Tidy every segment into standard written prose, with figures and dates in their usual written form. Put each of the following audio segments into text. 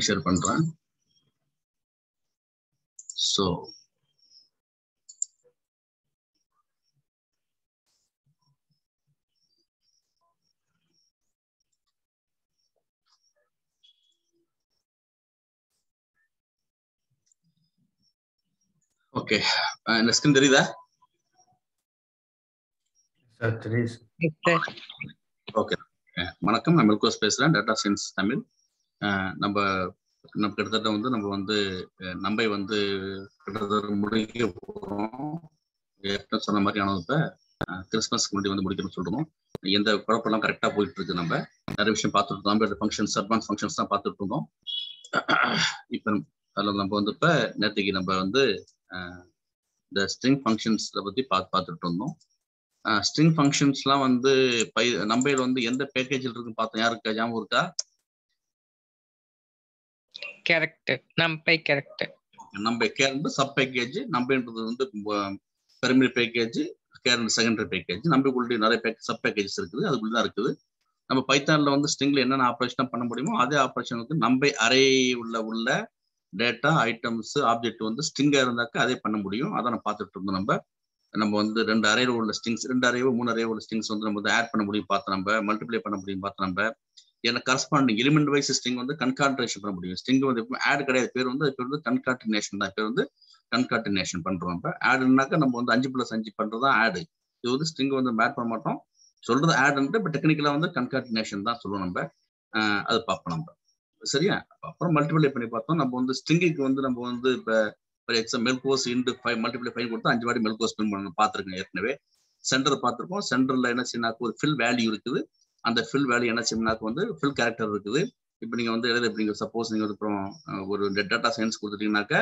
Share பண்றேன். So okay, இந்த screen தெரியுதா? ஓகே, வணக்கம். நான் மெல்கோஸ் பேசுறேன், டேட்டா சயின்ஸ் தமிழ். நம்ம கிட்டத்தட்ட வந்து நம்பை வந்து கிட்டத்தட்ட முடிக்க போகிறோம். சொன்ன மாதிரி ஆனது கிறிஸ்மஸ் முன்னாடி வந்து முடிக்கணும்னு சொல்றோம். எந்த குழப்பம்லாம் கரெக்டா போயிட்டு இருக்கு. நம்ம நிறைய விஷயம் பார்த்துட்டு இருந்தோம். ஃபங்க்ஷன்ஸ், அட்வான்ஸ் ஃபங்க்ஷன்ஸ் தான் பார்த்துட்டு இருந்தோம். இப்போ அதில் நம்ம வந்து இப்போ நேற்றுக்கு நம்ம வந்து இந்த ஸ்ட்ரிங் ஃபங்க்ஷன்ஸை பற்றி பார்த்துட்டு இருந்தோம். ஸ்ட்ரிங் ஃபங்க்ஷன்ஸ்லாம் வந்து நம்பையில் வந்து எந்த பேக்கேஜில் இருக்குன்னு பார்த்தோம். யாருக்கு ஞாபகம் இருக்கா? Character, NumPy character. NumPy current sub package. நம்பைன்றது வந்து primary package, current secondary package. நம்பைக்குள்ளே நிறைய சப் பேக்கேஜஸ் இருக்குது, அதுக்குள்ள தான் இருக்குது. நம்ம பைத்தான்ல வந்து ஸ்ட்ரிங்ல என்னென்ன ஆப்ரேஷன் பண்ண முடியுமோ அதே ஆப்ரேஷன் வந்து நம்பை அரே உள்ள டேட்டா ஐட்டம்ஸ் ஆப்ஜெக்ட் வந்து ஸ்ட்ரிங்கா இருந்தாக்க அதே பண்ண முடியும். அதை நம்ம பார்த்துட்டு இருந்தோம். நம்ம வந்து 2 அரேல உள்ள ஸ்ட்ரிங்ஸ், 2 அரேவோ 3 அரேவோ உள்ள ஸ்ட்ரிங்ஸ் வந்து நம்ம வந்து ஆட் பண்ண முடியும் பார்த்து, நம்ம மல்டிப்ளை பண்ண முடியும் பார்த்து. நம்ம ஏன்னா கரஸ்பாண்டிங் எலிமெண்ட் வைஸ் ஸ்ட்ரிங் வந்து கன்கார்டினேஷன் பண்ண முடியும். ஸ்ட்ரிங் வந்து ஆட் கிடையாது, பேர் வந்து கன்கார்டினேஷன் தான். பேர் வந்து கன்கார்டினேஷன் பண்றோம். நம்ம ஆடுனாக்க நம்ம வந்து 5+5 பண்றதுதான் ஆடு. இது வந்து ஸ்ட்ரிங் வந்து ஆட் பண்ண மாட்டோம், சொல்றது ஆடுன்ட்டு. பட் டெக்னிக்கலா வந்து கன்கார்டினேஷன் தான் சொல்லுவோம். நம்ம அது பார்ப்போம் நம்ம. சரியா? அப்புறம் மல்டிப்ளை பண்ணி பார்த்தோம். நம்ம வந்து ஸ்ட்ரிங்குக்கு வந்து நம்ம வந்து இப்போ மெல்கோஸ் இன்டு 5 மல்டிப்ளை 5 கொடுத்தா 5 வாட்டி மெல்கோஸ் பிரிண்ட் பண்ணணும் பார்த்துருக்கேன் ஏற்கனவே. சென்டர் பார்த்துருக்கோம். சென்டர்ல என்ன செய்யணாக்கு ஒரு ஃபில் வேல்யூ இருக்குது. அந்த ஃபில் வேல்யூ என்ன செய்யணாக்கு வந்து ஃபில் கேரக்டர் இருக்குது. இப்போ நீங்க வந்து எழுத சப்போஸ் நீங்க அப்புறம் ஒரு டேட்டா சயின்ஸ் கொடுத்துட்டீங்கன்னாக்க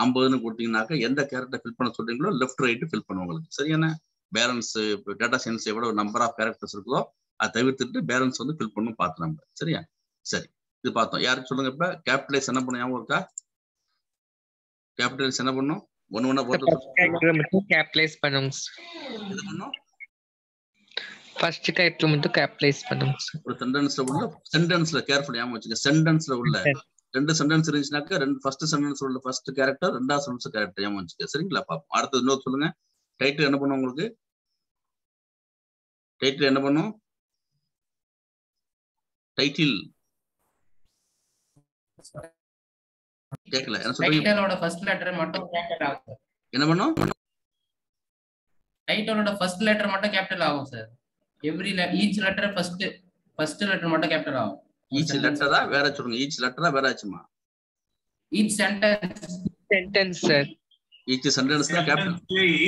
50ன்னு கொடுத்தீங்கன்னாக்க எந்த கேரக்டர் ஃபில் பண்ண சொல்றீங்களோ லெஃப்ட் ரைட்டு ஃபில் பண்ணுவோம் உங்களுக்கு. சரியான பேலன்ஸ் டேட்டா சயின்ஸ் எவ்வளவு நம்பர் ஆஃப் கேரக்டர்ஸ் இருக்குதோ அதை தவிர்த்துட்டு பேலன்ஸ் வந்து ஃபில் பண்ணணும் பார்த்து நம்ம. சரியா? சரி, இது பார்த்தோம். யாருக்கு சொல்லுங்க. இப்ப கேபிட்டலைஸ் என்ன பண்ண ஞாபகம் இருக்கா? கேபிட்டலைஸ் என்ன பண்ணும்? ஒண்ணு மட்டும் கேபிட்டலைஸ் பண்ணுங்க. இது பண்ணும் ஃபர்ஸ்ட் கேரக்டர் மட்டும் கேபிட்டலைஸ் பண்ணுங்க. ஒரு சென்டென்ஸ்ல கேர்ஃபுல்லா ஞாபகம் வச்சுங்க. சென்டென்ஸ்ல உள்ள 2 சென்டென்ஸ் இருந்துச்சுனாக்க ஃபர்ஸ்ட் சென்டென்ஸ் உள்ள ஃபர்ஸ்ட் கேரக்டர், ரெண்டாவது சென்டென்ஸ் கேரக்டர் ஞாபகம் வச்சுக்க. சரிங்களா? பாப்போம். அடுத்து இன்னொரு சொல்லுங்க. டைட்டில் என்ன பண்ணும் உங்களுக்கு? டைட்டில் என்ன பண்ணும்? டைட்டில் கேட்கல. என்ன சொல்றீங்க? டைட்டிலோட ஃபர்ஸ்ட் லெட்டர் மட்டும் கேபிட்டல் ஆகும். என்ன பண்ணும்? டைட்டிலோட ஃபர்ஸ்ட் லெட்டர் மட்டும் கேபிட்டல் ஆகும் sir. Each letter first letter மட்டும் கேபிட்டல் ஆகும். ஈச் லெட்டரா வேற சொல்லுங்க. ஈச் லெட்டரா வேற ஆச்சுமா? Each sentence sir. Each sentence தான் கேபிட்டல்.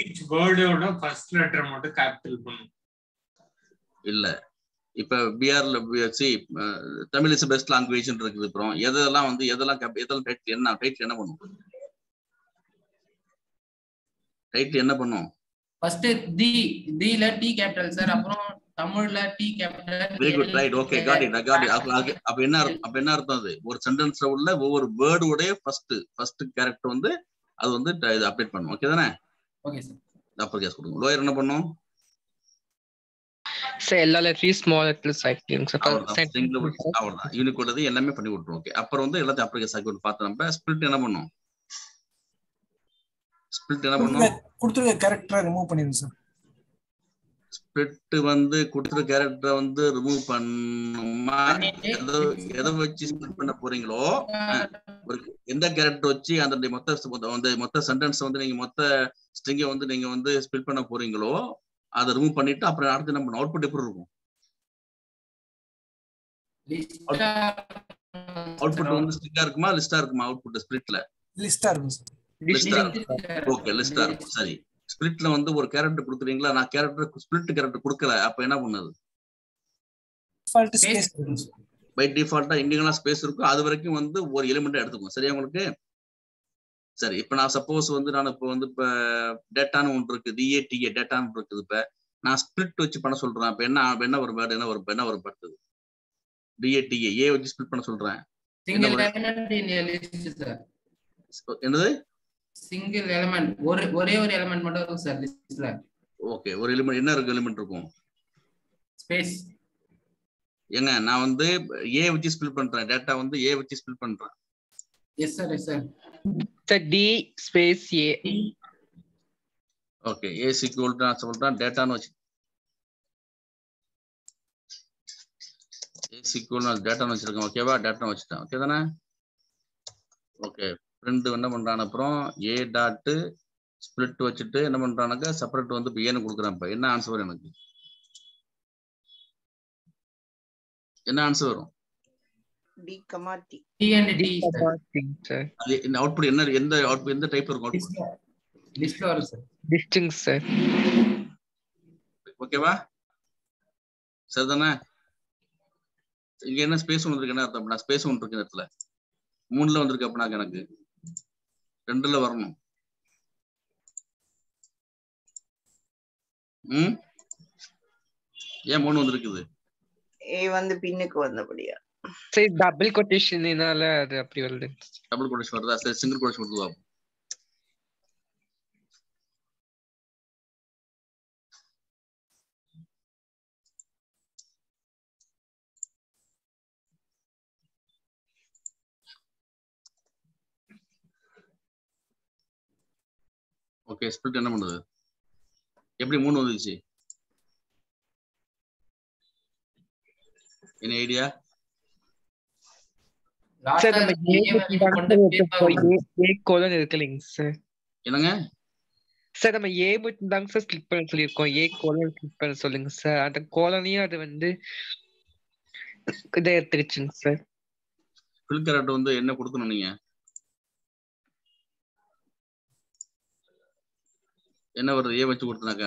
ஈச் வேர்டோட ஃபர்ஸ்ட் லெட்டர் மட்டும் கேபிட்டல் பண்ணும். இல்ல, இப்ப பிஆர்ல தமிழ் இஸ் பெஸ்ட் லாங்குவேஜ் இருக்குது. அப்புறம் எதெல்லாம் வந்து எதெல்லாம் டைட்டில் என்ன பண்ணும்? டைட்டில் என்ன பண்ணும்? ஃபர்ஸ்ட் ல டி கேபிட்டல் சார். அப்புறம் தமிழ்ல T capital. Very good, right, okay, got it. அப்ப என்ன அர்த்தம்? அது ஒரு சென்டென்ஸ்ல உள்ள ஒவ்வொரு வேர்டோட ஃபர்ஸ்ட் கேரக்டர் வந்து அது வந்து இது அப்டேட் பண்ணும். ஓகே தானே? Okay sir. அப்பர் கேஸ் கொடுங்க. லோயர் என்ன பண்ணும்? சார் எல்லா லெட்டரையும் ஸ்மால் லெட்டர்ஸ் ஆக்கிடுங்க சார். அவ்வளவுதான். யூனிகோட் அது எல்லாமே பண்ணி விட்டுரும். ஓகே, அப்புறம் வந்து எல்லாத்தையும் அப்பர் கேஸ் ஆக்கி பார்த்து நம்ம ஸ்பிளிட் என்ன பண்ணும்? ஸ்பிளிட் என்ன பண்ணும்? கொடுத்துருக்க கேரக்டரை ரிமூவ் பண்ணிடுங்க சார். ஸ்பிளிட் வந்து கொடுத்துருக்க கேரக்டரை வந்து ரிமூவ் பண்ணுமா? எதை வச்சு ஸ்பிளிட் பண்ண போறீங்களோ, எந்த கேரக்டர் வச்சு அந்த மொத்த சென்டென்ஸ் வந்து நீங்க மொத்த ஸ்ட்ரிங்கை வந்து நீங்க வந்து ஸ்பிளிட் பண்ண போறீங்களோ அதை ரிமூவ் பண்ணிட்டு அப்புறம் அடுத்து நம்ம அவுட்புட் எப்படி இருக்கும்? அவுட்புட் வந்து ஸ்ட்ரிங்கா இருக்குமா லிஸ்டா இருக்குமா? அவுட்புட் ஸ்பிளிட்ல லிஸ்டா இருக்கும் சார். ஓகே, லிஸ்டா இருக்கும். சரி, ஸ்பிளிட்ல வந்து ஒரு கேரக்டர் கொடுக்குறீங்களா, நான் ஸ்பிளிட் கேரக்டர் கொடுக்கல, அப்ப என்ன பண்ணுது? பை டிஃபால்ட்டா எங்கெல்லாம் ஸ்பேஸ் இருக்கும் அது வரைக்கும் வந்து ஒரு எலிமெண்ட் எடுத்துக்கும். சரியா உங்களுக்கு? சரி, இப்ப நான் சப்போஸ் வந்து நான் இப்ப டேட்டான்னு ஒன்று இருக்கு, டிஏடிஏ டேட்டான்னு இருக்குது. இப்ப நான் ஸ்பிளிட் வச்சு பண்ண சொல்றேன். இப்ப என்ன ஒரு வேர்டு என்ன ஒரு படுத்துது? டிஏடிஏ ஏ வச்சு ஸ்பிளிட் பண்ண சொல்றேன். என்னது? சிங்கிள் எலிமெண்ட், ஒரே ஒரு எலிமெண்ட் மட்டும் இருக்கும் சார் லிஸ்ட்ல. ஓகே, ஒரு எலிமெண்ட் என்ன இருக்கு? எலிமெண்ட் இருக்கும் ஸ்பேஸ். ஏங்க நான் வந்து ஏ வச்சு ஸ்பிளிட் பண்றேன். டேட்டா வந்து ஏ வச்சு ஸ்பிளிட் பண்றேன். Yes sir yes sir sir T space A. Okay as equal to நான் சொல்றேன் டேட்டான்னு வச்சு ஏஸ் ஈக்குவல் நான் டேட்டான்னு வச்சிருக்கேன். ஓகேவா? டேட்டா வச்சுட்டேன். ஓகே தானே? ஓகே ஃப்ரெண்டு என்ன பண்றான் அப்புறம் ஏ டாட்டு ஸ்பிளிட் வச்சுட்டு என்ன பண்றானாக்கா செப்பரேட் வந்து இப்போ ஏன்னு கொடுக்குறான். இப்போ என்ன ஆன்சர் வரும் எனக்கு? என்ன ஆன்சர் வரும்? T comma T. T and T sir. அது இந்த அவுட்புட் என்ன எந்த அவுட்புட் எந்த டைப் இருக்கும் அவுட்புட்? லிஸ்ட்ல வரும் சார். டிஸ்டிங் சார். ஓகேவா? சரிதானே? இங்க என்ன ஸ்பேஸ் ஒன்று இருக்கு, என்ன அர்த்தம்? நான் ஸ்பேஸ் ஒன்று இருக்கு இடத்துல 3ல வந்திருக்கு அப்படின்னா எனக்கு 2ல வரணும். ஏன் 3 வந்திருக்குது? ஏ வந்து பின்னுக்கு வந்தபடியா? சரி டபுள் கொட்டேஷனால அது அப்படி வருது. டபுள் கொட்டேஷன் வருதா? சரி சிங்கிள் கொட்டேஷன் வருதா? ஓகே ஸ்பிளிட் என்ன பண்ணுது? எப்படி 3 வந்துச்சு? என்ன ஐடியா? சார் நம்ம ஏ கோலன் இருக்குல்லைங்க சார். என்னங்க சார் நம்ம ஏ மட்டும் தாங்க சார் கிளிக் பண்ண சொல்லியிருக்கோம். ஏ கோலன் கிளிக் பண்ண சொல்லுங்க சார். அந்த கோலனையும் அது வந்து இதை எடுத்துருச்சுங்க சார். ஃபில் கேரட் வந்து என்ன கொடுக்கணும் நீங்க? என்ன வருது? ஏ வச்சு கொடுத்தனாக்கா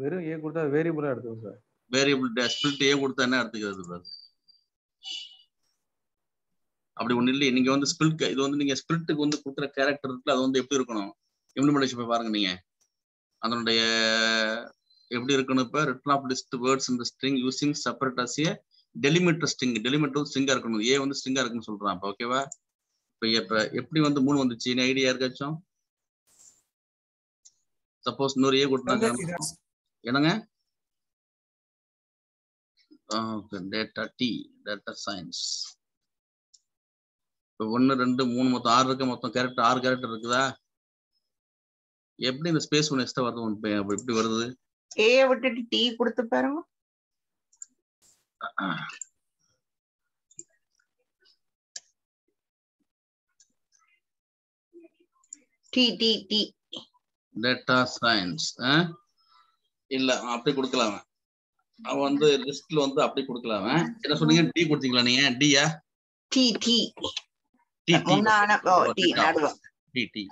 வெறும் ஏ கொடுத்தா வேரியபிளா எடுத்துக்கும் சார். வேரியபிள் ஸ்பிளிட் ஏ கொடுத்தா என்ன எடுத்துக்கிறது சார்? அப்படி ஒண்ணு இல்லையே. நீங்க வந்து ஸ்பிளிட் இது வந்து நீங்க ஸ்பிளிட்டுக்கு வந்து கொடுக்குற கேரக்டர் இருக்குல்ல, அது வந்து எப்படி இருக்கணும்? இம்ப்ளிமெண்டேஷன் போய் பாருங்க நீங்க. அதனுடைய எப்படி இருக்கணும்? இப்ப ரிட்டன் ஆஃப் லிஸ்ட் வேர்ட்ஸ் இந்த string using separate as a delimiter string. Delimiter ஸ்ட்ரிங்கா இருக்கணும். ஏ வந்து ஸ்ட்ரிங்கா இருக்குன்னு சொல்றான். அப்ப ஓகேவா? இப்ப எப்படி வந்து 3 வந்துச்சு? என்ன ஐடியா இருக்காச்சும்? சப்போஸ் இன்னொரு ஏ கொடுத்தாங்க என்னங்க? Data T data science. இப்போ 1 2 3 மொத்தம் 6 இருக்கு. மொத்தம் கேரக்டர் 6 கேரக்டர் இருக்குதா? எப்படி இந்த ஸ்பேஸ் ஒன்று எக்ஸ்ட்ரா வருது? எப்படி வருது? ஏ விட்டுட்டு டி கொடுத்து பாருங்க. T T T data science இல்ல அப்படி கொடுக்கலாம். அவன் வந்து லிஸ்ட்ல வந்து அப்படி கொடுக்கலாம். என்ன சொன்னீங்க? டி கொடுத்தீங்களா நீங்க? டியா? டி டி முன்னான டி நடுவ T T.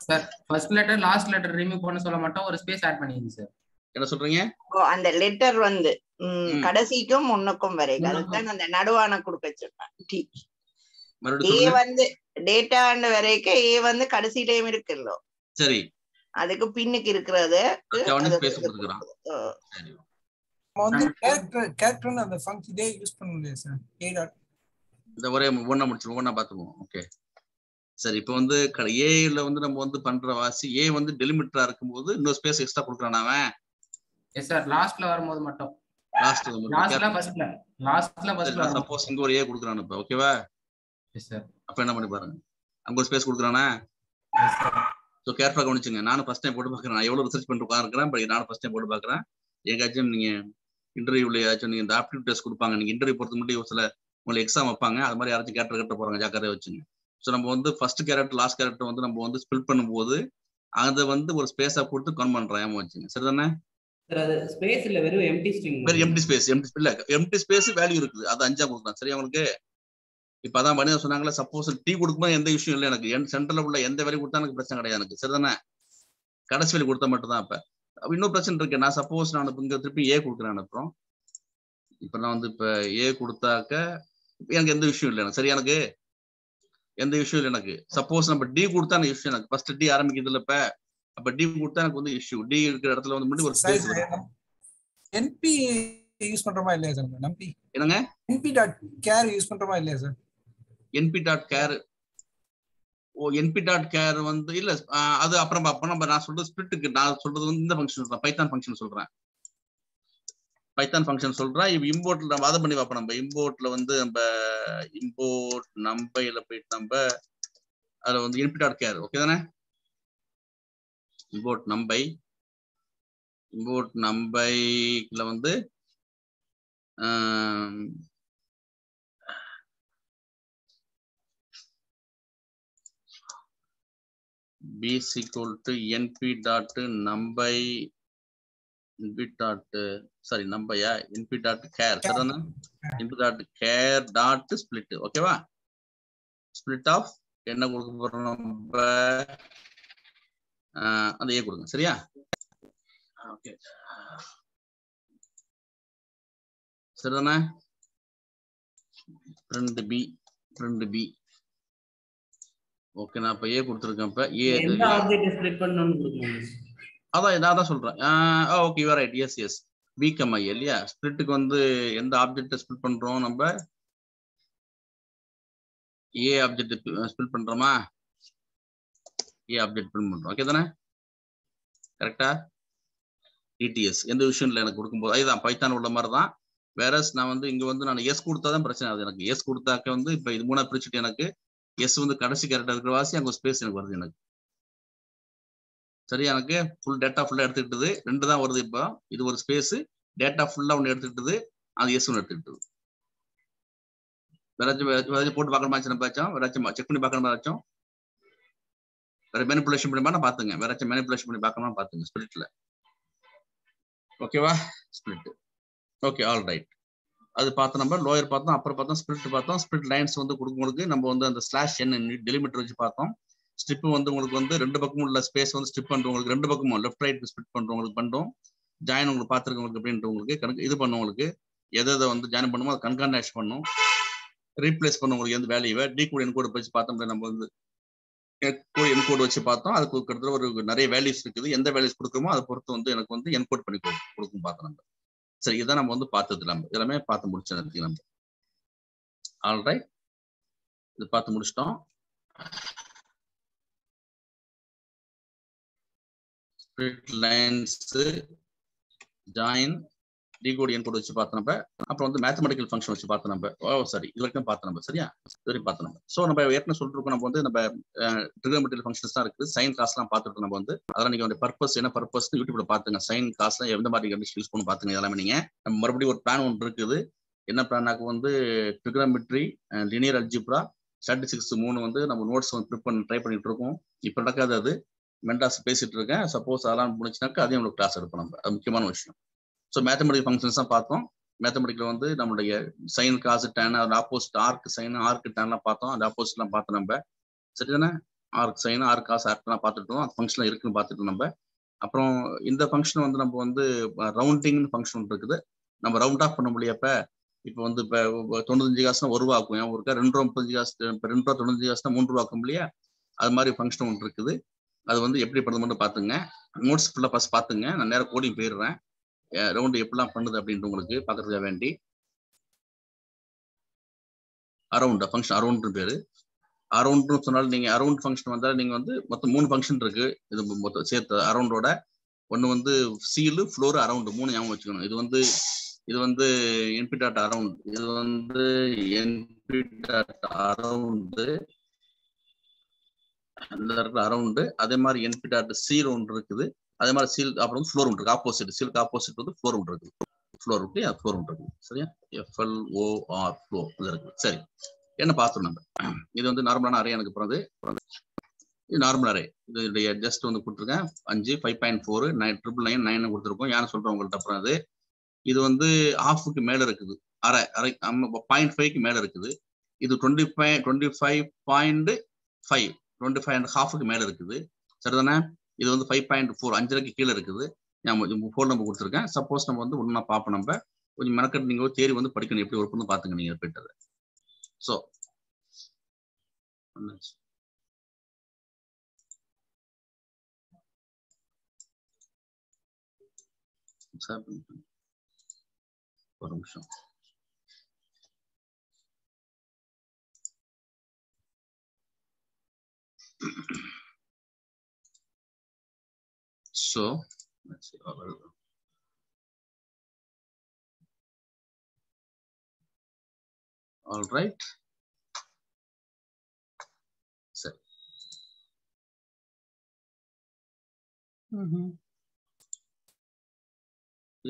Sir first letter last letter remove பண்ண சொல்ல மாட்டோம். ஒரு ஸ்பேஸ் ஆட் பண்ணிங்க சார். என்ன சொல்றீங்க? அந்த லெட்டர் வந்து கடைசிக்கும் முன்னுக்கும் வரைக்கும் அதுதான் அந்த நடுவான கொடுக்க சொன்னேன். டி ஏ வந்து டேட்டான்னு வரைக்கும் ஏ வந்து கடைசியிலயும் இருக்குல்ல. சரி அதுக்கு பின்னுக்கு இருக்கிறது அந்த ஃபங்க்ஷன் இதே யூஸ் பண்ண முடியாது சார். ஏ டாட் இந்த ஒரே ஒண்ணா முடிச்சு ஒண்ணா பாத்துக்குவோம். ஓகே சரி. இப்போ வந்து ஏல வந்து நம்ம வந்து பண்ற வாசி ஏ வந்து டெலிமிட்டரா இருக்கும்போது இன்னொரு ஸ்பேஸ் எக்ஸ்ட்ரா கொடுக்குறான் அவன். எஸ் சார் லாஸ்ட்ல வரும்போது மட்டும். சப்போஸ் இங்க ஒரு ஏ கொடுக்குறான் இப்ப. ஓகேவா? Yes sir. அப்ப என்ன பண்ணி பாருங்க. அங்க ஒரு ஸ்பேஸ் கொடுக்குறானா? Yes sir. ஸோ கேர்ஃபுல்லாக கவனிச்சுங்க. நானும் ஃபர்ஸ்ட் டைம் போட்டு பார்க்குறேன். நான் எவ்வளோ ரிசர்ச் பண்ணிட்டு உட்காந்துருக்கிறேன். பட் நானும் ஃபர்ஸ்ட் டைம் போட்டு பார்க்குறேன். எங்காச்சும் நீங்கள் இன்டர்வியூல ஏதாச்சும் நீங்கள் இந்த ஆப்டிடியூட் டெஸ்ட் கொடுப்பாங்க. நீங்கள் இன்டர்வியூ பொறுத்த மட்டும் சில உங்களுக்கு எக்ஸாம் வைப்பாங்க. அது மாதிரி யாராச்சும் கேரக்டர் போகிறாங்க, ஜாக்கிரதையாக வச்சுங்க. ஸோ நம்ம வந்து ஃபர்ஸ்ட் கேரக்டர் லாஸ்ட் கேரக்டர் வந்து நம்ம வந்து ஸ்பில் பண்ணும்போது அதை வந்து ஒரு ஸ்பேஸாக கொடுத்து கவுண்ட் பண்ணுறேன் வச்சுங்க. சரிதானே? ஸ்பேஸ் இல்ல, வெறும் எம்டி ஸ்ட்ரிங். வெறும் empty space. Empty space value இருக்குது. அது 5ஆ கொடுக்கலாம். சரியா உங்களுக்கு? இப்ப அதான் பண்ணி சொன்னாங்களே, சப்போஸ் டீ கொடுக்கும்போது எந்த விஷயம் இல்லை எனக்கு. சென்டர்ல உள்ள எந்த வேல்யூ கொடுத்தா எனக்கு பிரச்சனை கிடையாது எனக்கு. சரிதானே? கடைசி வேல்யூ கொடுத்தா மட்டும் தான். அப்ப இன்னொரு பிரச்சனை இருக்கு. நான் சப்போஸ் நான் இங்க திருப்பி ஏ கொடுக்குறேன். அப்புறம் இப்ப நான் வந்து இப்ப ஏ கொடுத்தாக்க எனக்கு எந்த விஷயம் இல்லை எனக்கு. சரி, எனக்கு எந்த விஷயம் இல்லை எனக்கு. சப்போஸ் நம்ம டி கொடுத்தா எனக்கு விஷயம் எனக்கு. ஃபர்ஸ்ட் டி ஆரம்பிக்குது இல்ல. இப்ப அப்ப டி கொடுத்தா எனக்கு வந்து இஷ்யூ. டி இருக்கிற இடத்துல வந்து மட்டும் ஒரு ஸ்பேஸ் வரும். என்பி யூஸ் பண்றோமா இல்லையா சார்? நம்பி என்னங்க? np.char யூஸ் பண்றோமா இல்லையா சார்? np.char np.char வந்து இல்ல. அது அப்புறம் பார்ப்போம். நம்ம நான் சொல்றது ஸ்பிளிட்டுக்கு. நான் சொல்றது வந்து இந்த ஃபங்க்ஷன் சொல்றேன், பைத்தான் ஃபங்க்ஷன் சொல்றேன். பைத்தான் ஃபங்க்ஷன் சொல்றேன். இப்போ இம்போர்ட்ல நம்ம அதை பண்ணி பார்ப்போம். நம்ம இம்போர்ட்ல வந்து நம்ம இம்போர்ட் நம்பைல போயிட்டு நம்ம அதுல வந்து input.char ஓகே தானே? இம்போர்ட் நம்பைல வந்து b is equal to np.numbay np.char சரிதானே? np.char split ஓகேவா? ஸ்பிளிட் ஆஃப் என்ன கொடுக்க போறோம் நம்ம அந்த ஏ கொடுங்க சரியா? ஓகே சரிதானே? print b ஓகே நான் இப்ப ஏ கொடுத்துருக்கேன். இப்ப ஏ எந்த ஆப்ஜெக்ட் ஸ்ப்ளிட் பண்ணனும்னு கொடுக்கணும். அதான் நான் தான் சொல்றேன். Okay you are right. Yes b, i இல்லையா? ஸ்பிளிட்டுக்கு வந்து எந்த ஆப்ஜெக்ட் ஸ்பிளிட் பண்றோம் நம்ம? ஏ ஆப்ஜெக்ட் ஸ்பிளிட் பண்றோமா? ஏ ஆப்ஜெக்ட் ஸ்பிளிட் பண்றோம் ஓகே தானே? கரெக்டா? டிடிஎஸ் எந்த விஷயம் இல்லை எனக்கு கொடுக்கும்போது அதுதான் பைத்தான் உள்ள மாதிரி தான். வேற நான் வந்து இங்க வந்து நான் எஸ் கொடுத்தாதான் பிரச்சனை ஆகுது எனக்கு. எஸ் கொடுத்தாக்க வந்து இப்ப இது மூணா பிரிச்சுட்டு எனக்கு எஸ் வந்து கடைசி கரெக்டா இருக்கிற வாசி அங்க ஸ்பேஸ் எனக்கு வருது எனக்கு சரியா? எனக்கு ஃபுல் டேட்டா ஃபுல்லா எடுத்துக்கிட்டது 2 தான் வருது. இப்போ இது ஒரு ஸ்பேஸ் டேட்டா ஃபுல்லா ஒன்று எடுத்துக்கிட்டது அது எஸ் ஒன்று எடுத்துக்கிட்டது. வேறாச்சும் போட்டு பார்க்கணுமா? வேறாச்சும் செக் பண்ணி பார்க்கணுமா? வேற மேனிபுலேஷன் பண்ணி நான் பாத்துங்க. வேறாச்சும் மேனிபுலேஷன் பண்ணி பார்க்கணுமா பாத்துங்க ஸ்பிளிட்ல. ஓகேவா? Split okay all right. அது பார்த்தோம் நம்ம லோயர் பார்த்தோம், அப்புறம் பார்த்தோம், ஸ்பிளிட் பார்த்தோம். ஸ்பிளிட் லைன்ஸ் வந்து கொடுக்கும்போது நம்ம வந்து அந்த ஸ்லாஷ் n டெலிமீட்டர் வச்சு பார்த்தோம். ஸ்ட்ரிப் வந்து உங்களுக்கு வந்து 2 பக்கமும் உள்ள ஸ்பேஸ் வந்து ஸ்ட்ரிப் பண்றோம். உங்களுக்கு 2 பக்கமும் லெஃப்ட் ரைட் ஸ்பிளிட் பண்றோம். உங்களுக்கு பண்றோம் ஜாயின் உங்களுக்கு பார்த்துருக்கவங்களுக்கு அப்படின்றவங்களுக்கு கணக்கு இது பண்ணும். உங்களுக்கு எதை வந்து ஜாயின் பண்ணுமோ அதை கன்கார்னேஷன் பண்ணும். ரீப்ளேஸ் பண்ண உங்களுக்கு எந்த வேல்யூவை டீகோட் என்கோட் வச்சு பார்த்தோம்னா நம்ம வந்து என்கோட் வச்சு பார்த்தோம். அதுக்கு கிட்டத்தட்ட ஒரு நிறைய வேல்யூஸ் இருக்குது. எந்த வேல்யூஸ் கொடுக்குறோமோ அதை பொறுத்து வந்து எனக்கு வந்து என்கோட் பண்ணி கொடுக்கும் பார்த்தோம் நம்ம. சரி இதான் நம்ம வந்து பார்த்தது. நம்ம எல்லாமே பார்த்து முடிச்சோம் நம்ம. ஆல்ரைட் இது பார்த்து முடிச்சிட்டோம். Split lines join decode encode வச்சு பார்த்தோம் நம்ம. அப்புறம் வந்து மேத்தமெட்டிக்கல் ஃபங்க்ஷன் வச்சு பார்த்தோம் நம்ம. சாரி இது வரைக்கும் பார்த்தோம் நம்ம சரியா? இதுவரைக்கும் பார்த்தோம் நம்ம. ஸோ நம்ம ஏற்கனவே சொல்லிருக்கோம் நம்ம வந்து நம்ம ட்ரிகோனோமெட்ரிக்கல் ஃபங்க்ஷன்ஸ் தான் இருக்குது. சைன் காஸ்லாம் பார்த்துட்டு நம்ம வந்து அதெல்லாம் நீங்க பர்பஸ் என்ன பர்பஸ் யூடியூப்ல பாத்துங்க. சைன் காஸ்லாம் எந்த மாதிரி கண்டிஷன் யூஸ் பண்ணி பாத்துங்க. இதெல்லாமே நீங்க நம்ம மறுபடியும் ஒரு பிளான் ஒன்று இருக்குது. என்ன பிளான்னாக்கு வந்து ட்ரிகோனோமெட்ரி, லினியர் அல்ஜிப்ரா, ஸ்டாட்டிஸ்டிக்ஸ் 3 வந்து நம்ம நோட்ஸ் வந்து ப்ரிப்பேர் பண்ணி ட்ரை பண்ணிட்டு இருக்கோம். இப்போ நடக்காது அது. மென்டாஸ் பேசிட்டு இருக்கேன். சப்போஸ் அதெல்லாம் முடிச்சுனாக்கா அதையும் உங்களுக்கு கிளாஸ் எடுப்போம் நம்ம. அது முக்கியமான விஷயம். ஸோ மேத்தமெட்டிக்கல் ஃபங்க்ஷன்ஸ் தான் பார்த்தோம். மேத்தமெட்டிக்கல் வந்து நம்மளுடைய சைன் காசு டேன் அது ஆப்போசிட் ஆர்க் சைன் ஆர்க் டேன்லாம் பார்த்தோம். அந்த ஆப்போசிட்லாம் பார்த்தோம் நம்ம சரிதானே? ஆர்க் சைன் ஆர்க் காசு ஆர்க்லாம் பார்த்துட்டோம். அந்த ஃபங்க்ஷன் இருக்குன்னு பார்த்துட்டோம் நம்ம. அப்புறம் இந்த ஃபங்க்ஷன் வந்து நம்ம வந்து ரவுண்டிங்னு ஃபங்க்ஷன் இருக்குது. நம்ம ரவுண்ட் ஆஃப் பண்ண முடியப்ப இப்போ வந்து இப்போ 95 காசுனா 1 ரூபா ஆக்கும். ஏன் ஒருக்கா 2 ரூபா 35 காசு, இப்போ 2 ரூபா 95 காசுனா 3 ரூபா ஆக்கும் இல்லையா? அது மாதிரி ஃபங்க்ஷன் ஒன்று இருக்குது. அது வந்து எப்படி பண்ணுறது மட்டும் பார்த்துங்க. நோட்ஸ் ஃபுல்லாக ஃபர்ஸ்ட் பார்த்துங்க. நான் நேரம் கோடிங் போயிடுறேன். ரவுண்ட் எப்படிலாம் பண்ணுது அப்படின்ட்டு உங்களுக்கு பார்க்கறதுக்காக வேண்டி அரௌண்ட் ஃபங்க்ஷன் அரௌண்ட் பேரு. அரௌண்ட்னு சொன்னாலும் நீங்க அரௌண்ட் ஃபங்க்ஷன் வந்தால் நீங்க வந்து மொத்தம் 3 ஃபங்க்ஷன் இருக்கு. இது மொத்தம் சேர்த்து அரௌண்டோட ஒன்று வந்து சீலு ஃப்ளோர் அரௌண்ட் 3 ஞாபகம் வச்சுக்கணும். இது வந்து என்பி டாட் அரௌண்ட், இது வந்து என்பி டாட் அரௌண்டு அரௌண்டு. அதே மாதிரி என்பி டாட் சீல் ஒன்று இருக்குது. அதே மாதிரி சீல் அப்புறம் ஃப்ளோர் ஒன்று இருக்கு. ஆப்போசிட் சீலுக்கு ஆப்போசிட் வந்து ஃப்ளோர் ஒன்று இருக்குது. ஃப்ளோர் இருக்கு, ஃப்ளோர் ஒன்று இருக்குது சரியா? FLOR ஃப்ளோர் இருக்கு. சரி என்ன பார்த்தோம் நம்ம. இது வந்து நார்மலான அரே எனக்கு பிறகு இது நார்மல் அரே. இதோடைய ஜஸ்ட் வந்து கொடுத்துருக்கேன் 5 5.4 9 9 கொடுத்துருக்கோம். யாரும் சொல்றேன் உங்கள்ட்ட. அப்புறம் அது இது வந்து ஹாஃபுக்கு மேல இருக்குது. அரை 0.5க்கு மேல இருக்குது. இது 25.5 25.5க்கு மேல இருக்குது சரிதானே? இது வந்து 5.4 5க்கு கீழே இருக்குது. ஃபோன் நம்பர் கொடுத்துருக்கேன். சப்போஸ் நம்ம வந்து ஒன்னா பார்ப்போம். நம்ம கொஞ்சம் மெனக்கட்டு நீங்க தேரி வந்து படிக்கணும். எப்படி ஒர்க் பண்ணி பாத்துங்க நீங்க போயிட்டது. ஸோ ஒரு நிமிஷம். So let's see. All right. சரி.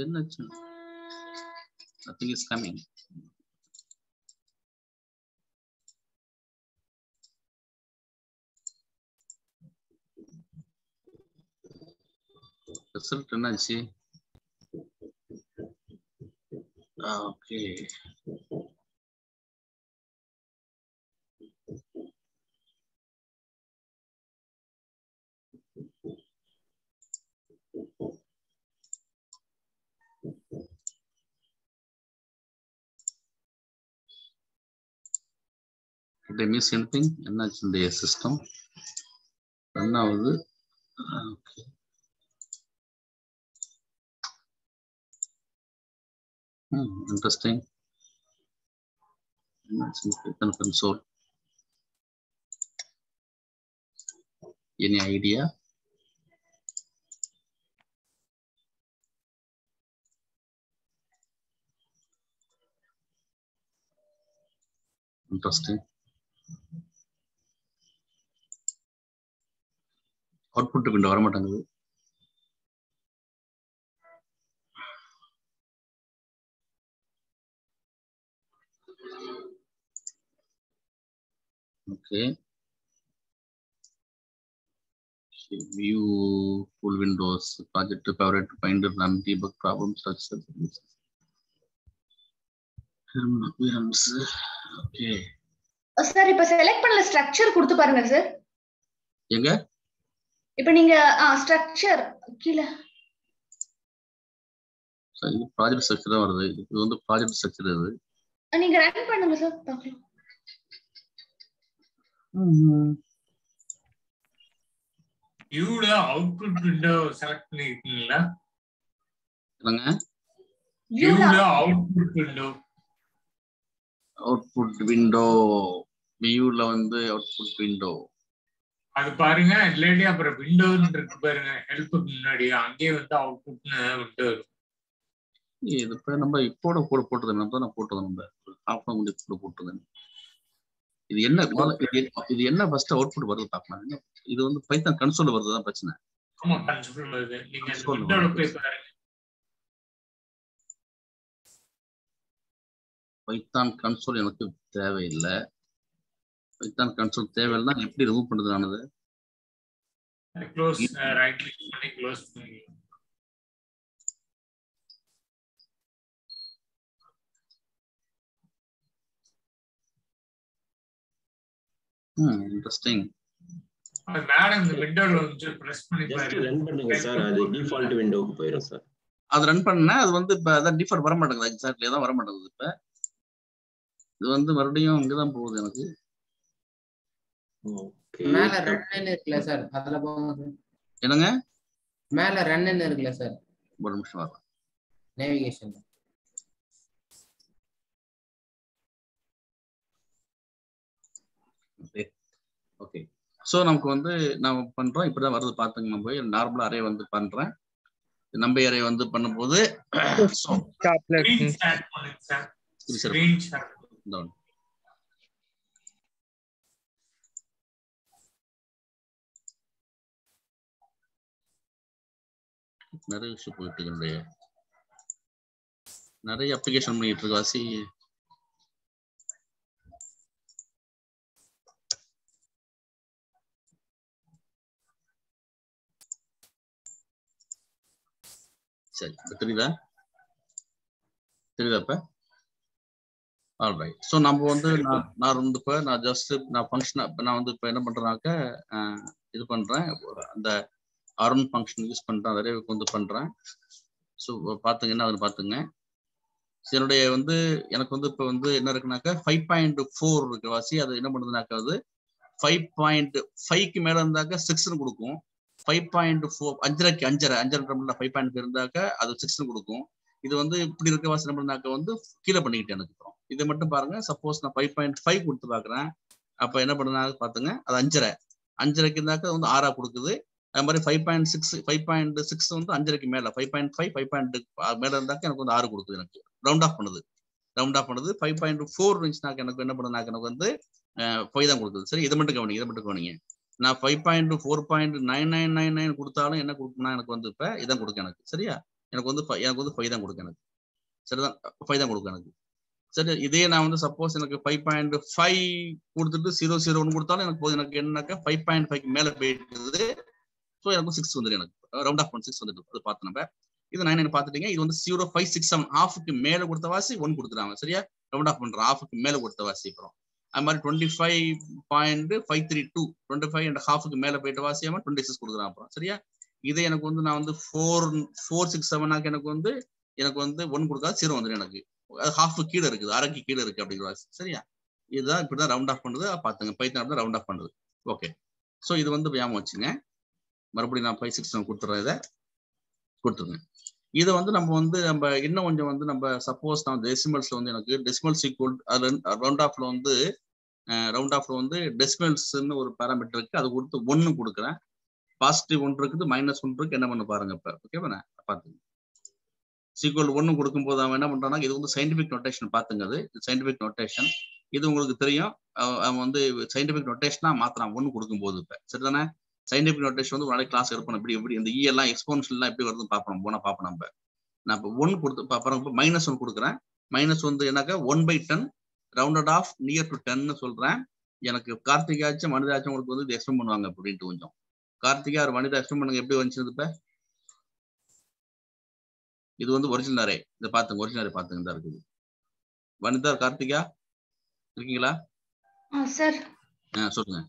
என்னாச்சு? Nothing is coming. ரிசல்ட் என்னாச்சு? Okay. Did I miss anything? என்னாச்சு இந்த சிஸ்டம் ரன் ஆகுது? Okay. Interesting. Python console. Any idea? Interesting. Output window வர மாட்டேங்குது. Okay. View full windows, project favorite, find run debug problems such as this. Okay. Sir இப்ப select பண்ணல structure கொடுத்து பாருங்க sir. எங்க? இப்ப நீங்க ஸ்ட்ரக்சர் கீழ சரி ப்ராஜெக்ட் ஸ்ட்ரக்சர் தான் வருது. இது வந்து ப்ராஜெக்ட் ஸ்ட்ரக்சர் இது. நீங்க ரன் பண்ணுங்க சார் பார்க்கலாம். வியூல அவுட்புட் விண்டோ செலக்ட் பண்ணிருக்கீங்களா? என்னங்க? வியூல அவுட்புட் விண்டோ வியூல வந்து அவுட்புட் விண்டோ அது பாருங்க. இல்லாட்டி அப்புறம் விண்டோன்னு இருக்கு பாருங்க, ஹெல்ப்புக்கு முன்னாடி அங்கேயே வந்து அவுட்புட்னு விண்டோ இருக்கும். இது இப்ப நம்ம இப்போட கூட போட்டது நான் போட்டது நம்ம ஆஃப் முடி கூட போட்டது. இது என்ன இது என்ன ஃபர்ஸ்ட் அவுட்புட் வருது பார்க்கலாம். இது வந்து பைத்தான் கன்சோல் வருதுதான் பிரச்சனை. ஆமா கன்சோல் வருது. நீங்க விண்டோல போய் பாருங்க. பைத்தான் கன்சோல் எனக்கு தேவையில்லை. பைத்தான் கன்சோல் தேவையில்லைன்னா எப்படி ரிமூவ் பண்றது ஆனது? க்ளோஸ் ரைட் கிளிக் பண்ணி க்ளோஸ் பண்ணி. இன்ட்ரஸ்டிங். மேடம் இந்த விண்டோல வந்து பிரஸ் பண்ணி பாருங்க. ரன் பண்ணுங்க சார், அது டிஃபால்ட் விண்டோக்கு போயிடும் சார். அது ரன் பண்ணா அது வந்து இப்ப அத டிஃபால்ட் வர மாட்டேங்குது. எக்ஸாக்ட்லி தான் வர மாட்டேங்குது. இப்ப இது வந்து மறுபடியும் இங்க தான் போகுது எனக்கு. ஓகே. மேல ரன் இருக்குல சார், அதல போங்க. என்னங்க? மேல ரன் இருக்குல சார், ஒரு நிமிஷம் வரேன். நேவிகேஷன். ஓகே. சோ நமக்கு வந்து நாம பண்றோம் இப்படிதான் வருது பாத்துங்க. நம்ம நார்மலா அரே வந்து பண்றேன். நம்ம அரே வந்து பண்ணும்போது ஸ்கிரீன் ஷேர் பண்ணுங்க சார். Screen share down. நிறைய விஷயம் போயிட்டு இருக்கு. நிறைய அப்ளிகேஷன் பண்ணிட்டு இருக்கு வாசி. சரி தெரியுதா இப்ப? ஆல்ரைட். ஸோ நம்ம வந்து நான் வந்து இப்போ நான் ஜஸ்ட் நான் ஃபங்க்ஷன் இப்போ நான் வந்து இப்போ என்ன பண்ணுறேன்னாக்க இது பண்ணுறேன். அந்த ஆர்என் ஃபங்க்ஷன் யூஸ் பண்ணுறேன். அரேவுக்கு வந்து பண்ணுறேன். ஸோ பார்த்துங்கன்னா அதில் பார்த்துங்க. என்னுடைய வந்து எனக்கு வந்து இப்போ வந்து என்ன இருக்குனாக்கா 5.4 இருக்கு வாசி. அது என்ன பண்ணுதுனாக்கா அது 5.5க்கு மேலே இருந்தாக்கா 6ன்னு கொடுக்கும். 5.4 5.5 5.5 இருந்தாக்கா அது 6ன்னு கொடுக்கும். இது வந்து இப்படி இருக்க வாசி என்ன பண்ணாக்க வந்து கீழே பண்ணிக்கிட்டேன். எனக்கு அப்புறம் இதை மட்டும் பாருங்க. சப்போஸ் நான் 5.5 கொடுத்து பாக்குறேன். அப்ப என்ன பண்ணுனா பாத்துங்க, அது 5.5 இருந்தாக்க வந்து 6 கொடுக்குது. அது மாதிரி 5.6 வந்து 5.5 மேல 5.5 5. மேல இருந்தாக்க எனக்கு வந்து 6 கொடுக்குது. எனக்கு ரவுண்ட் ஆஃப் பண்ணுது. ரவுண்ட் ஆஃப் பண்ணுது. 5.4 இருந்துச்சுனாக்க எனக்கு என்ன பண்ணுனாக்க எனக்கு வந்து 5 தான் கொடுக்குது. சரி, இதை மட்டும் கவனிங்க. நான் 5.4.9999 கொடுத்தாலும் என்ன கொடுக்கணும் எனக்கு வந்து இப்ப இதான் கொடுக்க எனக்கு. சரியா, எனக்கு வந்து 5 தான் கொடுக்க எனக்கு. சரிதான், 5 தான் கொடுக்க எனக்கு. சரி, இதே நான் வந்து சப்போஸ் எனக்கு 5.5 கொடுத்துட்டு 0.01 கொடுத்தாலும் எனக்கு போது. எனக்கு என்னன்னாக்கா 5.5க்கு மேல போயிட்டு ஸோ எனக்கு 6 வந்துடும். எனக்கு ரவுண்ட் ஆஃப் 6 வந்துட்டு அது பார்த்து நம்ம இது 9 பார்த்துட்டீங்க. இது வந்து 0.567 ஹாஃபுக்கு மேல கொடுத்த வாசி 1 கொடுத்துறாங்க. சரியா, ரவுண்ட் ஆஃப் பண்றோம் ஹாஃபுக்கு மேல கொடுத்த வாசி. அப்புறம் அது மாதிரி 25.532 25.5க்கு மேல போயிட்ட வாசியாம 26 கொடுக்குறான். அப்புறம் சரியா, இதே எனக்கு வந்து நான் வந்து 4.67 எனக்கு வந்து 1 கொடுக்காது 0 வந்துடும். எனக்கு அது ஹாஃப் கீழே இருக்குது, அரைக்கு கீழே இருக்கு அப்படிங்கிற வாசி. சரியா, இதுதான் இப்படிதான் ரவுண்ட் ஆஃப் பண்ணுது. பாத்துங்க, பைத்தான் ரவுண்ட் ஆஃப் பண்ணுது. ஓகே, ஸோ இது வந்து ஞாபகம் வச்சுங்க. மறுபடியும் நான் 5.6 கொடுத்துறேன். இதை கொடுத்துருங்க. இதை வந்து நம்ம இன்னும் கொஞ்சம் வந்து நம்ம சப்போஸ் நான் டெசிமல்ஸ்ல வந்து எனக்கு டெசிமல்ஸ் ஈக்குவல் ரவுண்ட் ஆஃப்ல வந்து டெசிமல்ஸ்ன்னு ஒரு பேராமீட்டர் இருக்கு. அது கொடுத்து 1 கொடுக்குறேன். பாசிட்டிவ் 1 இருக்குது, -1 இருக்கு. என்ன பண்ண பாருங்க இப்ப. ஓகேவா, பாத்துங்க. சீக்குவல் 1 கொடுக்கும்போது அவன் என்ன பண்றான்னா, இது வந்து சயின்டிபிக் நோட்டேஷன் பாத்துங்க. அது சயின்டிபிக் நோட்டேஷன், இது உங்களுக்கு தெரியும். அவன் வந்து சயின்டிபிக் நோட்டேஷனா மாத்திரான் 1 கொடுக்கும்போது. இப்ப சரிதானே, சயின்டிபிக் நோட்டேஷன் வந்து ஒரு நாளைக்கு கிளாஸ் எடுப்போம். எப்படி இந்த இ எல்லாம் எக்ஸ்போனன்ஷியல் எல்லாம் எப்படி வருதுன்னு பார்ப்போம். போனா பார்ப்போம் நம்ம. நான் இப்போ 1 கொடுத்து பாப்போம். -1 கொடுக்குறேன். மைனஸ் வந்து என்னக்கா 1/10 ரவுண்டட் ஆஃப் நியர் டு 10 சொல்றேன். எனக்கு கார்த்திகாச்சும் மனிதாச்சும் உங்களுக்கு வந்து எக்ஸ்பிளைன் பண்ணுவாங்க அப்படின்ட்டு கொஞ்சம். கார்த்திகா ஒரு மனிதா எக்ஸ்பிளைன் பண்ணுங்க எப்படி வந்துச்சு. இப்ப இது வந்து ஒரிஜினல் அரே. இதை பாத்துங்க, ஒரிஜினல் அரே பாத்துங்க. தான் இருக்குது. வனிதா, கார்த்திகா இருக்கீங்களா? சார் சொல்லுங்க.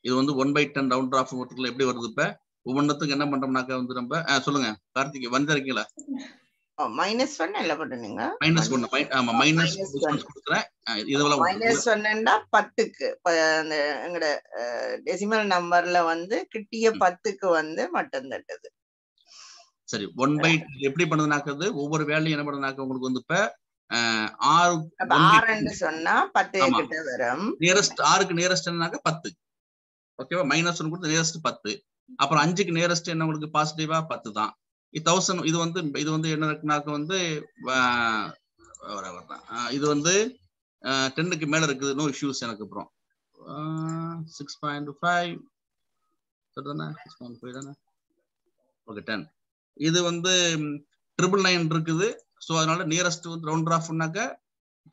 இது வந்து 1/10 ரவுண்ட் ஆஃப் எப்படி வருது. இப்ப ஒவ்வொன்றத்துக்கு என்ன பண்றோம்னாக்கா வந்து நம்ம சொல்லுங்க. கார்த்திகை வந்தா இருக்கீங்களா? -1 இல்ல பண்ணுங்க. -1 ஆமா, -1 கொடுக்குறேன். இதெல்லாம் -1ன்னா 10க்கு அந்த எங்கட டெசிமல் நம்பர்ல வந்து கிட்டிய 10க்கு வந்து மட்டும் தட்டுது. சரி, 1/10 எப்படி பண்ணுதுனாக்குது ஒவ்வொரு வேலையும் என்ன பண்ணுனாக்க உங்களுக்கு வந்து இப்ப 6 சொன்னா 10 கிட்ட வரும். நியரஸ்ட் 6க்கு நியரஸ்ட் என்னன்னாக்க 10. ஓகேவா, -1 கொடுத்து நியரஸ்ட் 10. அப்புறம் 5க்கு நியரஸ்ட் என்ன உங்களுக்கு பாசிட்டிவா 10 தான். 1000 இது வந்து என்ன இருக்குனாக்க வந்து இது வந்து 10க்கு மேல இருக்குது. நோ இஷ்யூஸ் எனக்கு. அப்புறம் 6.5 சரிதானே, 6.5 தானே. ஓகே, 10 இது வந்து 999 இருக்குது. ஸோ அதனால நியரஸ்ட் வந்து ரவுண்ட் ஆஃப்னாக்க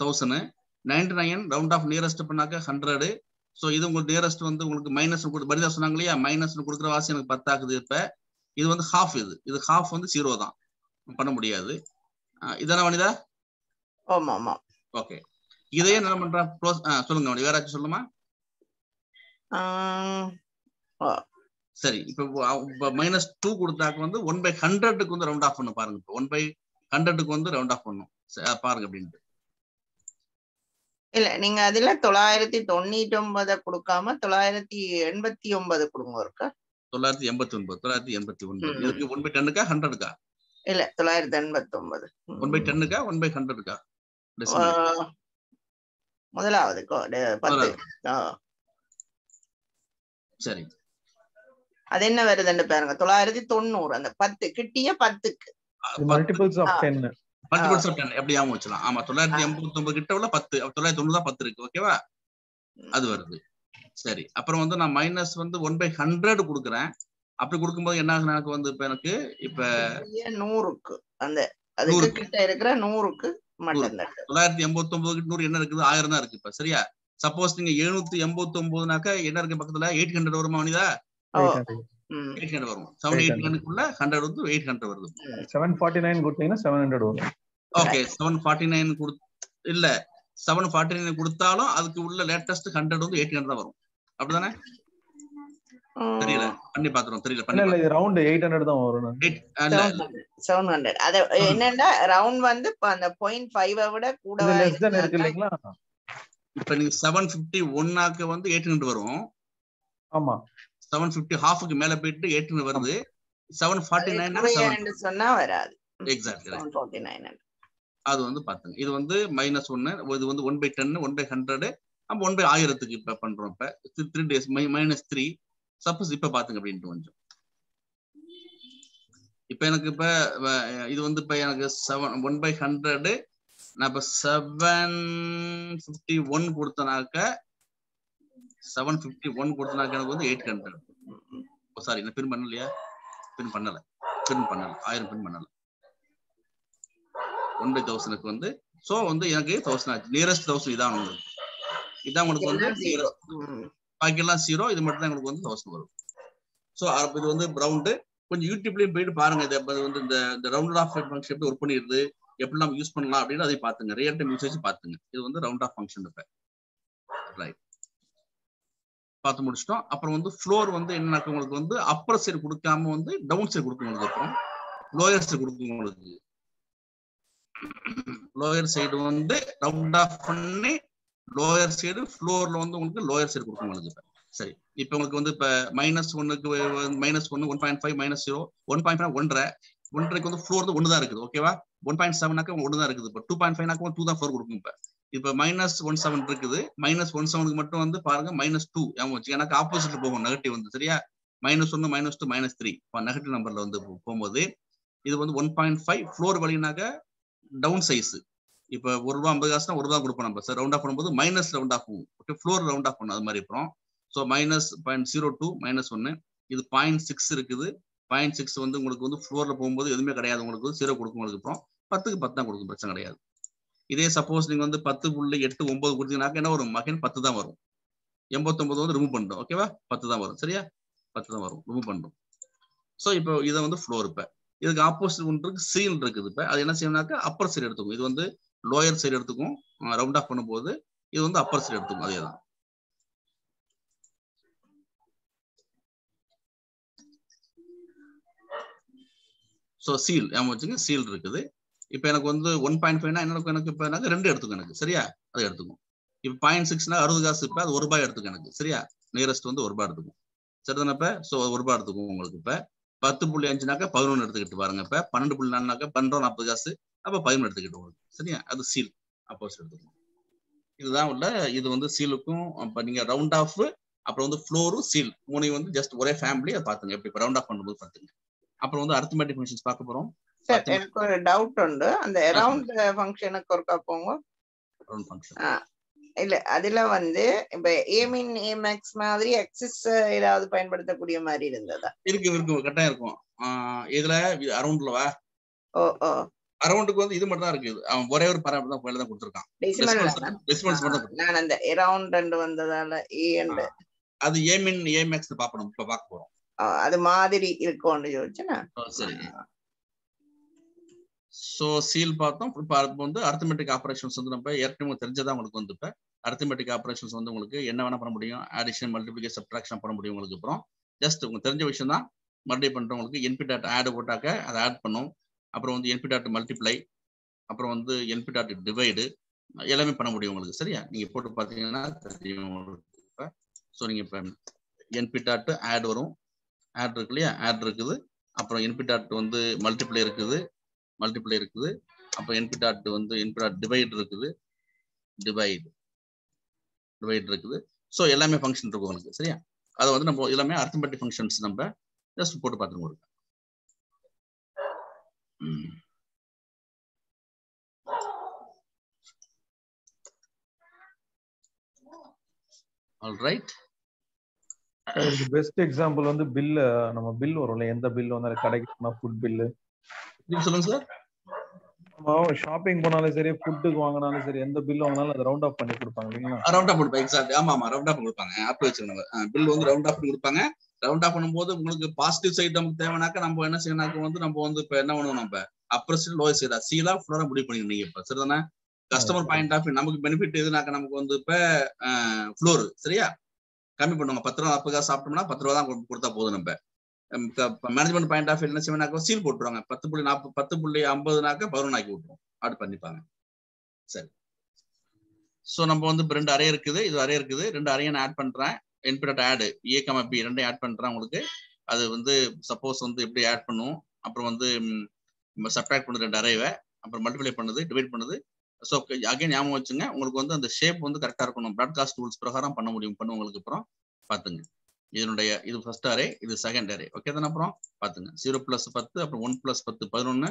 1000, 99 ரவுண்ட் ஆஃப் நியரஸ்ட் பண்ணாக்க 100. ஸோ இது உங்களுக்கு நியரஸ்ட் வந்து உங்களுக்கு -1 பரிதா சொன்னாங்க இல்லையா, -1 கொடுக்குற வாசி எனக்கு 10 ஆகுது. இப்ப இது வந்து ஹாஃப், இது ஹாஃப் வந்து 0 தான், பண்ண முடியாது. இதான வனிதா? ஆமா ஆமா. ஓகே, இதே என்ன பண்றேன் சொல்லுங்க வேற ஏதாச்சும் சொல்லுமா? சரி, இப்போ -2 கொடுத்தாக்க வந்து 1/100க்கு வந்து ரவுண்ட் ஆஃப் பண்ண பாருங்க. இப்போ 1/100க்கு வந்து ரவுண்ட் ஆஃப் பண்ணும் பாருங்க அப்படின்ட்டு. இல்ல நீங்க அதுல 999 கொடுக்காம 989 கொடுங்க. இருக்கா 989 இதுக்கு 1/10க்கா 100க்கா? இல்ல 989 1/10க்கா 1/100க்கா? முதலாவதுக்கோ 10. சரி, அது என்ன வருதுன்னு பாருங்க. 990 அந்த 10 கிட்டிய 10க்கு மல்டிபிள்ஸ் ஆஃப் 10. மல்டிபிள்ஸ் ஆஃப் 10 எப்படி ஆகும் வச்சலாம். ஆமா, 989 கிட்ட உள்ள 10 990 தான் 10 இருக்கு. ஓகேவா, அது வருது. சரி, அப்புறம் வந்து நான் மைனஸ் வந்து 1/100 கொடுக்குறேன். அப்படி கொடுக்கும்போது என்ன ஆகுது எனக்கு வந்து இப்ப எனக்கு இப்ப 100க்கு அந்த அதுக்கு கிட்ட இருக்கிற 100க்கு மட்டும் 989 100 என்ன இருக்குது 1000 தான் இருக்கு. இப்ப சரியா, சப்போஸ் நீங்க 789னாக்க என்ன இருக்கு பக்கத்துல 800 வருமா வனிதா? 800 வரும். 789க்குள்ள 100 வந்து 800 வருது. 749 கொடுத்தீங்கன்னா 700 வரும். ஓகே, 749 இல்ல 749 கொடுத்தாலும் அதுக்கு உள்ள லேட்டஸ்ட் 100 வந்து 800 தான் வரும். அப்படிதானே? தெரியல, பண்ணி பாத்துறோம். தெரியல, இல்ல இது ரவுண்ட் 800 தான் வரும். 700 அது என்னன்னா ரவுண்ட் வந்து அந்த 0.5 விட கூடவா லெஸ் தென் இருக்கு இல்லீங்களா? இப்ப நீங்க 751க்கு வந்து 800 வரும். ஆமா, 750 ஹாஃப்க்கு மேல போயிட்டு 800 வருது. 749 சொன்னா வராது. எக்ஸாக்ட்லி 749 அது வந்து பாத்துங்க. இது வந்து -1, இது வந்து 1/10 1/100 நம்ம 1/1000க்கு இப்ப பண்றோம். இப்ப 3 days -3 சப்போஸ் இப்ப பாத்துங்க அப்படின்ட்டு கொஞ்சம். இப்ப எனக்கு இப்ப இது வந்து இப்ப எனக்கு 1/100 நான் இப்ப 751 கொடுத்தனாக்க 751 கொடுத்தனாக்க எனக்கு வந்து 800. சாரி நான் பின் பண்ணலையா? பின் பண்ணல 1000 பின் பண்ணல. 1/1000க்கு வந்து சோ வந்து எனக்கு 1000 ஆச்சு. நியரஸ்ட் 1000 இதான் உங்களுக்கு. இதான் உங்களுக்கு வந்து பாக்கி எல்லாம் 0. இது மட்டும் தான் உங்களுக்கு வந்து 1000 வரும். சோ இது வந்து ரவுண்டு. கொஞ்சம் யூடியூப்லயும் போயிட்டு பாருங்க. இது வந்து இந்த ரவுண்ட் ஆஃப் ஃபங்க்ஷன் எப்படி ஒர்க் பண்ணிடுது, எப்படி நம்ம யூஸ் பண்ணலாம் அப்படின்னு அதை பாத்துங்க. ரியல் டைம் யூசேஜ் பாத்துங்க. இது வந்து ரவுண்ட் ஆஃப் ஃபங்க்ஷன் இப்ப ரைட் பார்த்து முடிச்சிட்டோம். அப்புறம் வந்து ஃப்ளோர் வந்து என்ன உங்களுக்கு வந்து அப்பர் சைடு கொடுக்காம வந்து டவுன் சைடு கொடுக்கும். உங்களுக்கு அப்புறம் லோயர் சைடு கொடுக்கும். உங்களுக்கு லோயர் சைடு வந்து ரவுண்ட் ஆஃப் பண்ணி லோயர் சைடு ஃப்ளோர்ல வந்து உங்களுக்கு லோயர் சைடு கொடுக்கும் உங்களுக்கு. சரி இப்போ உங்களுக்கு வந்து இப்ப -1க்கு -1 1.5 -0 1.5 1.5க்கு வந்து ஃப்ளோர் வந்து 1 தான் இருக்குது. ஓகேவா? 1.7னாக்க 1 தான் இருக்குது. இப்போ 2.5னாக்க 2 தான் ஃப்ளோர் கொடுக்கும். இப்ப -17 இருக்குது. -17க்கு மட்டும் வந்து பாருங்க -2 எனக்கு ஆப்போசிட்ல போகும். நெகட்டிவ் வந்து சரியா? -1 -2 -3 நெகட்டிவ் நம்பர்ல வந்து போகும்போது இது வந்து 1.5 ஃப்ளோர் வழினாக்க டவுன் சைஸ். இப்ப ₹1.50 1 ரூபா கொடுப்போம் நம்ம. சார் ரவுண்ட் ஆஃப் பண்ணும்போது மைனஸ் ரவுண்ட் ஆஃப் போகும். ஓகே ஃப்ளோர் ரவுண்ட் ஆஃப் பண்ணும். அது மாதிரி அப்புறம் ஸோ -0.02 -1 இது 0.6 இருக்குது. 0.6 வந்து உங்களுக்கு வந்து ஃப்ளோர்ல போகும்போது எதுவுமே கிடையாது. உங்களுக்கு 0 கொடுக்கும். உங்களுக்கு அப்புறம் 10க்கு 10 தான் கொடுக்கும். பிரச்சனை கிடையாது. இதே சப்போஸ் நீங்க வந்து 10.89 கொடுத்தீங்கன்னாக்க என்ன வரும்? மகன் 10 தான் வரும். 89 வந்து ரிமூவ் பண்ணிடும். ஓகேவா? 10 தான் வரும். சரியா? 10 தான் வரும். ரிமூவ் பண்ணிடும். ஸோ இப்போ இதை வந்து ஃப்ளோர். இப்ப இதுக்கு ஆப்போசிட் ஒன்று இருக்கு, சீல் இருக்குது. இப்ப அது என்ன செய்யணும்னாக்க அப்பர் சைடு எடுத்துக்கும். இது வந்து லோயர் சைடு எடுத்துக்கும். ரவுண்ட் ஆஃப் பண்ணும்போது இது வந்து அப்பர் சைடு எடுத்துக்கும். அதேதான். ஸோ சீல் வச்சுங்க. சீல் இருக்குது. இப்ப எனக்கு வந்து 1.5னா எனக்கு இப்ப எனக்கு 2 எடுத்துக்கும். எனக்கு சரியா? அதை எடுத்துக்கும். இப்ப 0.6னா 60 காசு. இப்ப அது ₹1 எடுத்துக்கும். எனக்கு சரியா? நியரஸ்ட் வந்து ₹1 எடுத்துக்கும். சரிதானே? இப்ப சோ ₹1 எடுத்துக்கும் உங்களுக்கு. இப்ப 10.5னாக்க 11 எடுத்துக்கிட்டு பாருங்க. இப்ப 12.4னாக்க 12.40 காசு. அப்ப 11 எடுத்துக்கிட்டு உங்களுக்கு. சரியா? அது சீல் அப்போஸ் எடுத்துக்கும். இதுதான் உள்ள. இது வந்து சீலுக்கும் இப்ப நீங்க ரவுண்ட் ஆஃப் அப்புறம் வந்து ஃப்ளோரும் சீல் மூணையும் வந்து ஜஸ்ட் ஒரே ஃபேமிலி. அதை பாத்துங்க எப்படி ரவுண்ட் ஆஃப் பண்ணும்போது பாத்துங்க. அப்புறம் வந்து அரித்மெட்டிக் ஃபங்க்ஷன்ஸ் பார்க்க போறோம். சார் எனக்கு ஒரு டவுட் உண்டு. அந்த அரவுண்ட் ஃபங்க்ஷனுக்கு ஒருக்கா போங்க. அரவுண்ட் ஃபங்க்ஷன் இல்ல அதுல வந்து இப்ப ஏமின் ஏமேக்ஸ் மாதிரி எக்ஸஸ் ஏதாவது பயன்படுத்தக்கூடிய மாதிரி இருந்ததா? இருக்கும் கட்டாயம் இருக்கும். இதுல அரவுண்ட்லவா? ஓ ஓ அரவுண்டுக்கு வந்து இது மட்டும் தான் இருக்குது. அவன் ஒரே ஒரு பாராமீட்டர் தான் ஃபைல்ல தான் கொடுத்திருக்கான். டெசிமல்ஸ் மட்டும். நான் அந்த அரவுண்ட் வந்ததால ஏ அண்ட் அது ஏமின் ஏமேக்ஸ் பாப்போம். இப்ப பார்க்க போறோம். அது மாதிரி இருக்கும்னு யோசிச்சேனா. சரி. சோ சீல் பார்த்தோம். இப்ப வந்து அரித்மெட்டிக் ஆபரேஷன்ஸ் வந்து நம்ம ஏற்கனவே தெரிஞ்சதா உங்களுக்கு வந்து இப்ப அரித்மெட்டிக் ஆபரேஷன்ஸ் வந்து உங்களுக்கு என்ன வேணா பண்ண முடியும். ஆடிஷன், மல்டிப்ளிகேஷன், சப்ட்ராக்ஷன் பண்ண முடியும் உங்களுக்கு. அப்புறம் ஜஸ்ட் உங்களுக்கு தெரிஞ்ச விஷயம் தான். மல்டிப்ளை பண்றவங்களுக்கு np.add ஆட் போட்டாக்க அதை ஆட் பண்ணும். அப்புறம் வந்து np.multiply, அப்புறம் வந்து np.divide எல்லாமே பண்ண முடியும் உங்களுக்கு. சரியா? நீங்க போட்டு பாத்தீங்கன்னா தெரியும் உங்களுக்கு. சோ நீங்க இப்ப np.add வரும். ஆட் இருக்கு இல்லையா? ஆட் இருக்குது. அப்புறம் np. வந்து மல்டிப்ளை இருக்குது. அப்புறம் np. வந்து np.divide இருக்குது. டிவைட் இருக்குது. ஸோ எல்லாமே ஃபங்க்ஷன் இருக்கும் உங்களுக்கு. சரியா? அதை வந்து நம்ம எல்லாமே அரித்மெட்டிக் ஃபங்க்ஷன்ஸ் நம்ம ஜஸ்ட் போட்டு பார்த்துருவோம். ஆல்ரைட். பெஸ்ட் எக்ஸாம்பிள் வந்து பில். நம்ம பில் வரும்ல, எந்த பில் வந்தாலும் கடைக்கு போனா ஃபுட் பில்லு. சொல்லுங்க சார். ஷாப்பிங் போனாலும் சரி, ஃபுட்டுக்கு வாங்கினாலும் சரி, எந்த பில் வாங்கினாலும் அதை ரவுண்ட் ஆஃப் பண்ணி கொடுப்பாங்க இல்லைங்களா? ரவுண்ட் ஆஃப் கொடுப்பாங்க. எக்ஸாக்ட். ஆமா ரவுண்ட் ஆஃப் கொடுப்பாங்க. ஆப் வச்சிருக்காங்க. பில் வந்து ரவுண்ட் ஆஃப் கொடுப்பாங்க. ரவுண்ட் ஆஃப் பண்ணும்போது உங்களுக்கு பாசிட்டிவ் சைடு நமக்கு தேவைனாக்க நம்ம என்ன செய்யணும்னாக்க வந்து நம்ம வந்து இப்ப என்ன பண்ணுவோம், நம்ம அப்பர் சைடு லோயர் சைடா சீலா ஃப்ளோரா முடிவு பண்ணிக்கணும். நீங்க இப்ப சரிதானே? கஸ்டமர் பாயிண்ட் ஆஃப் நமக்கு பெனிஃபிட் எதுனாக்க நமக்கு வந்து இப்ப ஃப்ளோர் சரியா கம்மி பண்ணுவாங்க. 10 ரூபா 40 காசு சாப்பிட்டோம்னா 10 ரூபா தான் கொடுத்தா போதும். நம்ம மேனேஜ்மெண்ட் பாயிண்ட் ஆஃப் என்ன செய்வாங்க, சீல் போட்டுருவாங்க. 10.50னாக்க 11 ஆக்கி விட்டுரும். ஆட் பண்ணிப்பாங்க. சரி. ஸோ நம்ம வந்து இப்போ 2 அரே இருக்குது. இது அரே இருக்குது. 2 அரையை நான் ஆட் பண்றேன். np.add a,b ரெண்டையும் ஆட் பண்றேன் உங்களுக்கு. அது வந்து சப்போஸ் வந்து எப்படி ஆட் பண்ணுவோம். அப்புறம் வந்து சப்ட்ராக்ட் பண்ணுது 2 அரேவை. அப்புறம் மல்டிப்ளை பண்ணுது, டிவைட் பண்ணுது. ஸோ அகைன் ஞாபகம் வச்சுங்க. உங்களுக்கு வந்து அந்த ஷேப் வந்து கரெக்டா இருக்கணும். ப்ராட்காஸ்ட் ரூல்ஸ் பிரகாரம் பண்ண முடியும். உங்களுக்கு அப்புறம் பாத்துங்க. இதனுடைய இது ஃபர்ஸ்ட் அரே, இது செகண்ட் அரே. ஓகே தானே? அப்புறம் பாத்துங்க 0 + 10, அப்புறம் 1 + 10 11,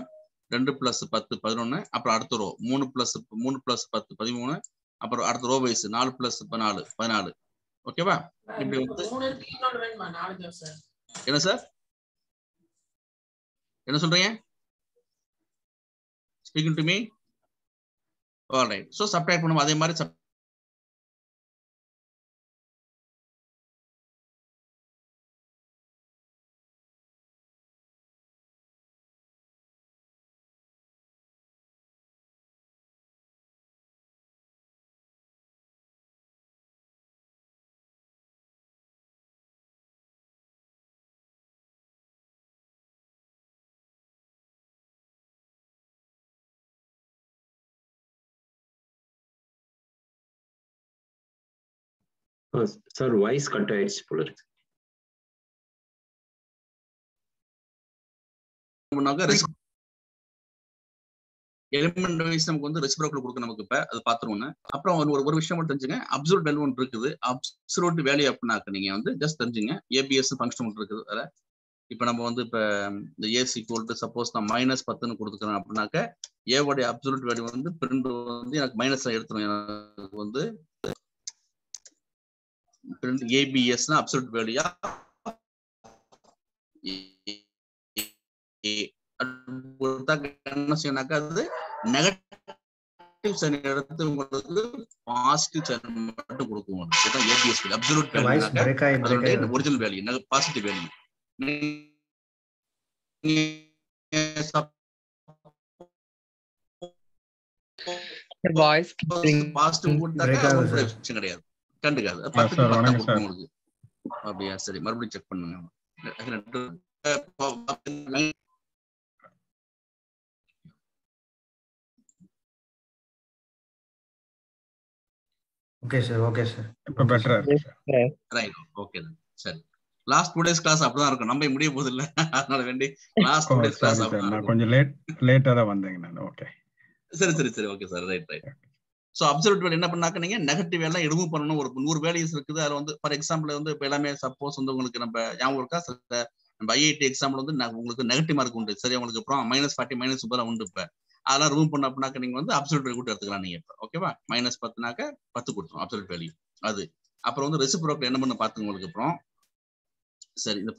2 + 10 11, அப்புறம் அடுத்த ரோ 3 + 10 13, அப்புறம் அடுத்த ரோ வைஸ் 4 + 4 14. ஓகேவா? இப்படி வந்து என்ன சார் என்ன சொல்றீங்க? Speaking to me. Alright. So subtract பண்ணுவோம். அதே மாதிரி சார் வாய்ஸ் கட் ஆயிடுச்சு போல இருக்கு. எலிமெண்ட் வைஸ் நமக்கு வந்து ரெசிப்ரோக்கல் கொடுக்கும் நமக்கு. இப்ப அது பாத்துருவோம். அப்புறம் ஒரு விஷயம் மட்டும் தெரிஞ்சுங்க. அப்சல்யூட் வேல்யூ ஒன்று இருக்குது. அப்சல்யூட் வேல்யூ அப்படின்னாக்க நீங்க வந்து ஜஸ்ட் தெரிஞ்சுங்க. ஏபிஎஸ் ஃபங்க்ஷன் ஒன்று இருக்குது. அதில் இப்ப நம்ம வந்து இப்ப இந்த ஏசி ஈக்குவல் சப்போஸ் நான் -10 கொடுத்துக்கிறேன் அப்படின்னாக்க ஏவோடைய அப்சல்யூட் வேல்யூ வந்து பிரிண்ட் வந்து எனக்கு மைனஸ் எடுத்துரும். எனக்கு வந்து ஏபிஎஸ் அப்சல்யூட் வேல்யூ என்ன செய்யணாக்கா அது நெகட்டிவ் சைன் எடுத்து உங்களுக்கு பாசிட்டிவ் சைன் மட்டும் கொடுக்கும். ஏபிஎஸ் அப்சல்யூட் வேல்யூ அதோட original value positive value. Voice positive கொடுத்தாக்க கிடையாது, கண்டுக்காது. 10 உங்களுக்கு அப்படியா? சரி, மறுபடியும் செக் பண்ணுங்க. Okay sir, okay sir. இப்போ பெட்டரா இருக்கு சார். ரைட், ஓகே தான். சரி, லாஸ்ட் 2 days கிளாஸ் அப்படிதான் இருக்கும். நம்ம முடிய போகுது இல்ல, அதனால வேண்டி லாஸ்ட் 2 days கிளாஸ் அப்படிதான். நான் கொஞ்சம் லேட்டா தான் வந்தேங்க நான். ஓகே, சரி, okay sir. Right. So absolute value என்ன பண்ணாக்க நீங்க நெகட்டிவ் எல்லாம் ரிமூவ் பண்ணணும். ஒரு 100 வேல்யூஸ் இருக்குது. அதுல வந்து ஃபார் எக்ஸாம்பிள் வந்து இப்ப எல்லாமே சப்போஸ் வந்து உங்களுக்கு நம்ம ஞாபகம் இருக்கா, நம்ம ஐஐடி எக்ஸாம்பிள் வந்து உங்களுக்கு நெகட்டிவ் மார்க் உண்டு. சரி, உங்களுக்கு அப்புறம் -40 -30 உண்டு. இப்ப அதெல்லாம் ரிமூவ் பண்ண அப்படின்னாக்க நீங்க வந்து அப்சல்யூட் வேல்யூ கூட எடுத்துக்கலாம் நீங்க. இப்ப ஓகேவா? -10னாக்க 10 கொடுத்துரும் அப்சல்யூட் வேல்யூ அது. அப்புறம் வந்து ரெசிப்ரோக்கல் என்ன பண்ண பாத்துங்க உங்களுக்கு. அப்புறம் சரி, இந்த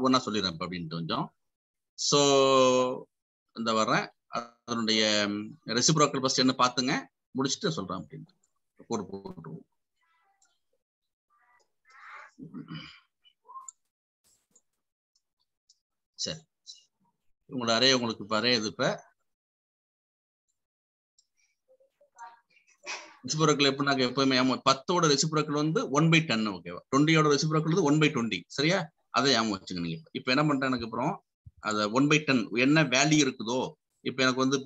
ஒன்னா சொல்லிடுறேன் இப்ப அப்படின்ட்டு கொஞ்சம். சோ இந்த வர்றேன், அதனுடைய ரெசிப்ரோக்கல் ஃபர்ஸ்ட் என்ன பாத்துங்க, முடிச்சுட்டு சொல்றேன் அப்படின்ட்டு போட்டுருவோம். சரி, உங்களோட அரே உங்களுக்கு இப்ப அரே இது. இப்ப ரெசிப்ரோக்கல் எப்படின்னாக்க எப்பவுமே 10ஓட ரெசிப்ரோக்கல் வந்து 1/10. ஓகேவா? 20ஓட ரெசிப்ரோக்கல் வந்து 1/20. சரியா? அதை ஞாபகம் வச்சுங்க நீங்க. இப்ப என்ன பண்றேன், எனக்கு அப்புறம் அத 1/10 என்ன வேல்யூ இருக்குதோ, இப்ப எனக்கு வந்து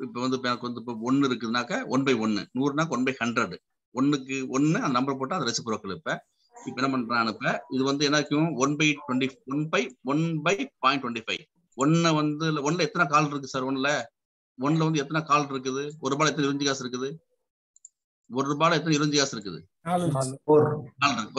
இப்ப வந்து எனக்கு வந்து இப்ப 1 இருக்குதுனாக்க 1/1, 100னாக்க 1/100, 1க்கு 1 அந்த நம்பர் போட்டா அது ரெசிப்ரோக்கல். இப்ப என்ன பண்றான், இப்ப இது வந்து என்ன இருக்கும், 1/20, 1/0.25. 1 வந்து 1ல எத்தனை கால் இருக்கு சார்? 1ல வந்து எத்தனை கால் இருக்குது? ஒரு ரூபாய் எத்தனை 25 காசு இருக்குது? ஒரு ரூபாய் எத்தனை 25 காசு இருக்குது? 4.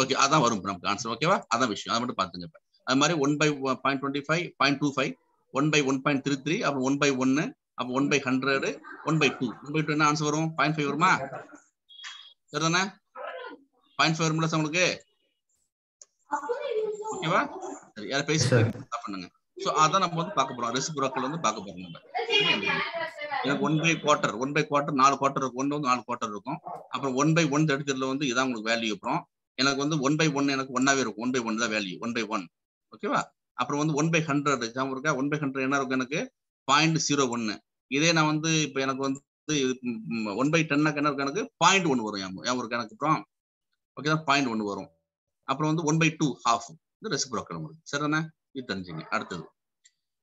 ஓகே, அதான் வரும் நமக்கு ஆன்சர். ஓகேவா? அதான் விஷயம், அதை மட்டும் பாத்துங்க. இப்ப அது மாதிரி 1/0.25, 0.25, 1/1.33, அப்புறம் 1/1, அப்ப 1/100, 1/2. 1/2 என்ன ஆன்சர் வரும்? 0.5 வருமா? சரிதானே? 0.5 வரும்ல சார் உங்களுக்கு? ஓகேவா? சரி, யாரை பேசி பண்ணுங்க. சோ அதான் நம்ம வந்து பார்க்க போறோம். ரெசிப்ரோக்கல் வந்து பார்க்க போறோம் நம்ம. எனக்கு 1/4 4 குவார்டர் இருக்கும். 1 வந்து 4 குவார்டர் இருக்கும். அப்புறம் 1/1 எடுக்கிறதுல வந்து இதான் உங்களுக்கு வேல்யூ. அப்புறம் எனக்கு வந்து 1/1 எனக்கு 1ஆவே இருக்கும். 1/1 தான் வேல்யூ. 1/1. ஓகேவா? அப்புறம் வந்து 1/100 எக்ஸாம்பிள் இருக்கா? 1/100 என்ன இருக்கும் எனக்கு? 0.01. இதே நான் வந்து இப்ப எனக்கு வந்து 1/10 என்ன இருக்கும்? எனக்கு 0.1 வரும். ஞாபகம் இருக்கா எனக்கு? அப்புறம் ஓகே, 0.1 வரும். அப்புறம் வந்து 1/2 half இது ரெசிப்ரோக்கல் உங்களுக்கு. சரிதானே? இது தெரிஞ்சுங்க. அடுத்தது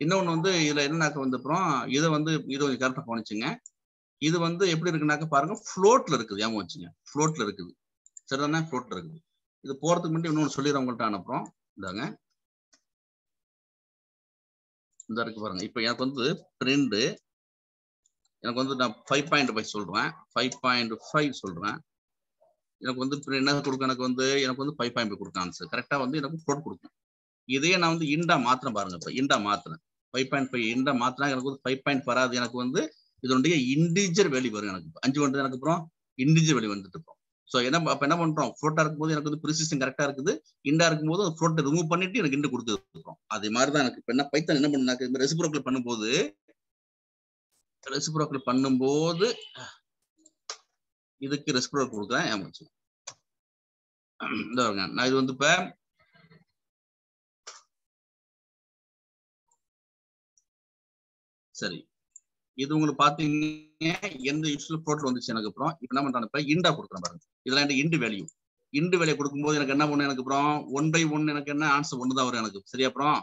இன்னொன்னு வந்து இதுல என்னன்னாக்க வந்து அப்புறம் இதை வந்து இது கொஞ்சம் கரெக்டா கவனிச்சுங்க. இது வந்து எப்படி இருக்குனாக்க பாருங்க, ஃப்ளோட்ல இருக்குது. ஞாபகம் வச்சுங்க, ஃப்ளோட்ல இருக்குது. சரிதானே? ஃப்ளோட்ல இருக்குது. இது போறதுக்கு முன்னாடி இன்னொன்னு சொல்லிடுறேன் உங்கள்கிட்ட. அனுப்புறோம் இந்தாங்க, இந்த இருக்கு பாருங்க. இப்ப எனக்கு வந்து பிரிண்ட் எனக்கு வந்து நான் 5.5 சொல்றேன், 5.5 சொல்றேன். எனக்கு வந்து என்ன கொடுக்கும்? எனக்கு வந்து 5.5 கொடுக்கும் ஆன்சர். கரெக்டா வந்து எனக்கு ஃப்ளோட் கொடுக்கும். இதையே நான் வந்து இண்டா மாத்திரம் பாருங்க. இப்ப இண்டா மாத்திரம் 5.5 இந்த மாத்தினா எனக்கு வந்து 5.5 வராது. எனக்கு வந்து இதனுடைய இண்டிஜர் வேல்யூ வரும். எனக்கு 5 வந்து எனக்கு அப்புறம் இண்டிஜர் வேல்யூ வந்துட்டு இருக்கும். ஸோ அப்ப என்ன பண்றோம், ஃப்ளோட்டா இருக்கும்போது எனக்கு வந்து ப்ரிசிஷன் கரெக்டா இருக்குது, இண்டா இருக்கும்போது ஃப்ளோட்டை ரிமூவ் பண்ணிட்டு எனக்கு இண்டு கொடுத்துருக்கோம். அதே மாதிரி தான் எனக்கு இப்ப என்ன பைத்தான் என்ன பண்ணுனாக்க ரெசிப்ரோக்கல் பண்ணும்போது இதுக்கு ரெசிப்ரோக்கல் கொடுக்குறேன். ஏமாச்சு நான் இது வந்து இப்ப சரி இது உங்களுக்கு பாத்தீங்க எந்த யூஸ்ல ஃப்ளோட் வந்துச்சு. எனக்கு அப்புறம் இப்ப என்ன பண்றாங்க, இப்ப இண்டா கொடுக்குறேன் பாருங்க. இதெல்லாம் எனக்கு இண்டு வேல்யூ கொடுக்கும்போது எனக்கு என்ன பண்ணும், எனக்கு அப்புறம் 1/1 எனக்கு என்ன ஆன்சர் 1 தான் வரும் எனக்கு. சரி அப்புறம்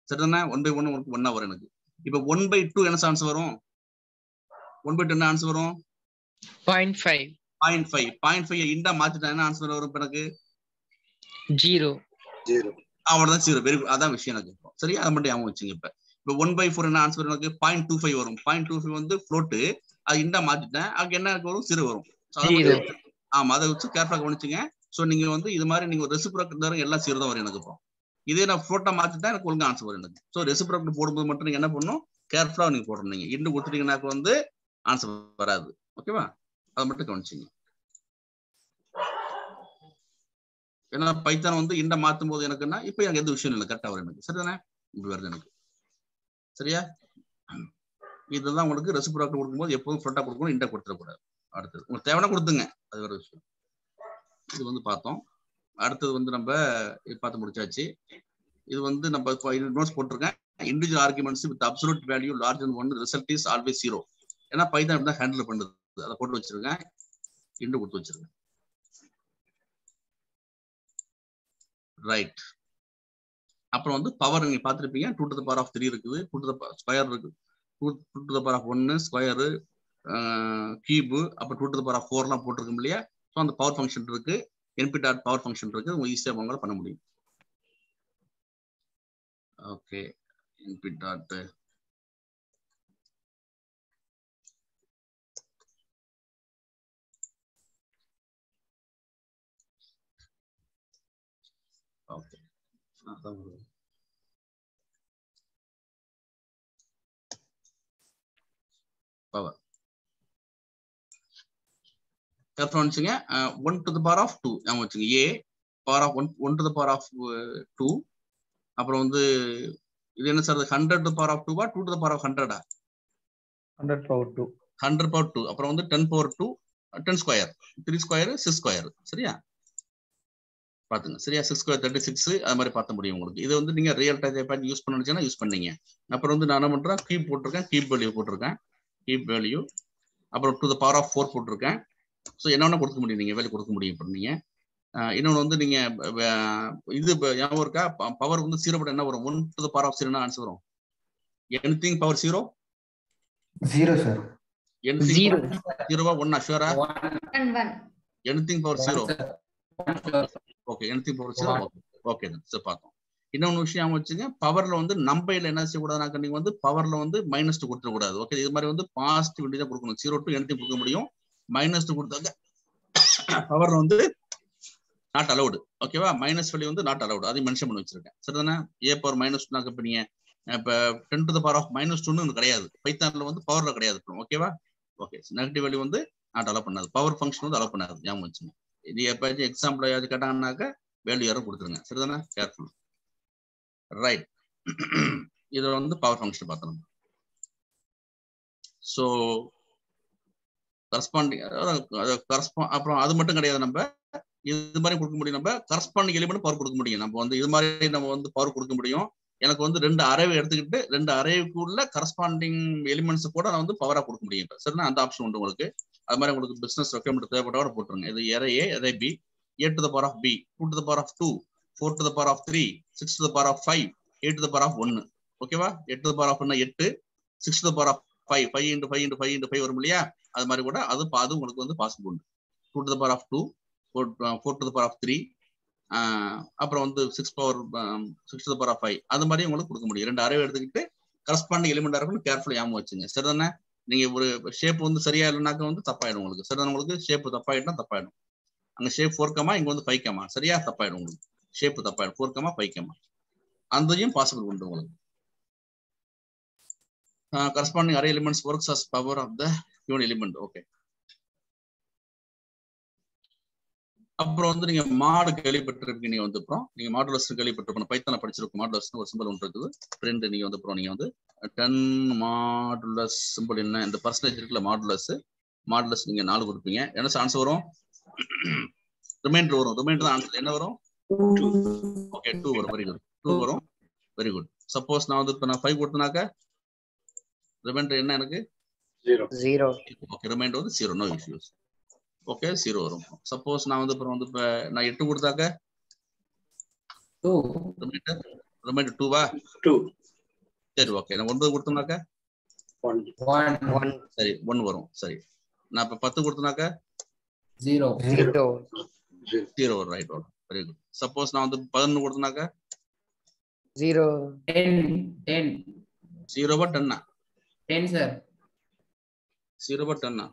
சரிதானே 1/1 உங்களுக்கு 1 வரும் எனக்கு. இப்ப 1/2 என்ன ஆன்சர் வரும், 1/2 என்ன ஆன்சர் வரும் 0.5 இண்டா மாத்திட்டா என்ன ஆன்சர் வரும் எனக்கு 0. அவ்வளவுதான் 0. வெரி குட், அதான் விஷயம் எனக்கு. சரி அதை மட்டும் ஞாபகம் வச்சுங்க. இப்ப 1/4 என்ன ஆன்சர் எனக்கு 0.25 வரும். 0.25 வந்து ஃப்ளோட்டு, அது இண்டா மாத்திட்டேன், அதுக்கு என்ன வரும் 0 வரும். ஆமா அதை வச்சு கேர்ஃபுல்லா கவனிச்சுங்க. சோ நீங்க வந்து இது மாதிரி நீங்க ரெசிப்ரோக்கல் எல்லாம் 0 தான் வரும் எனக்கு. இப்போ இதே நான் ஃப்ளோட்டா மாத்திட்டா எனக்கு ஒழுங்கா ஆன்சர் வரும் எனக்கு. ஸோ ரெசிப்ரோக்கல் போடும்போது மட்டும் நீங்க என்ன பண்ணணும், கேர்ஃபுல்லா நீங்க போடணும். நீங்க இண்டு கொடுத்துட்டீங்கன்னாக்க வந்து ஆன்சர் வராது. ஓகேவா, அதை மட்டும் கவனிச்சுங்க. ஏன்னா பைத்தான் வந்து இண்டை மாத்தும் போது எனக்குன்னா இப்ப எனக்கு எந்த விஷயம் இல்லை, கரெக்டா வரும் எனக்கு. சரிதானே, இப்படி வருது எனக்கு. சரியா, இதுதான் உங்களுக்கு ரெசிப்ரோக்கல் கொடுக்கும்போது எப்போதும் ஃப்ளோட்டா கொடுக்கணும், இண்டை கொடுத்துடக்கூடாது. அடுத்தது உங்களுக்கு தேவைன்னா கொடுத்துங்க, அது வேற விஷயம். இது வந்து பார்த்தோம். அடுத்தது வந்து நம்ம பார்த்து முடிச்சாச்சு. இது வந்து நம்ம நோட்ஸ் போட்டிருக்கேன். Individual arguments with absolute value large then 1 result is always 0. ஏன்னா பைத்தான் தான் ஹேண்டில் பண்ணுது. அதை போட்டு வச்சிருக்கேன், இண்டு கொடுத்து வச்சிருக்கேன். ரைட். அப்புறம் வந்து பவர் நீங்க பார்த்துருப்பீங்க, 2 to the power of 3 இருக்குது, 2 to the ஸ்கொயர் இருக்கு, 2 to the power of 1 square, cube, அப்புறம் 2 to the power of 4 போட்டிருக்கோம் இல்லையா. ஸோ அந்த பவர் ஃபங்க்ஷன் இருக்கு, என்பி டாட் பவர் ஃபங்க்ஷன் இருக்கு, உங்க ஈஸியாக உங்களால் பண்ண முடியும். Okay, NP dot okay power வச்சுங்க. 1 to the power of 2 ஞாபகம் வச்சுங்க. A power of 1 to the power of 2. அப்புறம் வந்து இது என்ன sir, 100 to the power of 2 2 to the power of 100 100 power 2 100 power 2. அப்புறம் வந்து 10 power 2 10 ஸ்கொயர் 3 ஸ்கொயர் 6 ஸ்கொயர். சரியா பாத்துங்க. சரியா 6 ஸ்கொயர் 36 அது மாதிரி பார்த்த முடியும் உங்களுக்கு. இது வந்து நீங்க ரியல் டைம் யூஸ் பண்ணணும்னா யூஸ் பண்ணீங்க. அப்புறம் வந்து நான் என்ன பண்றேன், கியூப் போட்டிருக்கேன், கியூப் வேல்யூ போட்டிருக்கேன், கியூப் வேல்யூ. அப்புறம் டு த பவர் ஆஃப் 4 போட்டிருக்கேன். ஸோ என்ன கொடுக்க முடியும், நீங்க வேல்யூ கொடுக்க முடியும். இப்போ நீங்க இன்னொன்று வந்து நீங்க இது ஞாபகம் இருக்கா, பவர் வந்து 0 பட் என்ன வரும், 1 to the power of 0 answer வரும். Anything power 0 sir. எனிதிங் 0 1 ஷூரா, anything power 0. Okay, anything power 0. Okay சரி பார்த்தோம். இன்னொன்று விஷயம் வச்சுங்க, பவர்ல வந்து நம்பையில என்ன செய்யக்கூடாதுனாக்க நீங்க வந்து பவர்ல வந்து -2 கொடுத்துடக்கூடாது. ஓகே, இது மாதிரி வந்து பாசிட்டிவ் தான் கொடுக்கணும். 0 to எனிதிங் கொடுக்க முடியும், -2 கொடுத்தாங்க பவர்ல வந்து நாட் அலவுடு. ஓகேவா, மைனஸ் வேல்யூ வந்து நாட் அலவுடு, அதையும் மென்ஷன் பண்ணி வச்சிருக்கேன். சரிதானே, ஏ பவர் -2 இப்ப நீங்க இப்ப 10 to the power of -2 கிடையாது, பைத்தான்ல வந்து பவர்ல கிடையாது. ஓகேவா, ஓகே, நெகட்டிவ் வேல்யூ வந்து நாட் அலோவ் பண்ணாது, பவர் ஃபங்க்ஷன் வந்து அலோவ் பண்ணாது. ஞாபகம் வச்சுங்க. இது எப்பயாச்சும் எக்ஸாம்பிள் ஏதாவது கேட்டாங்கன்னாக்க வேல்யூ யாரும் கொடுத்துருங்க. சரிதானே, கேர்ஃபுல். ரைட், இது வந்து பவர் ஃபங்க்ஷன் பார்த்தோம். ஸோ கரஸ்பாண்டிங் அப்புறம் அது மட்டும் கிடையாது, நம்ம இது மாதிரி கொடுக்க முடியும். நம்ம கரஸ்பாண்டிங் எலிமெண்ட் பவர் கொடுக்க முடியும். நம்ம வந்து இது மாதிரி நம்ம வந்து பவர் கொடுக்க முடியும். எனக்கு வந்து 2 அரேவை எடுத்துக்கிட்டு 2 அரேவுக்குள்ள கரஸ்பாண்டிங் எலிமெண்ட்ஸ் கூட நான் வந்து பவரா கொடுக்க முடியும். சரினா அந்த ஆப்ஷன் உண்டு உங்களுக்கு. அது மாதிரி உங்களுக்கு பிசினஸ் ரெக்யர்மெண்ட் தேவைப்பட்டவரை போட்டுருங்க. இது array A, array B, a to the power of b, 2 to the power of 2, 4 to the power of 3, 6 to the power of 5, 8 to the power of 1. ஓகேவா, 8 to the power of 8, 6 to the power of 5, 5 into 5 into 5 into 5 வரும் இல்லையா. அது மாதிரி கூட அது உங்களுக்கு வந்து possible உண்டு. 2 to the power of 2, 4 to the power of 3, அப்புறம் வந்து 6 to the power of 5, அது மாதிரி உங்களுக்கு கொடுக்க முடியும். 2 அரே எடுத்துக்கிட்டு கரஸ்பாண்டிங் எலிமெண்டா இருக்குன்னு கேர்ஃபுல்லா ஞாபகம் வச்சுங்க. சரிதானே, நீங்க ஒரு ஷேப் வந்து சரியா இல்லைனாக்க வந்து தப்பாயிடும் உங்களுக்கு. சரிதானே, உங்களுக்கு ஷேப் தப்பாயிட்டா தப்பாயிடும். அங்க ஷேப் 4, இங்க வந்து 5, சரியா தப்பாயிடும் உங்களுக்கு. ஷேப் தப்பாயிடும் 4, 5, அதையும் பாசிபிள் உண்டு உங்களுக்கு. corresponding array elements works as power of the given element. Okay. அப்புறம் வந்து நீங்க மாடு கேள்விப்பட்டிருப்பீங்க. நீங்க வந்து அப்புறம் நீங்க மாடுலஸ் கேள்விப்பட்டிருப்பீங்க. பைத்தான படிச்சிருக்கும். மாடுலஸ் ஒரு சிம்பிள் ஒன்று இருக்குது. பிரிண்ட் நீங்க வந்து அப்புறம் நீங்க வந்து 10 மாடுலஸ் சிம்பிள் என்ன இந்த பர்சன்டேஜ் இருக்குல்ல மாடுலஸ் நீங்க 4 கொடுப்பீங்க. என்ன ஆன்சர் வரும்? ரிமைண்டர் வரும். ரிமைண்டர் ஆன்சர் என்ன வரும்? 2. ஓகே 2 வரும். Very good. 2 வரும். Very good. சப்போஸ் நான் வந்து இப்ப நான் 5 கொடுத்தனாக்க ரிமைண்டர் என்ன எனக்கு? 0. ஓகே ரிமைண்டர் வந்து 0. No issues. ஓகே 0 வரும். சப்போஸ் நான் வந்து அப்புறம் வந்து இப்ப நான் 8 கொடுத்தாக்க 2 ரிமைண்டர் 2வா? 2. சரி ஓகே. நான் 9 கொடுத்தனாக்க 1 சரி 1 வரும். சரி நான் இப்ப 10 கொடுத்தனாக்க 0 வரும். ரைட் வரும். Very good. சப்போஸ் நான் வந்து 11 கொடுத்தனாக்க 0. 10 0 10 10 சார் 0 10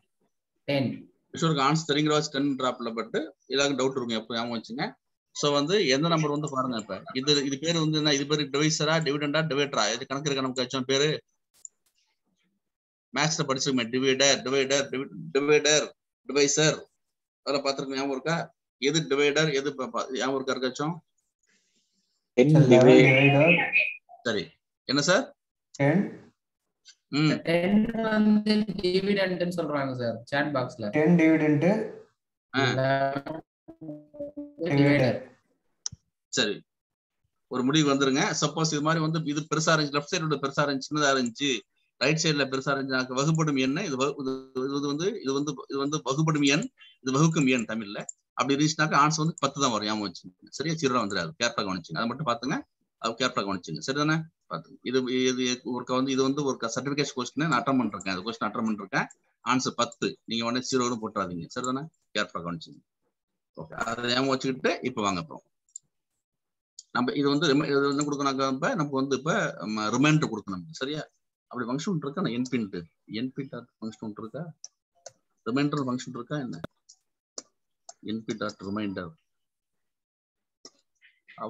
10 விஷுவலுக்கு ஆன்சர் தெரிங்கிற வச்சு 10 டிராப்ல பட்டு ஏதாவது டவுட் இருக்கும் எப்போ ஞாபகம் வச்சுங்க. ஸோ வந்து எந்த நம்பர் வந்து பாருங்க. இப்ப இது பேர் வந்து என்ன? இது பேரு டிவைசரா டிவிடெண்டா டிவைடரா? இது கணக்கு இருக்க நமக்கு வச்சோம் பேரு மேக்ஸ்ல படிச்சிருக்கோம். டிவைடர் டிவைசர் அதெல்லாம் பார்த்துருக்கோம். ஞாபகம் இருக்கா? எது டிவைடர் எது ஞாபகம் இருக்கா இருக்காச்சும்? சரி என்ன சார்? 10 வந்து டிவிடெண்ட் சொல்றாங்க சார் chat பாக்ஸ்ல. 10 டிவிடெண்ட் டிவைடர். சரி ஒரு முடிவு வந்துருங்க. சப்போஸ் இது மாதிரி வந்து இது பெருசா இருந்துச்சு, லெஃப்ட் சைடு பெருசா இருந்துச்சு, சின்னதா இருந்துச்சு, ரைட் சைடுல பெருசா இருந்துச்சு, வகுப்படும் எண் இது வந்து வகுப்படும் எண், இது வகுக்கும் எண் தமிழ்ல. அப்படி இருந்துச்சுனாக்கா ஆன்சர் வந்து 10 தான் வரும். ஞாபகம் வச்சுங்க. சரியா? 0 வந்துடாது. கேர்ஃபுல்லா கவனிச்சுங்க. அதை மட்டும் பாத்துங்க. அது கேர்ஃபுல்லா கவனிச்சுங்க. சரிதானே? பாத்துங்க. இது வந்து ஒரு சர்டிபிகேட் கொஸ்டின் நான் அட்டன் பண்ணிருக்கேன். அந்த கொஸ்டின் அட்டன் பண்ணிருக்கேன். ஆன்சர் 10. நீங்க உடனே 0 போட்டுறாதீங்க. சரிதானே? கேர்ஃபுல்லா கவனிச்சுங்க. ஓகே அதை ஞாபகம் வச்சுக்கிட்டு இப்ப வாங்க. அப்புறம் நம்ம இது வந்து என்ன கொடுக்கணாக்க நமக்கு வந்து இப்ப ரிமைண்டர் கொடுக்கணும். சரியா? அப்படி ஃபங்க்ஷன் இருக்கா? நான் என்பி டாட் ஃபங்க்ஷன் இருக்கா? ரிமைண்டர் ஃபங்க்ஷன் இருக்கா என்ன? NP dot remainder.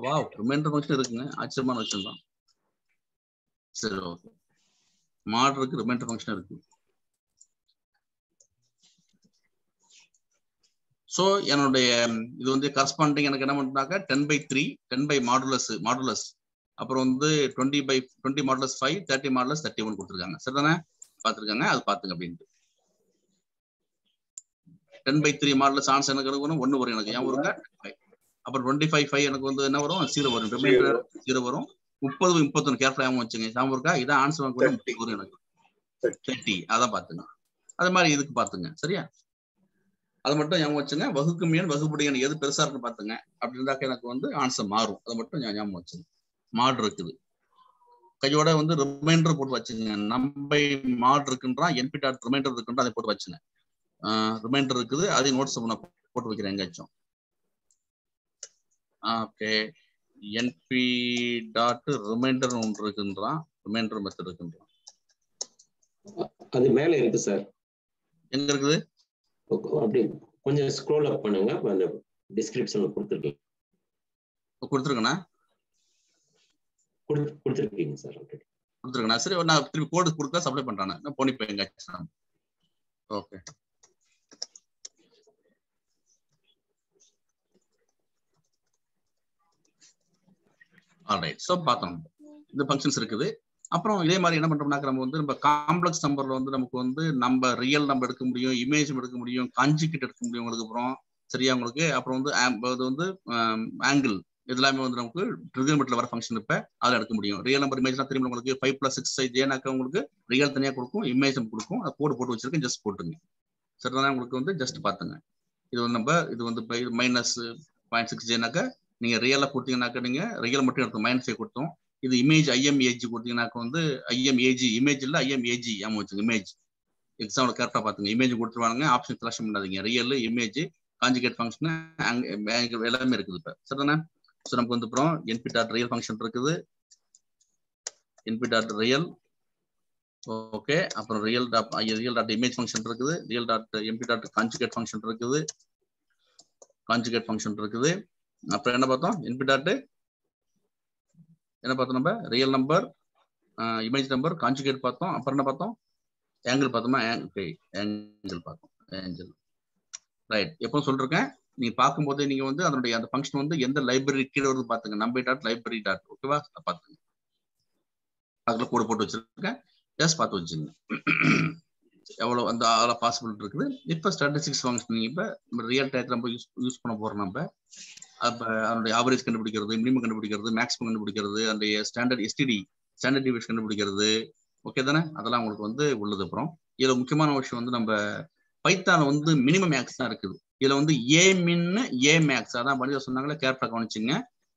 Wow remainder function இருக்குங்க. ஆச்சரியமான விஷயம் தான். சரி ஓகே. மாட் இருக்கு, ரிமைண்டர் ஃபங்க்ஷன் இருக்கு. ஸோ என்னுடைய இது வந்து கரஸ்பாண்டிங் எனக்கு என்ன பண்ணுறாங்க 10/3 10 by மாடுலஸ் அப்புறம் வந்து 20/20 மாடுலஸ் 5 30 மாடுலஸ் 31 கொடுத்துருக்காங்க. சரிதானே? பார்த்துருக்காங்க. அது பார்த்துங்க அப்படின்ட்டு 10/3 மாடுலஸ் ஆன்சர் எனக்கு வரும் 1 வரும். எனக்கு ஏன் வருங்க? அப்புறம் 25/5 எனக்கு வந்து என்ன வரும்? 0 வரும். ரிமைண்டர் 0 வரும். 30 31 கேர்ஃபுல்லா வச்சுங்க. ஞாபகம் இருக்கா? இதான் ஆன்சர் எனக்கு வரும் 30. அதான் பார்த்துங்க. அது மாதிரி இதுக்கு பார்த்துங்க. சரியா? அதை மட்டும் ஞாபகம் வச்சுங்க. வகுக்கும் எண் வகுப்படி எண் எது பெருசா இருக்குன்னு பாத்துங்க. அப்படி இருந்தாக்க எனக்கு வந்து ஆன்சர் மாறும். அதை மட்டும் ஞாபகம் வச்சுங்க. மாடு இருக்குது கையோட வந்து ரிமைண்டர் போட்டு வச்சுங்க. நம்ம மாடு இருக்குன்றான், என்பி டாட் ரிமைண்டர் இருக்குன்றா அதை போட்டு வச்சுங்க. ரிமைண்டர் இருக்குது, அதையும் நோட்ஸ் போட்டு வைக்கிறேன் எங்கேயாச்சும். ஓகே என்பி டாட் ரிமைண்டர் ஒன்று இருக்குன்றான், ரிமைண்டர் மெத்தட் இருக்குன்றான். அது மேல இருக்கு சார். எங்க இருக்குது? அப்படி கொஞ்சம் ஸ்க்ரோல் அப் பண்ணுங்க. அந்த டிஸ்கிரிப்ஷன்ல கொடுத்துருக்கீங்க. கொடுத்துருக்கேண்ணா? கொடுத்துருக்கீங்க சார். கொடுத்துருக்கேண்ணா. சரி நான் திருப்பி கோடு கொடுத்தா சப்ளை பண்றானே நான் போனிப்பேன் எங்காச்சும். Okay alright. ஸோ பார்த்தோம் இந்த ஃபங்க்ஷன்ஸ் இருக்குது. அப்புறம் இதே மாதிரி என்ன பண்றோம்னாக்க நம்ம வந்து நம்ம காம்ப்ளெக்ஸ் நம்பர்ல வந்து நமக்கு வந்து நம்ம ரியல் நம்பர் எடுக்க முடியும், இமேஜ் எடுக்க முடியும், கான்ஜுகேட் எடுக்க முடியும் உங்களுக்கு. அப்புறம் சரியா உங்களுக்கு அப்புறம் வந்து அது வந்து ஆங்கிள் இதெல்லாமே வந்து நமக்கு ட்ரிகோனோமெட்ரில வர ஃபங்க்ஷன் இப்ப அதில் எடுக்க முடியும். ரியல் நம்பர் இமேஜ்லாம் தெரியும் உங்களுக்கு. 5 + 6 ஜேனாக்க உங்களுக்கு ரியல் தனியாக கொடுக்கும், இமேஜ் கொடுக்கும். அதை கோடு போட்டு வச்சிருக்கேன், ஜஸ்ட் போட்டுங்க. சரிதானே? உங்களுக்கு வந்து ஜஸ்ட் பார்த்துங்க. இது வந்து நம்ம இது வந்து -0.6 ஜேனாக்க நீங்க ரியலா கொடுத்தீங்கன்னாக்க நீங்க ரியல் மட்டும் எடுத்து -5 கொடுத்தோம். இது இமேஜ் IMAG கொடுத்தீங்கன்னாக்க வந்து IMAG இமேஜ் இல்ல IMAG ஏமா வச்சுங்க. இமேஜ் எக்ஸாம்பிள் கரெக்டா பாத்துங்க. இமேஜ் கொடுத்துருவாங்க, ஆப்ஷன் செலக்ஷன் பண்ணாதீங்க. ரியல், இமேஜ், கான்ஜுகேட் ஃபங்க்ஷன் எல்லாமே இருக்குது இப்ப. சரிதானே? ஸோ நமக்கு வந்து அப்புறம் என்பி டாட் ரியல் ஃபங்க்ஷன் இருக்குது, என்பி டாட் ரியல். ஓகே அப்புறம் ரியல் டாட் இமேஜ் ஃபங்க்ஷன் இருக்குது, real dot NP dot conjugate function இருக்குது, கான்ஜுகேட் ஃபங்க்ஷன் இருக்குது. அப்புறம் என்ன பார்த்தோம்? என்பி டாட் என்ன பார்த்தோம்? நம்ம real number image number, conjugate பார்த்தோம். அப்புறம் என்ன பார்த்தோம்? ஆங்கிள் பார்த்தோமா? ஆங்கிள் பார்த்தோம். Angle right. எப்போ சொல்லிருக்கேன், நீங்க பார்க்கும்போது நீங்க வந்து அதனுடைய அந்த ஃபங்க்ஷன் வந்து எந்த லைப்ரரி கீழே வருது பாத்துங்க. num.library. ஓகேவா? பாத்துங்க. அதுல கோடு போட்டு வச்சிருக்கேன். ஜஸ்ட் பார்த்து வச்சுங்க. எவ்வளவு அந்த அதில் பாசிபிள் இருக்குது. இப்போ ஸ்டாட்டிஸ்டிக்ஸ் ஃபங்க்ஷன் இப்போ ரியல் டைத்தில் நம்ம யூஸ் பண்ண போறோம். நம்ம அப்போ அதனுடைய ஆவரேஜ் கண்டுபிடிக்கிறது, மினிமம் கண்டுபிடிக்கிறது, மேக்ஸிமம் கண்டுபிடிக்கிறது, அந்த ஸ்டாண்டர்ட் எஸ்டிடி ஸ்டாண்டர்ட் டிவியேஷன் கண்டுபிடிக்கிறது. ஓகே தானே? அதெல்லாம் உங்களுக்கு வந்து உள்ளது. அப்புறம் இதுல முக்கியமான விஷயம் வந்து நம்ம பைத்தான வந்து மினிமம் மேக்ஸ் தான் இருக்குது. இதுல வந்து ஏ மின் ஏ மேக்ஸ் அதான் பண்ணி சொன்னாங்களே, கேர்ஃபுல்லா கவனிச்சுங்க.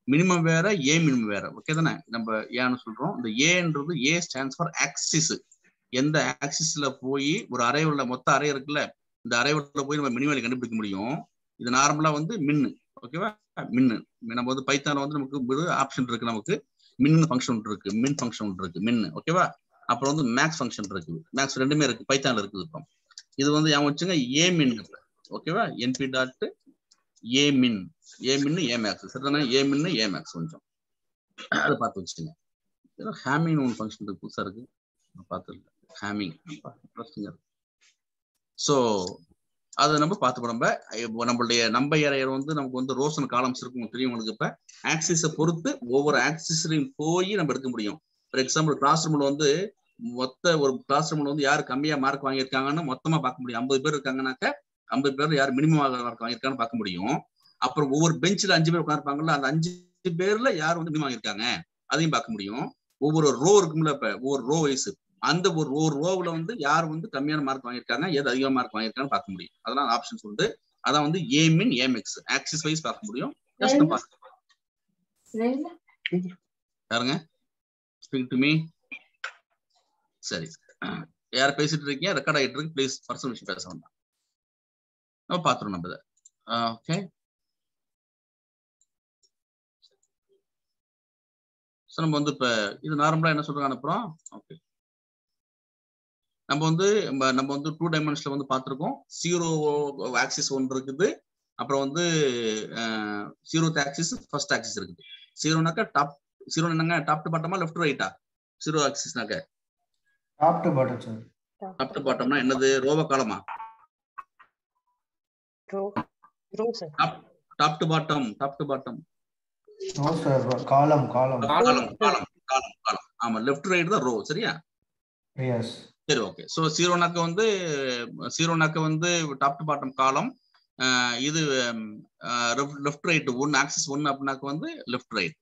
மினிமம் வேற, ஏ மினிமம் வேற. ஓகே தானே? நம்ம ஏன்னு சொல்றோம். இந்த ஏன்றது ஏ ஸ்டாண்ட்ஸ் ஃபார் ஆக்சிஸ். எந்த ஆக்சிஸ்ல போய் ஒரு அரே உள்ள மொத்த அரே இருக்குல்ல, இந்த அரே உள்ள போய் நம்ம மினிமம் கண்டுபிடிக்க முடியும். இது நார்மலா வந்து மின்னு. ஓகேவா? மின்னு நம்ம வந்து பைத்தான வந்து நமக்கு ஒரு ஆப்ஷன் இருக்கு. நமக்கு மின் ஃபங்க்ஷன் இருக்கு, மின் ஃபங்க்ஷன் இருக்கு, மின்னு. ஓகேவா? அப்புறம் வந்து மேக்ஸ் ஃபங்க்ஷன் இருக்குது. மேக்ஸ் ரெண்டுமே இருக்கு, பைத்தான்ல இருக்குது. இப்போ இது வந்து ஏன் வச்சுங்க, ஏ மின். ஓகேவா? என்பி டாட் ஏ மின், ஏ மின்னு ஏ மேக்ஸ். சரிதானே? ஏ மின்னு ஏ மேக்ஸ். கொஞ்சம் அதை பார்த்து வச்சுங்க. ஹேமிங் ஒன்று ஃபங்க்ஷன் இருக்கு, புதுசா இருக்கு, பார்த்து ஹேமிங். ஸோ அதை நம்ம பார்த்துப்போம். நம்மளுடைய நம்பர் ஏரையர் வந்து நமக்கு வந்து ரோஸ் அண்ட் காலம்ஸ் இருக்கும், தெரியும் உங்களுக்கு. இப்போ ஆக்சிஸை பொறுத்து ஒவ்வொரு ஆக்சிஸ்லையும் போய் நம்ம எடுக்க முடியும். ஃபார் எக்ஸாம்பிள் கிளாஸ் ரூம்ல வந்து மொத்த ஒரு கிளாஸ் ரூம்ல வந்து யார் கம்மியா மார்க் வாங்கியிருக்காங்கன்னு மொத்தமா பார்க்க முடியும். 50 பேர் இருக்காங்கன்னாக்க 50 பேர் யார் மினிமம் மார்க் வாங்கியிருக்காங்கன்னு பார்க்க முடியும். அப்புறம் ஒவ்வொரு பெஞ்சில் 5 பேர் உட்காந்துருப்பாங்கல்ல, அந்த 5 பேர்ல யார் வந்து மினிமம் வாங்கியிருக்காங்க அதையும் பார்க்க முடியும். ஒவ்வொரு ரோ இருக்கும்ல, இப்ப ஒவ்வொரு ரோ வைஸ் அந்த ஒரு ரோவில் வந்து யார் வந்து கம்மியான மார்க் வாங்கியிருக்காங்க, எது அதிகமான மார்க் வாங்கியிருக்காங்க பார்க்க முடியும். அதெல்லாம் ஆப்ஷன்ஸ் உண்டு. அதான் வந்து ஏ மின் ஏ மேக்ஸ் ஆக்சிஸ் வைஸ் பார்க்க முடியும். யாருங்க ஸ்பீக் டு மீ? சரி, யார் பேசிட்டு இருக்கீங்க? ரெக்கார்ட் ஆகிட்டு இருக்கு. ப்ளீஸ் பர்சனல் விஷயம் பேச வேண்டாம். நம்ம பார்த்துருவோம் நம்ம இதை. ஓகே, ஸோ நம்ம வந்து இப்போ இது நார்மலாக என்ன சொல்றாங்க அனுப்புறோம். ஓகே, நம்ம வந்து 2 டைமென்ஷன்ல வந்து பார்த்துருக்கோம். 0 ஆக்சிஸ் ஒன்று இருக்குது, அப்புறம் வந்து 0th ஆக்சிஸ் ஃபர்ஸ்ட் ஆக்சிஸ் இருக்குது. 0னாக்கா டாப், 0 என்னங்க டாப் டு பாட்டமா லெஃப்ட் ரைட்டா? 0 ஆக்சிஸ்னாக்க top to bottom sir. Top to பாட்டம்னா என்னது? ரோவா காலமா? Top to bottom, top to bottom. No sir, column column column column column column. ஆமா, லெஃப்ட் ரைட் தான் ரோ. சரியா? எஸ். சரி, ஓகே. ஸோ 0னாக்க வந்து டாப் டு பாட்டம் காலம். இது லெஃப்ட் ரைட் ஒன் ஆக்சிஸ் 1 அப்படின்னாக்க வந்து லெஃப்ட் ரைட்.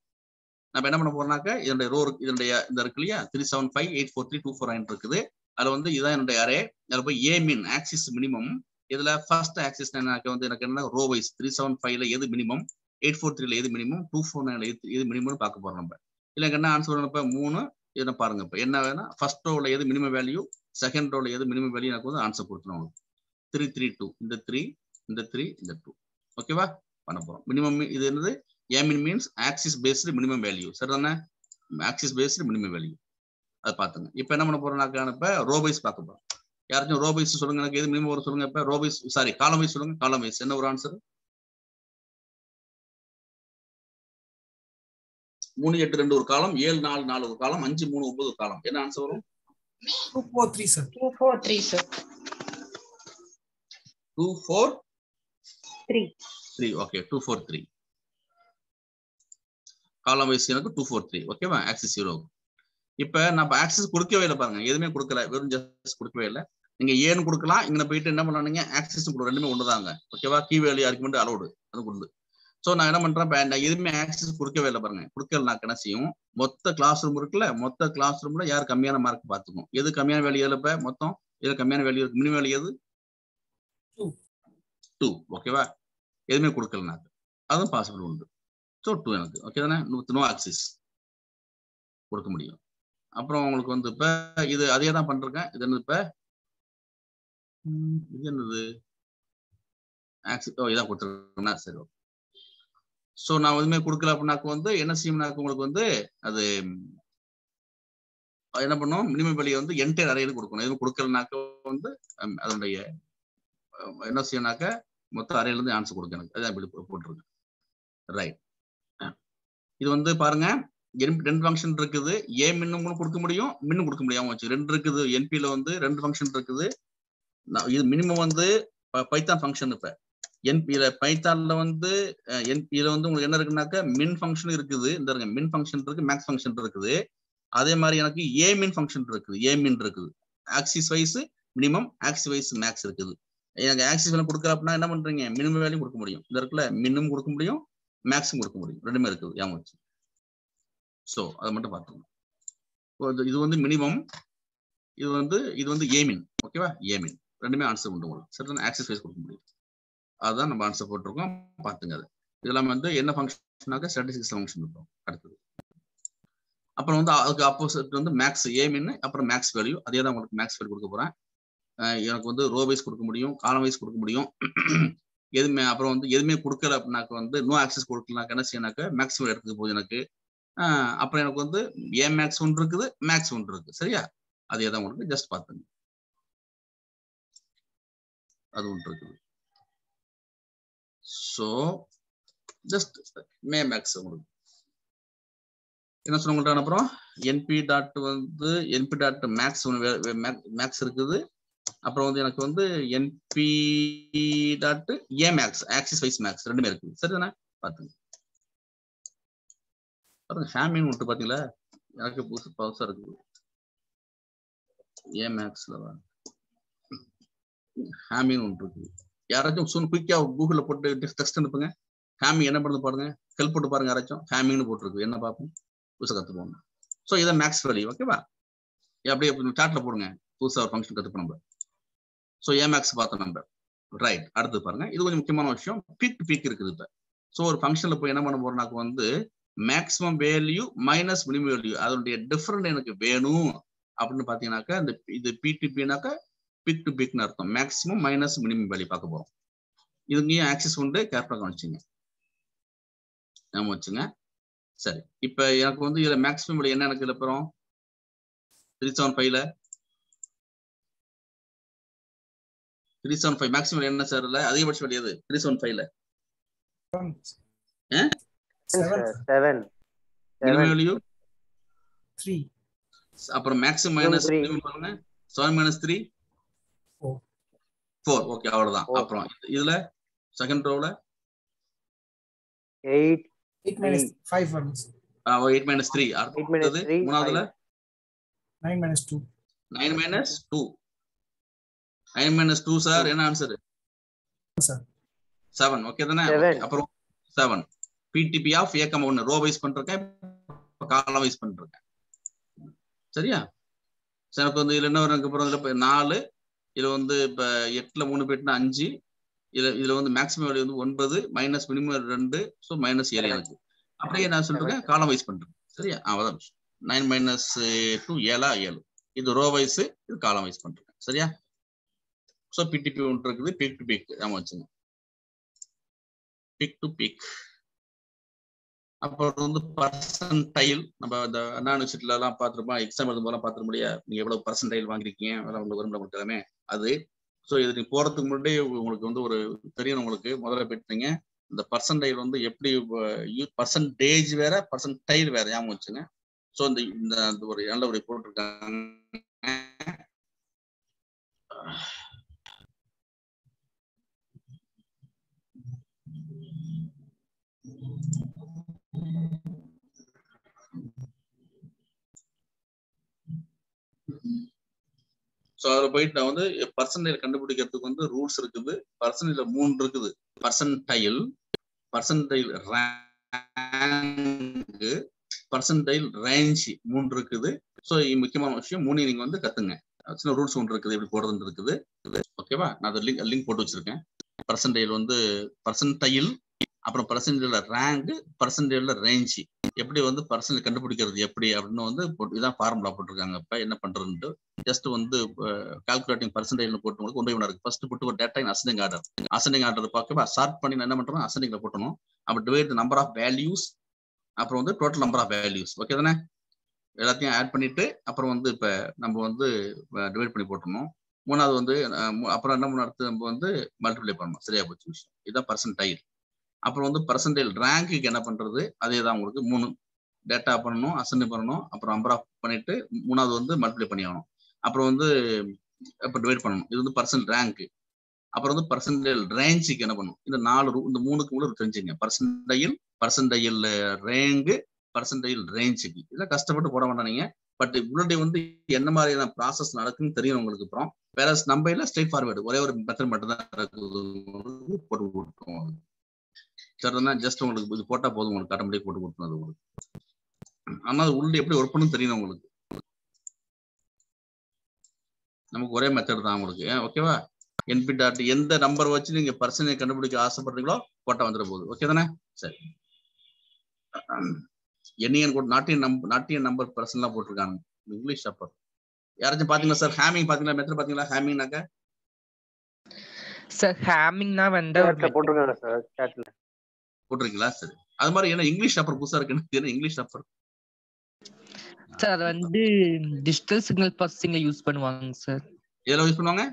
நம்ம என்ன பண்ண போறோம்னாக்க இதனுடைய ரோ இதனுடைய இந்த இருக்கு இல்லையா, 375843249 இருக்குது. அதுல வந்து இதான் என்னுடைய அரே. அதுல போய் ஏ மின் ஆக்சிஸ் மினிமம். இதுல ஃபர்ஸ்ட் ஆக்சிஸ் வந்து எனக்கு என்ன ரோ வைஸ் 375ல எது மினிமம், 843ல எது மினிமம், 249ல எது மினிமம் பார்க்க போறோம் நம்ம. இல்ல என்ன ஆன்சர்? இப்ப 3 என்ன பாருங்க. இப்ப என்ன வேணா ஃபர்ஸ்ட் ரோல எது மினிமம் வேல்யூ, செகண்ட் ரோல எது மினிமம் வேல்யூ எனக்கு வந்து ஆன்சர் கொடுத்துரும். 332 இந்த 3 இந்த 3 இந்த 2. ஓகேவா? பண்ண போறோம். மினிமம் இது என்னது? ஏமின் means axis based minimum value. சரிதானே? ஆக்சிஸ் பேஸ்டு மினிமம் வேல்யூ அதை பார்த்துங்க. இப்போ என்ன பண்ண போறோம்னாக்க இப்ப ரோ வைஸ் பார்க்க போறோம். யாருக்கும் ரோ வைஸ் சொல்லுங்க, எனக்கு எது மினிமம் வரும் சொல்லுங்க. இப்ப row wise sorry column wise சொல்லுங்க. காலம் வைஸ் என்ன ஒரு ஆன்சர்? 3 8 2 ஒரு காலம், 7 4 4 ஒரு காலம், 5 3 9 ஒரு காலம். என்ன ஆன்சர் வரும்? 243 சார். 243 சார். 243. ஓகே, 243 காலம் வைஸ் எனக்கு 243. ஓகேவா? ஆக்சிஸ் 0. இப்ப நம்ம ஆக்சிஸ் கொடுக்கவே இல்லை பாருங்க, எதுவுமே கொடுக்கல, வெறும் ஜஸ்ட் கொடுக்கவே இல்லை. நீங்க ஏன்னு கொடுக்கலாம், இங்க போயிட்டு என்ன பண்ணானுங்க ஆக்சிஸ் ரெண்டுமே ஒண்ணுதாங்க. ஓகேவா? கீ வேல்யூ ஆர்குமெண்ட் அலோடு, அது உண்டு. ஸோ நான் என்ன பண்றேன், நான் எதுவுமே ஆக்சிஸ் கொடுக்கவே இல்லை பாருங்க. கொடுக்கலனாக்க என்ன செய்யும், மொத்த கிளாஸ் ரூம் இருக்குல்ல, மொத்த கிளாஸ் ரூம்ல யார் கம்மியான மார்க் பார்த்துக்கும். எது கம்மியான வேல்யூ? இப்ப மொத்தம் எது கம்மியான வேல்யூ இருக்கு? மினிமம் வேல்யூ எது? 2. ஓகேவா? எதுவுமே கொடுக்கலனாக்க அதுவும் பாசிபிள் உண்டு. ஸோ 2 எனக்கு. ஓகே தானே? நோ ஆக்சிஸ் கொடுக்க முடியும். அப்புறம் உங்களுக்கு வந்து இப்ப இது அதே தான் பண்றேன். இது என்னது? இப்ப இது என்னது? ஆக்சிஸ் இதான் கொடுத்துருக்கேன்னா சரி. ஓகே, ஸோ நான் எதுவுமே கொடுக்கல அப்படின்னாக்க வந்து என்ன செய்யும்னாக்க உங்களுக்கு வந்து அது என்ன பண்ணும், மினிமம் வேல்யூ வந்து என்டையர் அரேன்னு கொடுக்கணும். எதுவும் கொடுக்கலனாக்க வந்து அதனுடைய என்ன செய்யணும்னாக்க மொத்த அரேல இருந்து ஆன்சர் கொடுக்கணும். அதான் இப்படி போட்டிருக்கேன். ரைட். இது வந்து பாருங்க, ரெண்டு ஃபங்க்ஷன் இருக்குது. ஏ மின்னும் கொடுக்க முடியும், மின்னும் கொடுக்க முடியாம வச்சு 2 இருக்குது. என்பில வந்து 2 ஃபங்க்ஷன் இருக்குது. இது மினிமம் வந்து பைத்தான் ஃபங்க்ஷன். இப்ப என்பில பைத்தான்ல வந்து என்பில வந்து உங்களுக்கு என்ன இருக்குன்னாக்க மின் ஃபங்க்ஷன் இருக்குது. இந்த மின் ஃபங்க்ஷன் இருக்கு, மேக்ஸ் ஃபங்க்ஷன் இருக்குது. அதே மாதிரி எனக்கு ஏ மின் ஃபங்க்ஷன் இருக்குது, ஏ மின் இருக்குது. Axis wise minimum, axis wise max இருக்குது. எனக்கு ஆக்சிஸ் வேலை கொடுக்கல அப்படின்னா என்ன பண்றீங்க, மினிமம் வேலையும் கொடுக்க முடியும். இந்த இருக்குல்ல மினிமம் கொடுக்க முடியும், மேக்ஸும் கொடுக்க முடியும். ரெண்டுமே இருக்குது ஏன் வச்சு. ஸோ அதை மட்டும் பார்த்துக்கணும். இது வந்து மினிமம், இது வந்து ஏமின். ஓகேவா, ஏமின் ரெண்டுமே ஆன்சர் உண்டு உங்களுக்கு. சரி, ஆக்சிஸ் வைஸ் கொடுக்க முடியும். அதுதான் நம்ம ஆன்சர் போட்டிருக்கோம், பார்த்துங்க. அது இதெல்லாம் வந்து என்ன ஃபங்க்ஷனாக்க ஸ்டாட்டிஸ்டிக்ஸ் ஃபங்க்ஷன் இருக்கும். அடுத்தது அப்புறம் வந்து அதுக்கு ஆப்போசிட் வந்து மேக்ஸ் ஏமின், அப்புறம் மேக்ஸ் வேல்யூ. அதே தான் உங்களுக்கு மேக்ஸ் வேல்யூ கொடுக்க போறேன். எனக்கு வந்து ரோ வைஸ் கொடுக்க முடியும், காலம் வைஸ் கொடுக்க முடியும். எதுவுமே அப்புறம் வந்து எதுவுமே கொடுக்கல அப்படின்னாக்க வந்து நோ ஆக்சஸ் கொடுக்கலாக்க என்ன செய்யணாக்க மேக்ஸ் வேல்யூ எடுத்துக்க போகுது எனக்கு. அப்புறம் எனக்கு வந்து ஏ மேக்ஸ் ஒன்று இருக்குது, மேக்ஸ் ஒன்று இருக்கு. சரியா, அதே தான் உங்களுக்கு ஜஸ்ட் பார்த்துங்க. அது ஒன்று இருக்குது. ஸோ ஜஸ்ட் மே மேக்ஸ் உங்களுக்கு என்ன சொன்ன. அப்புறம் என்பி டாட் வந்து என்பி டாட் மேக்ஸ் மேக்ஸ் இருக்குது. அப்புறம் வந்து எனக்கு வந்து NP dot A max, axis wise max ரெண்டுமே இருக்குது. சரிதானே, பார்த்துங்க. ஹேமின் விட்டு பாத்தீங்களா, எனக்கு புதுசா இருக்குது. ஏ மேக்ஸ்ல ஹேமின் ஒன்று இருக்குது. யாராச்சும் சூன் குயிக்கா கூகுள்ல போட்டு டெக்ஸ்ட் அனுப்புங்க. ஹேமிங் என்ன பண்ணுது பாருங்க, ஹெல்ப் போட்டு பாருங்க. யாராச்சும் ஹேமிங்னு போட்டுருக்கு, என்ன பார்ப்போம், புதுசாக கற்றுப்போம். ஸோ இதை மேக்ஸ் வேல்யூ. ஓகேவா, அப்படியே சார்ட்ல போடுங்க. புதுசாக ஒரு ஃபங்க்ஷன் கற்றுப்போம் நம்ம. ஸோ ஏ மேக்ஸ் பார்த்தோம் நம்ம. ரைட், அடுத்து பாருங்க. இது கொஞ்சம் முக்கியமான விஷயம். பீக் டு பீக் இருக்குது இப்போ. ஸோ ஒரு ஃபங்க்ஷன்ல போய் என்ன பண்ண போறோம்னாக்க வந்து maximum value minus minimum value அதனுடைய டிஃபரெண்ட் எனக்கு வேணும் அப்படின்னு பாத்தீங்கன்னாக்கா இந்த இது பிடிபினாக்கா பீக் டு பீக்னு அர்த்தம். மேக்ஸிமம் மைனஸ் மினிமம் வேல்யூ பார்க்க போறோம். இதுங்கேயும் ஆக்சிஸ் உண்டு, கேப்டா கவனிச்சுங்க, ஞாபகம் வச்சுங்க. சரி, இப்ப எனக்கு வந்து இதுல மேக்ஸிமம் வேல்யூ என்ன எனக்கு அப்புறம் 375ல 375 மேக்ஸிமம் என்ன சார்? இல்ல அதிகபட்ச வேல்யூ எது 375ல? 7 மினிமம் வேல்யூ 3. அப்புறம் மேக்ஸிமம் மைனஸ் மினிமம் பாருங்க 7 minus 3 4. ஓகே, அவ்வளவுதான். அப்புறம் இதுல செகண்ட் ரோல 8 minus 5 வருது. 8 minus 3. அடுத்தது மூணாவதுல 9 minus 2. 9 minus 2. 9 minus 2 சார் என்ன ஆன்சர்? 7. ஓகே தானே? அப்புறம் 7 PTP of A,1 row wise பண்றேன், காலம் வைஸ் பண்றேன். சரியா? சரி, அப்ப வந்து இதுல என்ன வரும்? அப்புறம் இதுல 4, இதுல வந்து இப்ப 8ல 3 போயிட்டுனா 5, இதுல வந்து மேக்ஸிமம் வேல்யூ வந்து 9 மைனஸ் மினிமம் 2, ஸோ -7 எனக்கு. அப்படியே நான் சொல்றேன் காலம் வைஸ் பண்றேன். சரியா? அதான் 9 minus 2 7. இது ரோ வைஸ், இது காலம் வைஸ் பண்றேன். சரியா? ஸோ PTP ஒன்று இருக்குது, பீக் டு பீக் நாம வச்சுங்க, பீக் டு பீக். அப்புறம் வந்து பர்சன்டைல், நம்ம இந்த அனானிவர்சிட்டில எல்லாம் பார்த்துருப்போம், எக்ஸாம் எழுதும் போதெல்லாம் பார்த்துருக்க முடியாது. நீங்க எவ்வளவு பர்சன்டைல் வாங்கிருக்கீங்க அதெல்லாம் உங்களுக்கு வரும்ல உங்களுக்கு எல்லாமே அது. ஸோ இது நீங்க போறதுக்கு முன்னாடி உங்களுக்கு வந்து ஒரு தெரியும், உங்களுக்கு முதல்ல போயிட்டீங்க இந்த பர்சன்டைல் வந்து எப்படி பர்சன்டேஜ் வேற பர்சன்டைல் வேற ஞாபகம் வச்சுங்க. ஸோ இந்த ஒரு நல்ல ஒரு போட்டிருக்காங்க. ஸோ அதில் போயிட்டு நான் வந்து பர்சன்டைல் கண்டுபிடிக்கிறதுக்கு வந்து ரூல்ஸ் இருக்குது. பர்சன்டைல 3 இருக்குது. Percentile, percentile rank, percentile range 3 இருக்குது. ஸோ முக்கியமான விஷயம் 3 நீங்க வந்து கத்துங்க. சின்ன ரூல்ஸ் ஒன்று இருக்குது, எப்படி போடுறதுன்னு இருக்குது. ஓகேவா? நான் அதை லிங்க் போட்டு வச்சிருக்கேன். பர்சன்டைல் வந்து பர்சன்டைல், அப்புறம் பர்சன்டைல ரேங்க், பர்சன்டைல ரேஞ்ச், எப்படி வந்து பர்சன்டைல் கண்டுபிடிக்கிறது எப்படி அப்படின்னு வந்து இதான் ஃபார்முலா போட்டிருக்காங்க. இப்ப என்ன பண்றதுன்ட்டு ஜஸ்ட் வந்து கால்குலேட்டிங் பர்சன்டைல் போட்டு உங்களுக்கு ஒன்றே ஒன்றா இருக்கு. ஃபர்ஸ்ட் புட்டு ஒரு டேட்டா இன் அசெண்டிங் ஆர்டர். அசெண்டிங் ஆர்டர் பார்க்கவா சார்ட் பண்ணி நான் என்ன பண்றேன், அசெண்டிங்ல போட்டணும். அப்புறம் டிவைட் நம்பர் ஆஃப் வேல்யூஸ், அப்புறம் வந்து total number of values. Okay தானே? எல்லாத்தையும் ஆட் பண்ணிட்டு அப்புறம் வந்து இப்ப நம்ம வந்து டிவைட் பண்ணி போட்டணும். மூணாவது வந்து அப்புறம் என்ன பண்ண அடுத்து நம்ம வந்து மல்டிப்ளை பண்ணணும். சரியா போச்சு விஷயம். இதுதான் பர்சன்டைல். அப்புறம் வந்து பர்சன்டைல் ரேங்க்கு என்ன பண்றது, அதே தான் உங்களுக்கு 3 டேட்டா பண்ணணும், அசெண்ட் பண்ணணும், அப்புறம் நம்பர் ஆஃப் பண்ணிட்டு மூணாவது வந்து மல்டிப்ளை பண்ணி ஆகணும். அப்புறம் வந்து இப்போ டிவைட் பண்ணணும். இது வந்து பர்சன்ட் ரேங்க். அப்புறம் வந்து பர்சன்டைல் ரேஞ்சுக்கு என்ன பண்ணும்? இந்த இந்த மூணுக்கு கூட தெரிஞ்சுங்க. பர்சன்டைல் ரேங்கு, பர்சன்டைல் ரேஞ்சுக்கு. இதெல்லாம் கஷ்டப்பட்டு போட வேண்டாம் நீங்க. பட் இவ்வளோ வந்து என்ன மாதிரியான ப்ராசஸ் நடக்குன்னு தெரியும் உங்களுக்கு. அப்புறம் வேற நம்பையில ஸ்ட்ரெயிட் ஃபார்வேர்டு ஒரே ஒரு மெத்தட் மட்டும் தான் போட்டு கொடுக்கும். சரிதானா? ஜஸ்ட் உங்களுக்கு இது போட்டா போதும், உங்களுக்கு ஆட்டோமேட்டிக் போட்டு கொடுத்துருது உங்களுக்கு. ஆனா அது உள்ள எப்படி ஒர்க் பண்ணும் தெரியணும் உங்களுக்கு. நமக்கு ஒரே மெத்தட் தான் உங்களுக்கு. ஓகேவா? என்பி டாட் எந்த நம்பர் வச்சு நீங்க பர்சனை கண்டுபிடிக்க ஆசைப்படுறீங்களோ போட்டா வந்துட போகுது. ஓகே தானே? சரி. எண்ணியன் கூட நாட்டியன் நம்பர் பர்சன்லாம் போட்டிருக்காங்க இங்கிலீஷ் அப்பர். யாராச்சும் பாத்தீங்களா சார்? ஹேமிங் பாத்தீங்களா? மெத்தட் பாத்தீங்களா? ஹேமிங்னாக்க சார் ஹேமிங்னா வந்து போட்டுருக்காங்க சார் சாட்ல. போட்டிருக்கீங்களா? சரி. அது மாதிரி என்ன இங்கிலீஷ் அப்பர் புதுசா இருக்கு. இங்கிலீஷ் அப்பர் சார் அது வந்து டிஜிட்டல் சிக்னல் ப்ராசஸிங்ல யூஸ் பண்ணுவாங்க சார். எதுல யூஸ் பண்ணுவாங்க?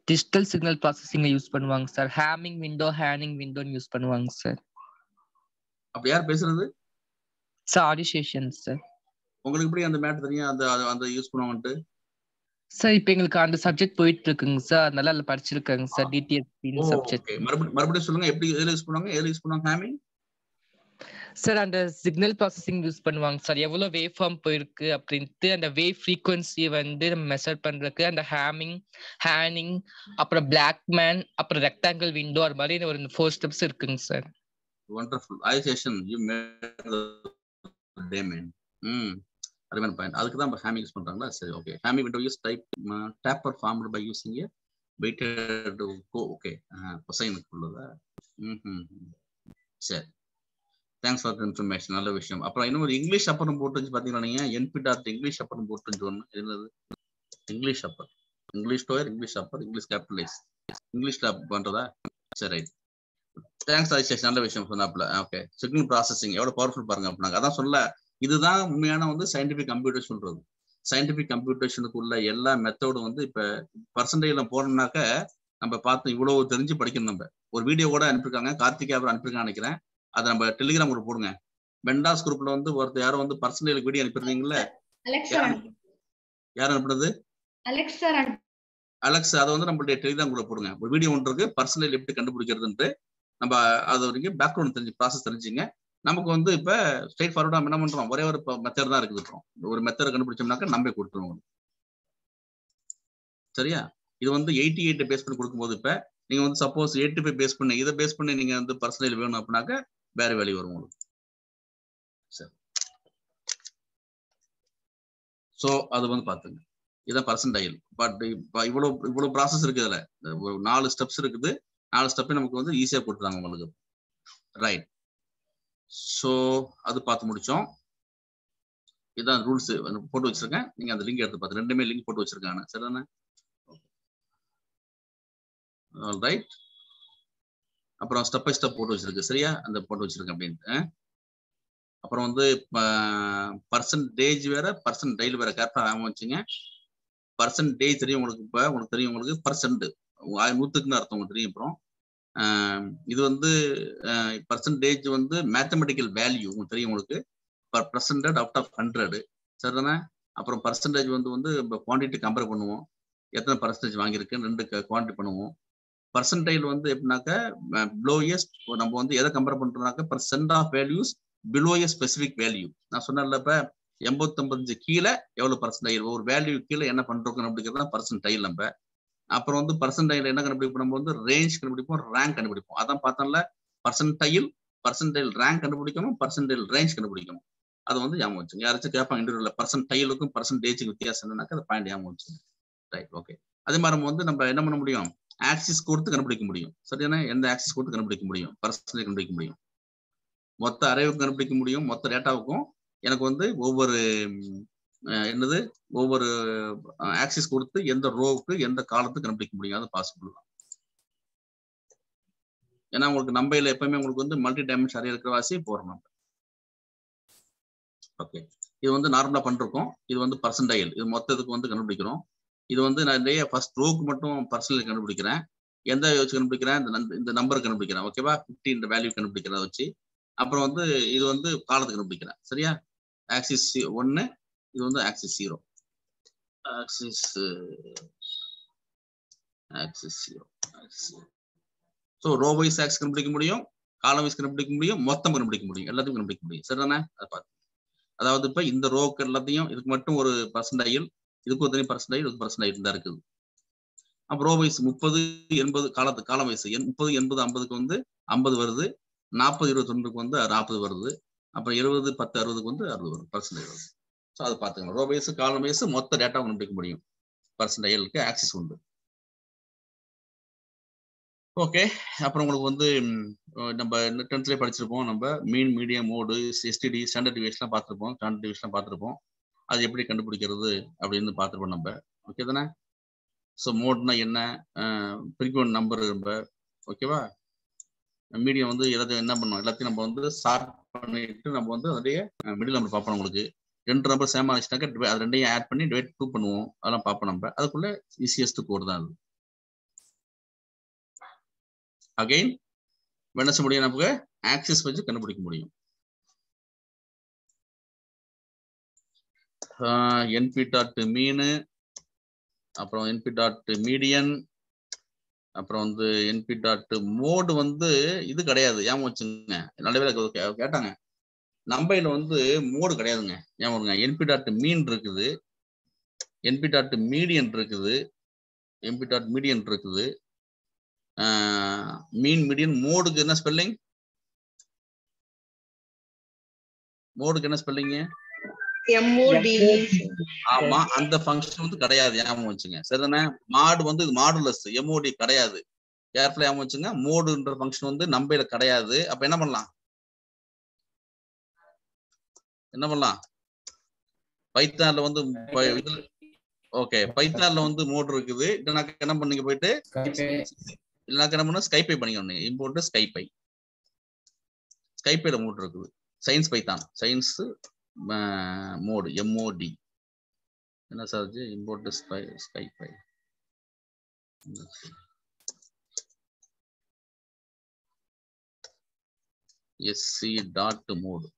டிஜிட்டல் சிக்னல் ப்ராசஸிங்ல யூஸ் பண்ணுவாங்க சார். ஹேமிங் விண்டோ, ஹேனிங் விண்டோன்னு யூஸ் பண்ணுவாங்க சார். அப்படி யார் பேசுறது? Sir Adiseshan sir. உங்களுக்கு எப்படி அந்த மேட் தெரியும் அந்த யூஸ் பண்ணுவாங்கன்ட்டு? சார் இப்போ எங்களுக்கு அந்த சப்ஜெக்ட் போயிட்டு இருக்குங்க சார், அதனால அதில் படிச்சிருக்காங்க சார். TDS subject. மறுபடியும் சொல்லுங்க, எப்படி எதுல யூஸ் பண்ணுவாங்க ஹேமிங்? சார் அந்த சிக்னல் ப்ராசஸிங் யூஸ் பண்ணுவாங்க சார். எவ்வளவு வேவ் ஃபார்ம் போயிருக்கு அப்படின்ட்டு அந்த வேவ் ஃப்ரீக்வன்சியை வந்து நம்ம மெஷர் பண்றதுக்கு அந்த ஹேமிங், ஹேனிங், அப்புறம் பிளாக் மேன், அப்புறம் ரெக்டாங்கிள் விண்டோ, அது மாதிரி ஒரு 4 ஸ்டெப்ஸ் இருக்குங்க சார். வண்டர்ஃபுல் ஐசேஷன் யூ மேட் டே மேன். அருமையான பாயிண்ட். அதுக்கு தான் ஹேமிங் யூஸ் பண்றாங்களா? சரி, okay. Hamming window use type taper formed by using a weighted okay கொசைனுக்கு உள்ளதா? சரி, தேங்க்ஸ் ஃபார் இன்ஃபர்மேஷன். நல்ல விஷயம். அப்புறம் இன்னொரு இங்கிலீஷ் அப்பர் போட்டு வச்சு பாத்தீங்கன்னா நீங்க என்பி டாட் இங்கிலீஷ் அப்பர் போட்டு ஒன்று என்னது? English upper, English square, English upper, English capitalise, இங்கிலீஷ்ல பண்றதா? சரி, தேங்க்ஸ் ஐசேஷன். நல்ல விஷயம் சொன்னாப்ல. ஓகே, சிக்னல் ப்ராசஸிங் எவ்வளவு பவர்ஃபுல் பாருங்க. அப்படின்னாங்க அதான் சொல்ல, இதுதான் உண்மையான வந்து சயின்டிபிக் கம்ப்யூட்டர் சொல்றது. சயின்டிபிக் கம்ப்யூட்டேஷனுக்கு உள்ள எல்லா மெத்தடும் வந்து இப்ப பர்சன்டேஜ்ல போனோம்னாக்க நம்ம பார்த்து இவ்வளவு தெரிஞ்சு படிக்கணும். நம்ம ஒரு வீடியோ கூட அனுப்பியிருக்காங்க, கார்த்திகா அவர் அனுப்பியிருக்காங்க நினைக்கிறேன். அதை நம்ம டெலிகிராம் குரூப் போடுங்க. வெண்டாஸ் குரூப்ல வந்து ஒருத்தர் யாரும் வந்து பர்சனல் வீடியோ அனுப்பியிருந்தீங்கல்ல, யார் அனுப்புனது? அலெக்ஸ். அதை வந்து நம்மளுடைய டெலிகிராம் குரூப் போடுங்க. ஒரு வீடியோ ஒன்று இருக்கு, பர்சனல் எப்படி கண்டுபிடிக்கிறதுன்ட்டு. நம்ம அது வரைக்கும் பேக்ரவுண்ட் தெரிஞ்சு ப்ராசஸ் தெரிஞ்சுங்க. நமக்கு வந்து இப்ப ஸ்ட்ரெயிட் ஃபார்வர்டா என்ன பண்றோம்? ஒரே ஒரு மெத்தட் தான் இருக்குது. ஒரு மெத்தட் கண்டுபிடிச்சோம்னாக்க நம்பே கொடுத்துருவோம். சரியா? இது வந்து 88 பேஸ் பண்ணி கொடுக்கும்போது இப்ப நீங்க வந்து சப்போஸ் 85 பேஸ் பண்ணி இதை பேஸ் பண்ணி நீங்க வந்து பர்சனல் வேணும் அப்படின்னாக்க வேற வேல்யூ வரும் உங்களுக்கு. சரி, ஸோ அது வந்து பாத்துங்க. இதான் பர்சன்டைல். பட் இவ்வளவு ப்ராசஸ் இருக்கு. இதுல ஒரு 4 ஸ்டெப்ஸ் இருக்குது. 4 ஸ்டெப்பை நமக்கு வந்து ஈஸியா கொடுத்துறாங்க உங்களுக்கு. ரைட். ஸோ அது பார்த்து முடிச்சோம். இதுதான் ரூல்ஸ் போட்டு வச்சிருக்கேன். நீங்க அந்த லிங்க் எடுத்து பார்த்து, ரெண்டுமே லிங்க் போட்டு வச்சிருக்காங்க. சரிதானே? ரைட். அப்புறம் ஸ்டெப் பை ஸ்டெப் போட்டு வச்சிருக்கு. சரியா? அந்த போட்டு வச்சிருக்கேன் அப்படின்ட்டு. அப்புறம் வந்து பர்சன்டேஜ் வேற, பர்சன்டைல் வேற. கரெக்டா வச்சுங்க. பர்சன்டேஜ் தெரியும் உங்களுக்கு. இப்ப உங்களுக்கு தெரியும், உங்களுக்கு பர்சன்ட் 100க்குன்னு அர்த்தம் உங்களுக்கு தெரியும். அப்புறம் இது வந்து பர்சன்டேஜ் வந்து மேத்தமெட்டிக்கல் வேல்யூ உங்களுக்கு தெரியும். உங்களுக்கு பர்சன்டேஜ் அவுட் ஆஃப் 100. சரிதானே? அப்புறம் பர்சன்டேஜ் வந்து குவான்டிட்டி கம்பேர் பண்ணுவோம். எத்தனை பர்சன்டேஜ் வாங்கியிருக்குன்னு 2 குவான்டிட்டி பண்ணுவோம். பர்சன்டைல் வந்து எப்படின்னாக்க பிலோயஸ்ட். நம்ம வந்து எதை கம்பேர் பண்றோம்னாக்க percent of values below a specific value. நான் சொன்னேன்ல, இப்ப 89 கீழே எவ்வளவு பர்சன்டைல், ஒரு வேல்யூ கீழே என்ன பண்றோம் அப்படிங்கிறது தான் பர்சன்டைல். நம்ம அப்புறம் வந்து பர்சன்டைல் என்ன கண்டுபிடிப்போம்? நம்ம வந்து ரேஞ்ச் கண்டுபிடிப்போம், ரேங்க் கண்டுபிடிப்போம். அதான் பார்த்தோம்ல, பர்சன்டைல் ரேங்க் கண்டுபிடிக்கணும், பர்சன்டைல் ரேஞ்ச் கண்டுபிடிக்கணும். அதை வந்து ஞாபகம் வச்சுங்க. யாராச்சும் கேட்பாங்க இன்டர்வியூல பர்சன்டைலுக்கும் பர்சன்டேஜுக்கு வித்தியாசம் என்னன்னாக்க அந்த பாயிண்ட் ஞாபகம் வச்சுங்க. Right, okay. அதே மாதிரி நம்ம என்ன பண்ண முடியும்? ஆக்சிஸ் கொடுத்து கண்டுபிடிக்க முடியும். சரியான? எந்த ஆக்சிஸ் கொடுத்து கண்டுபிடிக்க முடியும்? பர்சன்டேஜ் கண்டுபிடிக்க முடியும். மொத்த அரேவுக்கும் கண்டுபிடிக்க முடியும். மொத்த டேட்டாவுக்கும் எனக்கு வந்து ஒவ்வொரு ஆக்சிஸ் கொடுத்து எந்த ரோவுக்கு எந்த காலத்துக்கு கண்டுபிடிக்க முடியும். அது பாசிபிள் தான். ஏன்னா உங்களுக்கு நம்பையில எப்பவுமே உங்களுக்கு வந்து மல்டி டைமென்ஷன் அரே இருக்கிற வாசி போறோம் நம்ம. ஓகே, இது வந்து நார்மலா பண்ணிருக்கோம். இது வந்து பர்சன்டைல். இது மொத்தத்துக்கு வந்து கண்டுபிடிக்கிறோம். இது வந்து நான் நிறைய ஃபர்ஸ்ட் ரோக்கு மட்டும் பர்சனல் கண்டுபிடிக்கிறேன். எந்த வச்சு கண்டுபிடிக்கிறேன்? இந்த நம்பர் கண்டுபிடிக்கிறேன். ஓகேவா? 50 இந்த வேல்யூ கண்டுபிடிக்கிறத வச்சு அப்புறம் வந்து இது வந்து காலத்துக்கு கண்டுபிடிக்கிறேன். சரியா? ஆக்சிஸ் 1, இது வந்து axis 0. Axis 0. So row wise axis கண்டுபிடிக்க முடியும், காலம் வைஸ் கண்டுபிடிக்க முடியும், மொத்தம் கண்டுபிடிக்க முடியும், எல்லாத்தையும் கண்டுபிடிக்க முடியும். சரிதானே? அதை பார்த்து அதாவது இப்ப இந்த ரோக்கு எல்லாத்தையும் இதுக்கு மட்டும் ஒரு பர்சன்டைல், இதுக்கு ஒரு தனி பர்சன்டைல், இதுக்கு பர்சன்டைல் தான் இருக்குது. அப்போ ரோ வைஸ் 30, 80 காலம் வைஸ் 30, 80, 50க்கு வந்து 50 வருது, 40, 21க்கு வந்து 40 வருது, அப்புறம் 70, 10, 60க்கு வந்து 60 வருது, பர்சன்டைல் வருது. ஸோ அதை பார்த்துக்கணும். ரோ வைஸ் காலம் வைஸ் மொத்த டேட்டா கண்டுபிடிக்க முடியும். பர்சன்டைலுக்கு ஆக்சிஸ் உண்டு. ஓகே. அப்புறம் உங்களுக்கு வந்து நம்ம 10th படிச்சிருப்போம். நம்ம மீன், மீடியம், மோடு, எஸ்டிடி, ஸ்டாண்டர்ட் டிவியேஷன்லாம் பார்த்துருப்போம். ஸ்டாண்டர்ட் டிவியேஷன்லாம் பார்த்துருப்போம். அது எப்படி கண்டுபிடிக்கிறது அப்படின்னு பார்த்துருப்போம் நம்ம. ஓகே தானே? ஸோ மோட்னா என்ன, ஃப்ரீக்வெண்ட் நம்பர் நம்ம, ஓகேவா? மீடியம் வந்து எல்லாத்தையும் என்ன பண்ணோம், எல்லாத்தையும் நம்ம வந்து சார்ட் பண்ணிட்டு நம்ம வந்து அதோடைய மிடில் நம்பர் பார்ப்போம். உங்களுக்கு 2 நம்பர் சேம் ஆச்சுனாக்கா அது ரெண்டையும் ஆட் பண்ணி டிவைட் 2 பண்ணுவோம். அதெல்லாம் பார்ப்போம் நம்ம. அதுக்குள்ள ஈஸியஸ்ட் கோட் தான் அது. அகைன் என்ன செய்ய முடியும், நமக்கு ஆக்சிஸ் வச்சு கண்டுபிடிக்க முடியும். என்பி டாட் மீன், அப்புறம் என்பி டாட் மீடியன், அப்புறம் வந்து என்பி டாட் மோடு வந்து இது கிடையாது. ஏன் வச்சுங்க, நல்ல பேர் கேட்டாங்க. நம்பையில வந்து மோடு கிடையாதுங்க. ஏன் வருங்க, என்பி டாட் மீன் இருக்குது, என்பி டாட் மீடியன் இருக்குது, என்பி டாட் மீடியன் இருக்குது. மீன், மீடியன், மோடுக்கு என்ன ஸ்பெல்லிங்? மோடுக்கு என்ன ஸ்பெல்லிங்? ஆமா, அந்த ஃபங்க்ஷன் வந்து கிடையாது. ஞாபகம் வச்சுங்க. சரிதானே? மாடு வந்து இது மாடுலஸ், எம்ஓடி கிடையாது. கேர்ஃபுல்லா ஞாபகம் வச்சுங்க. மோடுன்ற ஃபங்க்ஷன் வந்து நம்பையில கிடையாது. அப்ப என்ன பண்ணலாம், பைத்தான்ல வந்து ஓகே, பைத்தான்ல வந்து மோடு இருக்குது. இல்லைனாக்க என்ன பண்ணீங்க, போயிட்டு இல்லைனாக்க என்ன பண்ண ஸ்கைப்பை பண்ணிக்கணும். இம்போர்ட் ஸ்கைப்பை, ஸ்கைப்பைல மோடு இருக்குது. Science Python, science mode, MOD என்ன sir, import SciPy. SC dot mode.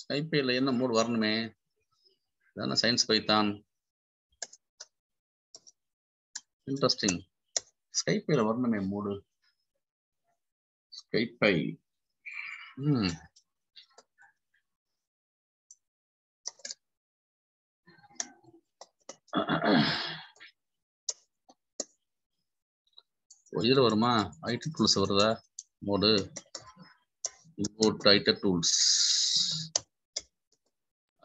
ஸ்கைப்பைல என்ன மோடு வரணுமே, அதான சயின்ஸ் பைத்தான். இன்ட்ரெஸ்டிங். ஸ்கைப்பைல வரணுமே மோடு, ஸ்கைப்பை. இதுல வருமா, ஐடி டூல்ஸ் வருதா mode, import IT tools,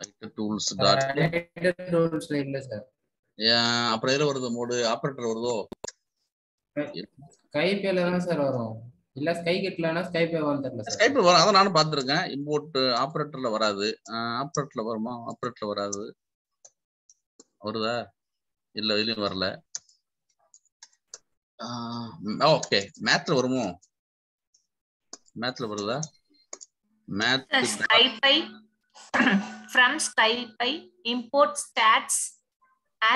IT tools dot இல்ல சார். அப்புறம் எதுல வருது மோடு, ஆபரேட்டர் வருதோ? ஸ்கைப்பேல தான் சார் வரும். இல்ல ஸ்கை கிட்லனா ஸ்கைப்பே வந்துறல சார். ஸ்கைப்பே வரும், அத நானும் பார்த்திருக்கேன். இம்போர்ட் ஆபரேட்டர்ல வராது. ஆபரேட்டர்ல வருமா? ஆபரேட்டர்ல வராது. வருதா? இல்ல, இதுலயும் வரல. ஓகே, மேத்ல வருமோ? மேத்ல வருதா? மேத் ஸ்கைப்பை from ஸ்கைப்பை import stats.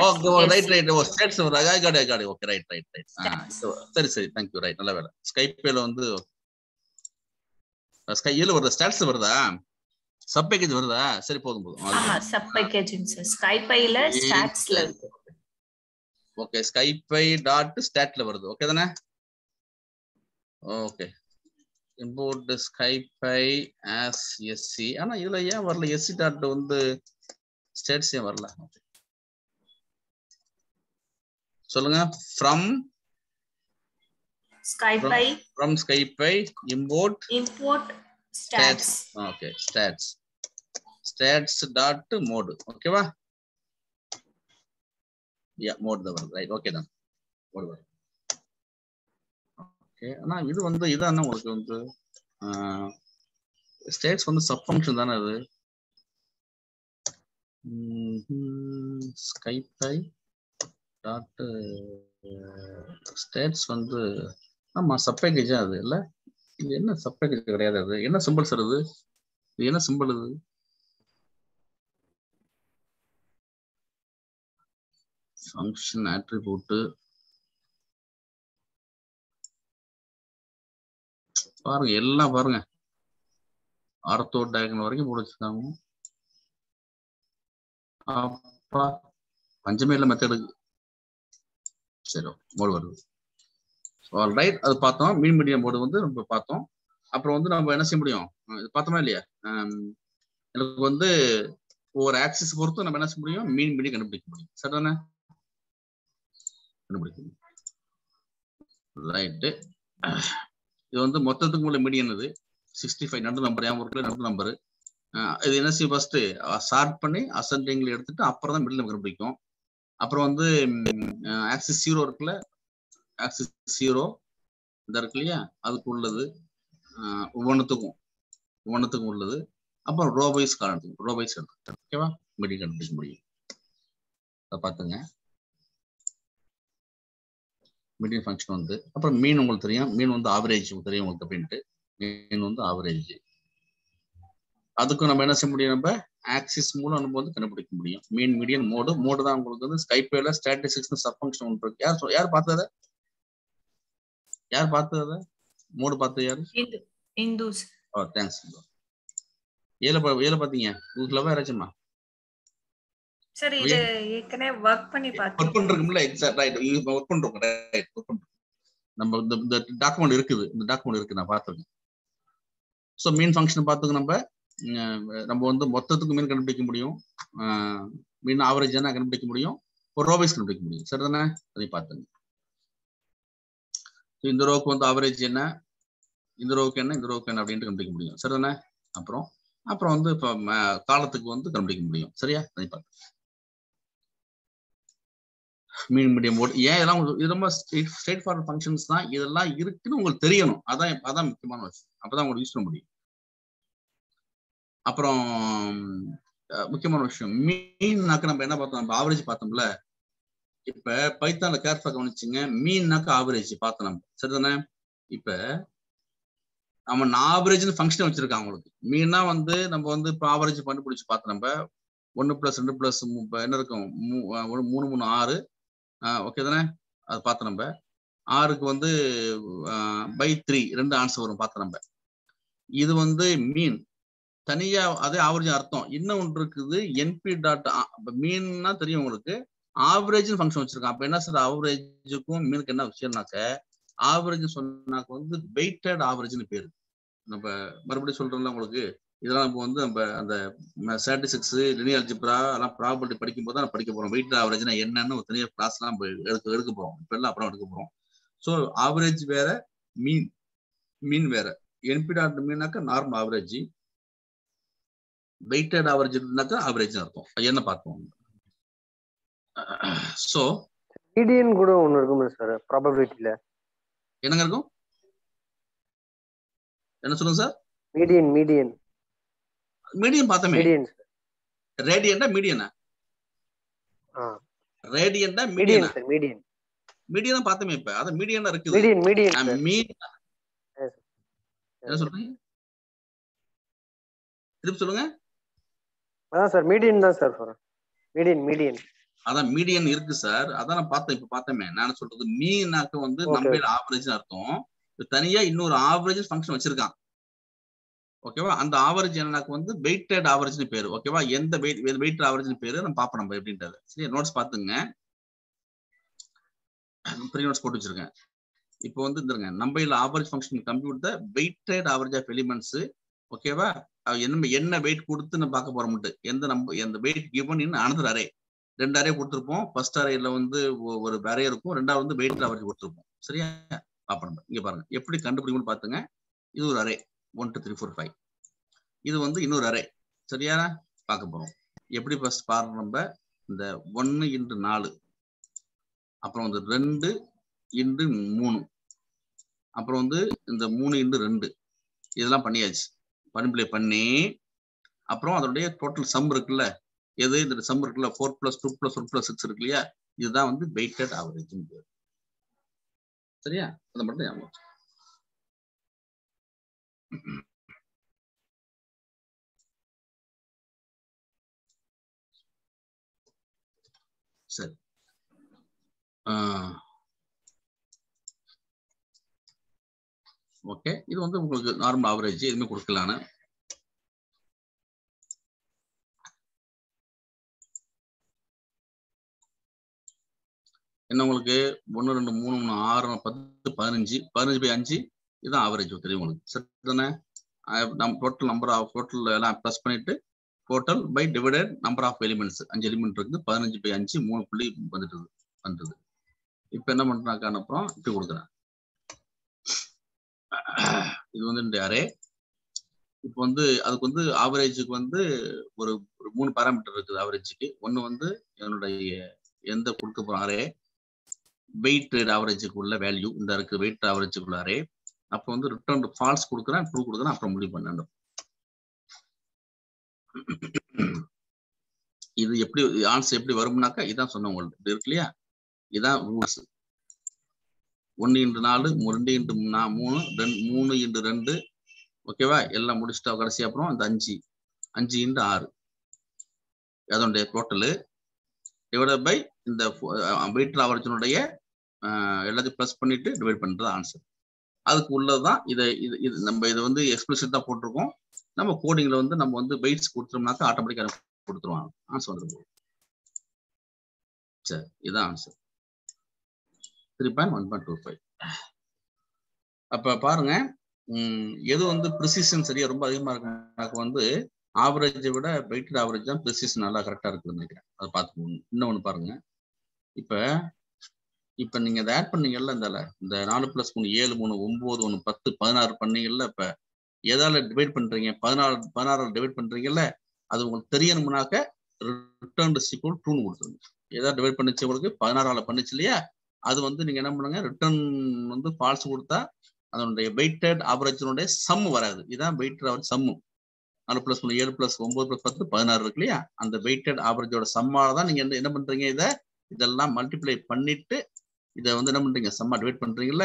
Okay, right. Stats வருதா? காடி. Okay, right. சரி, தேங்க் யூ. ரைட், நல்ல வேலை. ஸ்கைப்பேல வந்து ஸ்கைல வருதா, ஸ்டாட்ஸ் வருதா, சப் பேக்கேஜ் வருதா? சரி, போதும். ஆமா, சப் பேக்கேஜிங் சார். ஸ்கைப்பைல ஸ்டாட்ஸ்ல இருக்கு. ஓகே, ஸ்கைப்பை டாட் ஸ்டாட்ல வருது. ஓகே தானே? Okay, import SciPy as sc. ஆனா இதுல ஏன் வரல, sc டாட் வந்து ஸ்டாட்ஸ் ஏன் வரல? சொல்லுங்க. from ஸ்கைப்பை import stats. Okay, stats dot mode. ஓகேவா? மோட் தான் வருது. ரைட், ஓகே தான், மோடு வருது. ஓகே, ஆனா இது வந்து இதான உங்களுக்கு வந்து ஸ்டேட்ஸ் வந்து சப் ஃபங்க்ஷன் தானே அது. ஸ்கைப்பை டாட் ஸ்டேட்ஸ் வந்து ஆமா சப் பேக்கேஜா அது இல்ல? இது என்ன சப் பேக்கேஜ் கிடையாது. அது என்ன சிம்பிள் சார்? இது என்ன சிம்பிள்? இது ஃபங்க்ஷன் ஆட்ரிபியூட். பாருங்க எல்லாம் பாருங்க ஆர்த்தோ டயகனல் வரைக்கும் போட்டுருக்காங்க. அப்பா பஞ்சமே இல்லை மெத்தடுக்கு. சரி மோடு வருது. ரைட் அது பார்த்தோம். மீன் மீடியம் மோடு வந்து நம்ம பார்த்தோம். அப்புறம் வந்து நம்ம என்ன செய்ய முடியும் இது பார்த்தோமா இல்லையா? எனக்கு வந்து ஒரு ஆக்சிஸ் பொறுத்து நம்ம என்ன செய்ய முடியும் மீன் மீடியம் கண்டுபிடிக்க முடியும். சரிதானே? கண்டுபிடிக்க முடியும். ரைட்டு. இது வந்து மொத்தத்துக்கு உள்ள மீடியன். இது 65 நடு நம்பர். ஏன் ஒரு நடு நம்பர். இது என்ன செய்யும் ஃபர்ஸ்ட் சார்ட் பண்ணி அசெண்டிங்ல எடுத்துட்டு அப்புறம் தான் மிடில் கண்டுபிடிக்கும். அப்புறம் வந்து ஆக்சிஸ் 0 இருக்குல்ல, ஆக்சிஸ் 0 இந்த இருக்கு இல்லையா, அதுக்கு உள்ளது ஒவ்வொன்றுத்துக்கும் உள்ளது. அப்புறம் ரோவைஸ் காரணத்துக்கு ரோவைஸ் எடுத்து ஓகேவா மிடில் கண்டுபிடிக்க முடியும். அதை பார்த்துங்க. மீடியம் ஃபங்க்ஷன் வந்து அப்புறம் மீன் உங்களுக்கு தெரியும். மீன் வந்து ஆவரேஜ் தெரியும் உங்களுக்கு அப்படின்ட்டு. மீன் வந்து ஆவரேஜ். அதுக்கும் நம்ம என்ன செய்ய முடியும்? நம்ம ஆக்சிஸ் மூலம் நம்ம வந்து கண்டுபிடிக்க முடியும். மீன் மீடியன் மோடு தான் உங்களுக்கு வந்து ஸ்கைப்பேல ஸ்டாட்டிஸ்டிக்ஸ் சப் ஃபங்க்ஷன் ஒன்று இருக்கு. யார் பார்த்தத மோடு பார்த்தது யாரு? இந்துஸ். ஓ தேங்க்ஸ். ஏல பாத்தீங்க உங்களுக்கு யாராச்சுமா சரி இது ஏற்கனவே வர்க் பண்ணி பார்த்தோம். வர்க் பண்றோம்ல எக்ஸாக்ட் ரைட். வர்க் பண்றோம் ரைட். வர்க் பண்றோம். நம்ம இந்த டாக்குமெண்ட் இருக்குது. இந்த டாக்குமெண்ட் இருக்கு நான் பார்த்துருக்கேன். ஸோ மீன் ஃபங்க்ஷன் பார்த்துக்க நம்ம வந்து மொத்தத்துக்கு மீன் கண்டுபிடிக்க முடியும். மீன் ஆவரேஜ் என்ன கண்டுபிடிக்க முடியும். ஒரு ரோவைஸ் கண்டுபிடிக்க முடியும். சரிதானே? அதையும் பார்த்துங்க. இந்த ரோவுக்கு வந்து ஆவரேஜ் என்ன, இந்த ரோவுக்கு என்ன, இந்த ரோவுக்கு என்ன அப்படின்ட்டு கண்டுபிடிக்க முடியும். சரிதானே? அப்புறம் வந்து இப்போ காலத்துக்கு வந்து கண்டுபிடிக்க முடியும். சரியா? அதை பார்த்து மீன் மீடியம் மோட் ஏன் இதெல்லாம் இது ரொம்ப ஸ்ட்ரெயிட் ஃபார்வர்ட் ஃபங்க்ஷன்ஸ் தான். இதெல்லாம் இருக்குன்னு உங்களுக்கு தெரியணும். அதான் முக்கியமான விஷயம். அப்பதான் உங்களுக்கு யூஸ் பண்ண முடியும். அப்புறம் முக்கியமான விஷயம் மீன்னாக்க நம்ம என்ன பார்த்தோம்? நம்ம ஆவரேஜ் பார்த்தோம்ல. இப்ப பைத்தான்ல கேர்ஃபுல்லா கவனிச்சுங்க. மீன்னாக்க ஆவரேஜ் பார்த்தோம் நம்ம. சரிதானே? இப்ப அவன் ஆவரேஜ்னு ஃபங்க்ஷன் வச்சிருக்கான் உங்களுக்கு. மீன்னா வந்து நம்ம வந்து இப்போ ஆவரேஜ் கண்டுபிடிச்சு பார்த்தோம். நம்ம 1 + 2 + என்ன இருக்கும் 3 3 6 ஓகே தானே? அது பார்த்தோம். நம்ம 6க்கு வந்து /3 2 ஆன்சர் வரும் பார்த்தோம் நம்ம. இது வந்து மீன் தனியா அதே ஆவரேஜ் அர்த்தம். இன்னும் ஒன்று இருக்குது என்பி டாட். மீன்னா தெரியும் உங்களுக்கு. ஆவரேஜ் ஃபங்க்ஷன் வச்சிருக்கான். அப்ப என்ன சார் ஆவரேஜுக்கும் மீனுக்கு என்ன விஷயம்னாக்க, ஆவரேஜ் சொன்னாக்க வந்து வெயிட்டட் ஆவரேஜ்னு பேரு. நம்ம மறுபடியும் சொல்றோம்ல உங்களுக்கு. இதெல்லாம் நம்ம வந்து நம்ம அந்த ஸ்டாட்டிஸ்டிக்ஸ் லினியர் அல்ஜிப்ரா எல்லாம் ப்ராபபிலிட்டி படிக்கும் போது தான் படிக்க போறோம். வெயிட்டட் ஆவரேஜ்னா என்னன்னு ஒரு தனியாக கிளாஸ்லாம் எடுக்க போறோம். இப்ப எல்லாம் அப்புறம் எடுக்க போறோம். ஸோ ஆவரேஜ் வேற, மீன் வேற. என்பி டாட் மீனாக்க நார்மல் ஆவரேஜ், வெயிட்டட் ஆவரேஜ்னாக்கா ஆவரேஜ் அர்த்தம். என்ன பார்த்தோம். சோ மீடியன் கூட ஒன்னு இருக்கும் சார் ப்ராபபிலிட்டில. என்னங்க இருக்கும்? என்ன சொல்லுங்க சார்? மீடியன் பார்த்தோமே. ரேடியன்டா மீடியனா? ரேடியன்டா மீடியனா? மீடியன் பார்த்தோமே. இப்ப அத மீடியனா இருக்குது. என்ன சொல்றீங்க? திருப்பி சொல்லுங்க. அதான் சார் மீடியன் தான் சார் சொல்றேன். மீடியன் அதான் மீடியன் இருக்கு சார். அதான் நான் பார்த்தேன். இப்ப பார்த்தமே நான் சொல்றது மீனாக்க வந்து நம்ம ஆவரேஜ் அர்த்தம். தனியா இன்னொரு ஆவரேஜ் ஃபங்க்ஷன் வச்சிருக்கான். ஓகேவா? அந்த ஆவரேஜ் என்னன்னாக்க வந்து வெயிட்டட் ஆவரேஜ்னு பேரு. ஓகேவா? எந்த வெயிட்டட் ஆவரேஜ்னு பேரு நம்ம பார்ப்போம் நம்ம எப்படின்றது. சரி நோட்ஸ் பார்த்துங்க. ப்ரீ நோட்ஸ் போட்டு வச்சிருக்கேன். இப்போ வந்து இருந்துருங்க. நம்ம average function compute the weighted average of elements. ஓகேவா? என்ன வெயிட் கொடுத்து நம்ம பார்க்க போறோம். எந்த weight given in another array. 2 array கொடுத்துருப்போம். ஃபர்ஸ்ட் அரேல வந்து ஒரு அரே இருக்கும். ரெண்டாவது வந்து வெயிட் ஆவரேஜ் கொடுத்துருப்போம். சரியா? பார்ப்போம். இங்க பாருங்க எப்படி கண்டுபிடிக்கணும்னு பாத்துங்க. இது ஒரு அரே 1 2 3 4 5. இது வந்து இன்னொரு அரே. சரியா? பார்க்க போறோம். எப்படி ஃபர்ஸ்ட் பாருங்க. நம்ம இந்த 1 × 4, அப்புறம் வந்து 2 × 3, அப்புறம் வந்து இந்த 3 × 2 இதெல்லாம் பண்ணியாச்சு. மல்டிப்ளை பண்ணி அப்புறம் அதோடைய டோட்டல் சம் இருக்குல்ல, எது இந்த சம் இருக்குல்ல 4 + 2 + 1 + 6 இருக்கு இல்லையா, இதுதான் வந்து வெயிட்டட் ஆவரேஜ். சரியா? அதை மட்டும் ஞாபகம். சரி. ஓகே, இது வந்து உங்களுக்கு நார்மல் ஆவரேஜ் எதுவுமே கொடுக்கலான்னு. என்ன உங்களுக்கு 1 2 3 3 6 10 15 15/5 இதுதான் ஆவரேஜ் தெரியும் உங்களுக்கு. சரி தானே? நம்ம டோட்டல் நம்பர் ஆஃப் டோட்டல் எல்லாம் ப்ளஸ் பண்ணிட்டு total by divided number of elements 5 element இருக்குது 15/5 3 புள்ளி வந்துடுது. இப்போ என்ன பண்றாங்க அப்புறம் இப்படி கொடுக்குறேன். இது வந்து இந்த அரே. இப்போ வந்து அதுக்கு வந்து ஆவரேஜுக்கு வந்து ஒரு 3 பாராமீட்டர் இருக்குது ஆவரேஜுக்கு. ஒன்று வந்து என்னுடைய எந்த கொடுக்க போற அரே வெயிட் ஆவரேஜுக்கு உள்ள வேல்யூ இந்த இருக்கு வெயிட் ஆவரேஜுக்கு உள்ள அரே. அப்போ வந்து ரிட்டர்ன் ஃபால்ஸ் கொடுக்குறேன், ட்ரூ கொடுக்குறேன், அப்புறம் முடிவு பண்ணணும். இது எப்படி ஆன்சர் எப்படி வரும்னாக்கா இதான் சொன்ன உங்களுக்கு இப்படி இருக்கு இல்லையா? இதான் ரூல்ஸ். 1 × 4 2 × 3 3 × 2 ஓகேவா? எல்லாம் முடிச்சுட்டா கடைசி அப்புறம் அந்த 5 × 6 அதனுடைய டோட்டலு டிவைட் பை இந்த வெயிட் ஆவரேஜினுடைய எல்லாத்தையும் ப்ளஸ் பண்ணிட்டு டிவைட் பண்றது ஆன்சர். அதுக்கு உள்ளதுதான் இது நம்ம இதை வந்து எக்ஸ்பிளிசிட்டா போட்டிருக்கோம். நம்ம கோடிங்ல வந்து நம்ம வந்து வெயிட்ஸ் கொடுத்துட்டோம்னாக்கா ஆட்டோமேட்டிக்கா கொடுத்துருவாங்க, ஆன்சர் வந்துடும். சரி, இதுதான் ஆன்சர் 3.1.25. அப்ப பாருங்க, எது வந்து ப்ரிசிஷன் சரியா ரொம்ப அதிகமா இருக்கு வந்து ஆவரேஜை விட வெயிட்டட் ஆவரேஜ் தான் ப்ரிசிஷன் நல்லா கரெக்டா இருக்குன்னு நினைக்கிறேன். அதை பார்த்துக்கோங்க. இன்னொன்னு பாருங்க, இப்ப நீங்க அதை ஆட் பண்ணீங்கல்ல இந்த 4 + 3 7 3 9 1 10 16 பண்ணீங்கல்ல. இப்ப எதால டிவைட் பண்றீங்க? 16 டிவைட் பண்றீங்கல்ல. அது உங்களுக்கு தெரியணும்னாக்க ரிட்டர்ன் ஈக்குவல் ட்ரூன்னு கொடுத்துருங்க. ஏதாவது டிவைட் பண்ணிச்சு உங்களுக்கு 16 பண்ணிச்சு இல்லையா? அது வந்து நீங்க என்ன பண்ணுங்க, ரிட்டர்ன் வந்து ஃபால்ஸ் கொடுத்தா அதனுடைய வெயிட்டட் ஆவரேஜினுடைய சம் வராது. இதான் வெயிட்டட் ஆவரேஜ் சம்மு. 4 + 3 7 + 9 + 10 16 இருக்கு இல்லையா? அந்த வெயிட்டட் ஆவரேஜோட சம்மால தான் நீங்க என்ன பண்றீங்க, இதெல்லாம் மல்டிப்ளை பண்ணிட்டு இதை வந்து என்ன பண்றீங்க, சம்மா டிவைட் பண்றீங்கல்ல.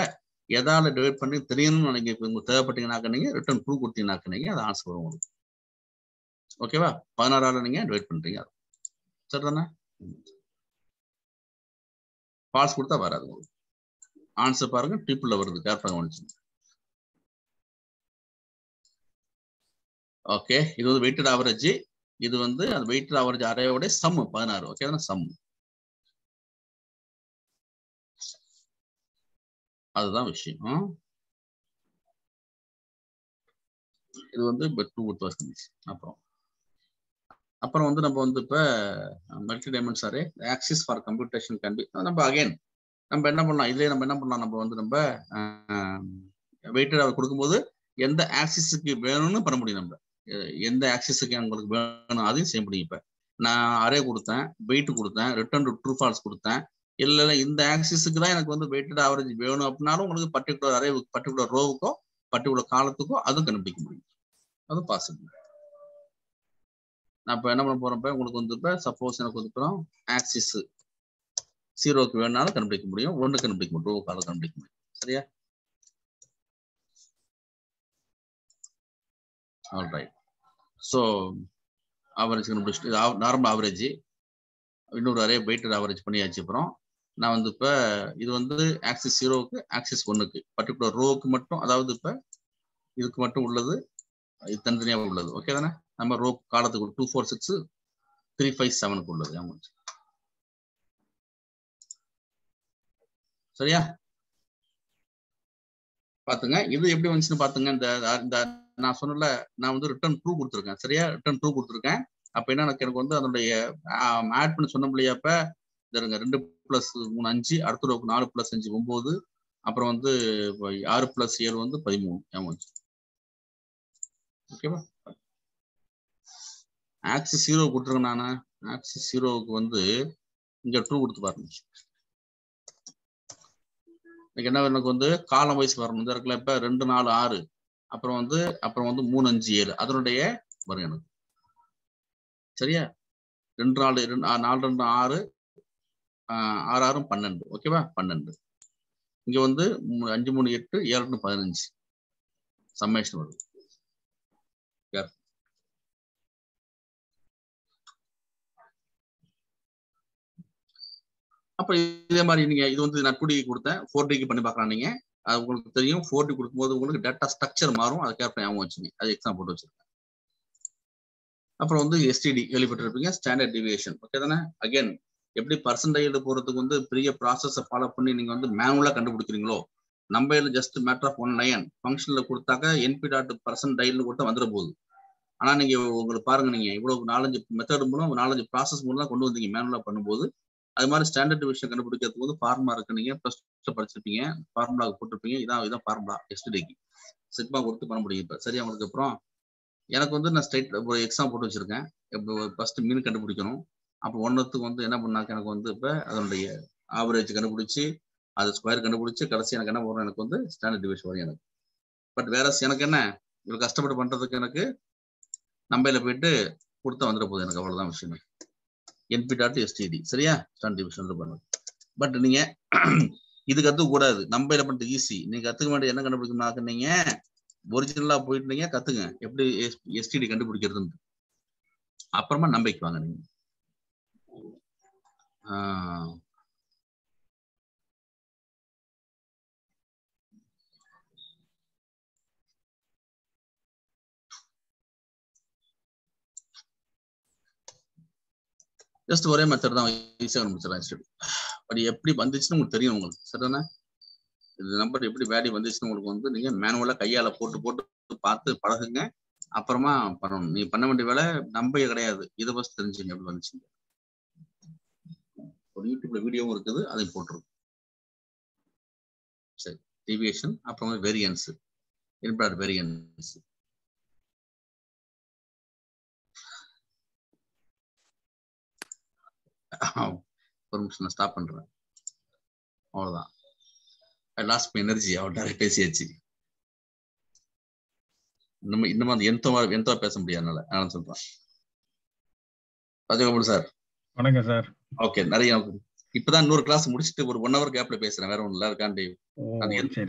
எதால டிவைட் பண்ணி தெரியணும்னு நீங்க உங்களுக்கு தேவைப்பட்டீங்கன்னாக்க நீங்க ரிட்டர்ன் ட்ரூ கொடுத்தீங்கன்னாக்க நீங்க அது ஆன்சர் வரும் உங்களுக்கு. ஓகேவா? 16 நீங்க டிவைட் பண்றீங்க, சரிதானே? ஃபால்ஸ் கொடுத்தா வராது உங்களுக்கு. ஆன்சர் பாருங்க, ட்ரிபிள்ல வருது. கேர்ஃபுல்லா கவனிச்சுங்க. ஓகே, இது வந்து வெயிட்டட் ஆவரேஜ். இது வந்து அந்த வெயிட்டட் ஆவரேஜ் அரேயோட சம் 16. Okay, sum. அதுதான் விஷயம். இது வந்து அப்புறம் வந்து நம்ம வந்து இப்ப multi dimension array axis for computation can be நம்ம அகைன் நம்ம என்ன பண்ணலாம், இதுலயே நம்ம என்ன பண்ணலாம், நம்ம வந்து நம்ம வெயிட்டட் அவர் கொடுக்கும்போது எந்த ஆக்சிஸுக்கு வேணும்னு பண்ண முடியும். நம்ம எந்த ஆக்சிஸுக்கு உங்களுக்கு வேணும் அதையும் செய்ய முடியும். இப்ப நான் அரே கொடுத்தேன், வெயிட் கொடுத்தேன், ரிட்டர்ன் டு ட்ரூ ஃபால்ஸ் கொடுத்தேன். இல்ல இந்த ஆக்சிஸுக்கு தான் எனக்கு வந்து வெயிட்டட் ஆவரேஜ் வேணும் அப்படின்னாலும் உங்களுக்கு பர்டிகுலர் அரே பர்டிகுலர் ரோவுக்கோ பர்டிகுலர் காலத்துக்கோ அதுவும் கண்டுபிடிக்க முடியும். அதுவும் பாசிபிள். நான் இப்ப என்ன பண்ண போறேன், உங்களுக்கு வந்து இப்ப சப்போஸ் எனக்கு வந்து ஆக்சிஸ் 0க்கு வேணாலும் கண்டுபிடிக்க முடியும், 1 கண்டுபிடிக்க முடியும், ரோ காலம் கண்டுபிடிக்க முடியும். சரியா? ஆல்ரைட். ஸோ ஆவரேஜ் கண்டுபிடிச்சிட்டு நார்மல் ஆவரேஜ் இன்னொரு அரே வெயிட்டட் ஆவரேஜ் பண்ணியாச்சு. அப்புறம் நான் வந்து இப்ப இது வந்து ஆக்சிஸ் 0க்கு ஆக்சிஸ் 1க்கு பர்டிகுலர் ரோவுக்கு மட்டும், அதாவது இப்ப இதுக்கு மட்டும் உள்ளது, இது தனித்தனியாக உள்ளது. ஓகே தானே? நம்ம ரோ காலத்துக்கு 2 4 6 3 5 7க்கு உள்ளது. சரியா? பாத்துங்க இது எப்படி வந்துச்சுன்னு பாத்துங்க. இந்த நான் சொன்னல, நான் வந்து ரிட்டர்ன் ட்ரூ கொடுத்துருக்கேன். சரியா? ரிட்டர்ன் ட்ரூ கொடுத்துருக்கேன். அப்ப என்ன எனக்கு வந்து அதனுடைய ஆட் பண்ணி சொன்ன முடியா? அப்ப 2 + 3 5, அடுத்த ரோக்கு 4 + 5 9, அப்புறம் வந்து 6 + 7 வந்து 13. ஓகேவா? ஆக்சிஸ் 0 கொடுத்துருக்கேன். நானு ஆக்சிஸ் 0க்கு வந்து இங்க ட்ரூ கொடுத்து பாருங்க. என்ன எனக்கு வந்து காலம் வைஸ் வரணும். இந்த இடத்துல இப்ப 2 4 6, அப்புறம் வந்து 3 5 7 அதனுடைய வரும் எனக்கு. சரியா? 2 4 2 4 2 6 6 6 12. ஓகேவா? 12. இங்க வந்து 5 3 8 7 2 15 சம்மேஷன் வருது. அப்ப இதே மாதிரி நீங்க இது வந்து நான் 2D கொடுத்தேன், 4Dக்கு பண்ணி பார்க்கலாம். நீங்க அது உங்களுக்கு தெரியும். 4D கொடுக்கும்போது உங்களுக்கு டேட்டா ஸ்ட்ரக்சர் மாறும். அதை கேர்ஃபுல்லா ஞாபகம் வச்சுங்க. அது எக்ஸாம் போட்டு வச்சிருக்கேன். அப்புறம் வந்து எஸ்டிடி கேள்விப்பட்டிருப்பீங்க, ஸ்டாண்டர்ட் டிவியேஷன். ஓகே தானே? அகைன் எப்படி பர்சன்டேஜ் போறதுக்கு வந்து பெரிய ப்ராசஸை ஃபாலோ பண்ணி நீங்க வந்து மேனுவலா கண்டுபிடிக்கிறீங்களோ, நம்ம ஜஸ்ட் மேட்டர் ஆஃப் 1 லைன் ஃபங்க்ஷன்ல கொடுத்தாக்க என்பி டாட் பர்சன்டைல்னு கொடுத்தா வந்துட போகுது. ஆனா நீங்க உங்களுக்கு பாருங்க, நீங்க இவ்வளவு 4-5 மெத்தட் மூலம் 4-5 ப்ராசஸ் மூலம் தான் கொண்டு வந்தீங்க மேனுவலா பண்ணும்போது. அது மாதிரி ஸ்டாண்டர்ட் டிவிஷன் கண்டுபிடிக்கிறதுக்கு வந்து ஃபார்முலா இருக்கு. நீங்க ப்ளஸ் படிச்சிருப்பீங்க, ஃபார்முலா போட்டிருப்பீங்க. இதான் ஃபார்முலா எஸ்டிடிக்கு சிக்மா கொடுத்து பண்ண முடியும். இப்போ சரியா? உங்களுக்கு அப்புறம் எனக்கு வந்து நான் ஸ்ட்ரைட் ஒரு எக்ஸாம் போட்டு வச்சிருக்கேன். இப்போ ஃபர்ஸ்ட் மீன் கண்டுபிடிக்கணும். அப்போ ஒன்றுத்துக்கு வந்து என்ன பண்ணாக்க எனக்கு வந்து இப்போ அதனுடைய ஆவரேஜ் கண்டுபிடிச்சி அது ஸ்கொயர் கண்டுபிடிச்சி கடைசி எனக்கு என்ன வரும், எனக்கு வந்து ஸ்டாண்டர்ட் டிவிஷன் வரும் எனக்கு. பட் வேற எனக்கு என்ன இவ்வளோ கஷ்டப்பட்டு பண்றதுக்கு எனக்கு நம்பையில போயிட்டு கொடுத்தா வந்துட போகுது. எனக்கு அவ்வளவுதான் விஷயம். என்பி டாட் எஸ்டிடி சரியா? ஸ்டாண்டர்ட் டிவிஷன் பண்ணுறது. பட் நீங்க இது கற்றுக்க கூடாது. நம்பையில பண்ணிட்டு ஈஸி. நீங்க கற்றுக்க வேண்டிய என்ன கண்டுபிடிக்கணும்னாக்க நீங்க ஒரிஜினலா போயிட்டு நீங்க கத்துங்க எப்படி எஸ்டிடி கண்டுபிடிக்கிறதுன்னு. அப்புறமா நம்பைக்கு வாங்க நீங்க. ஜஸ்ட் ஒரே மெத்தட் தான், ஈஸியாக கண்டுபிடிச்சிடலாம் எஸ்டிடி. பட் எப்படி வந்துச்சுன்னு உங்களுக்கு தெரியும் உங்களுக்கு, சரிதானே? இது நம்பர் எப்படி வேல்யூ வந்துச்சுன்னு உங்களுக்கு வந்து நீங்க மேனுவலா கையால போட்டு பார்த்து பழகுங்க. அப்புறமா பண்ணணும். நீங்க பண்ண வேண்டிய வேலை நம்பைய கிடையாது. இதை ஃபர்ஸ்ட் தெரிஞ்சுங்க எப்படி வந்துச்சுங்க. ஒரு யூடியூப்ல வீடியோவும் இருக்குது, அதையும் போட்டுருக்கும். சரி, டிவியேஷன் அப்புறம் வேரியன்ஸ், இன்பிளாட் வேரியன்ஸ். ஒரு நிமிஷம் நான் ஸ்டாப் பண்றேன். அவ்வளவுதான். லாஸ்ட் எனர்ஜி அவள்கிட்ட பேசியாச்சு. இன்னும் அந்த எந்தோ பேச முடியாது. நான் சொல்றேன். ராஜகோபால் சார் வணக்கம் சார். ஓகே, நிறைய இப்பதான் 100 கிளாஸ் முடிச்சுட்டு ஒரு 1 hour கேப்ல பேசுறேன். வேற ஒண்ணு இருக்காண்டி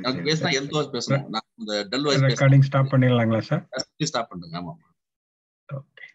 எனக்கு பேசினா எந்த பேசணும். நான் இந்த டெல் வாய்ஸ் ரெக்கார்டிங் ஸ்டாப் பண்ணிடலாங்களா சார்? ஸ்டாப் பண்ணுங்க. ஆமா, ஓகே.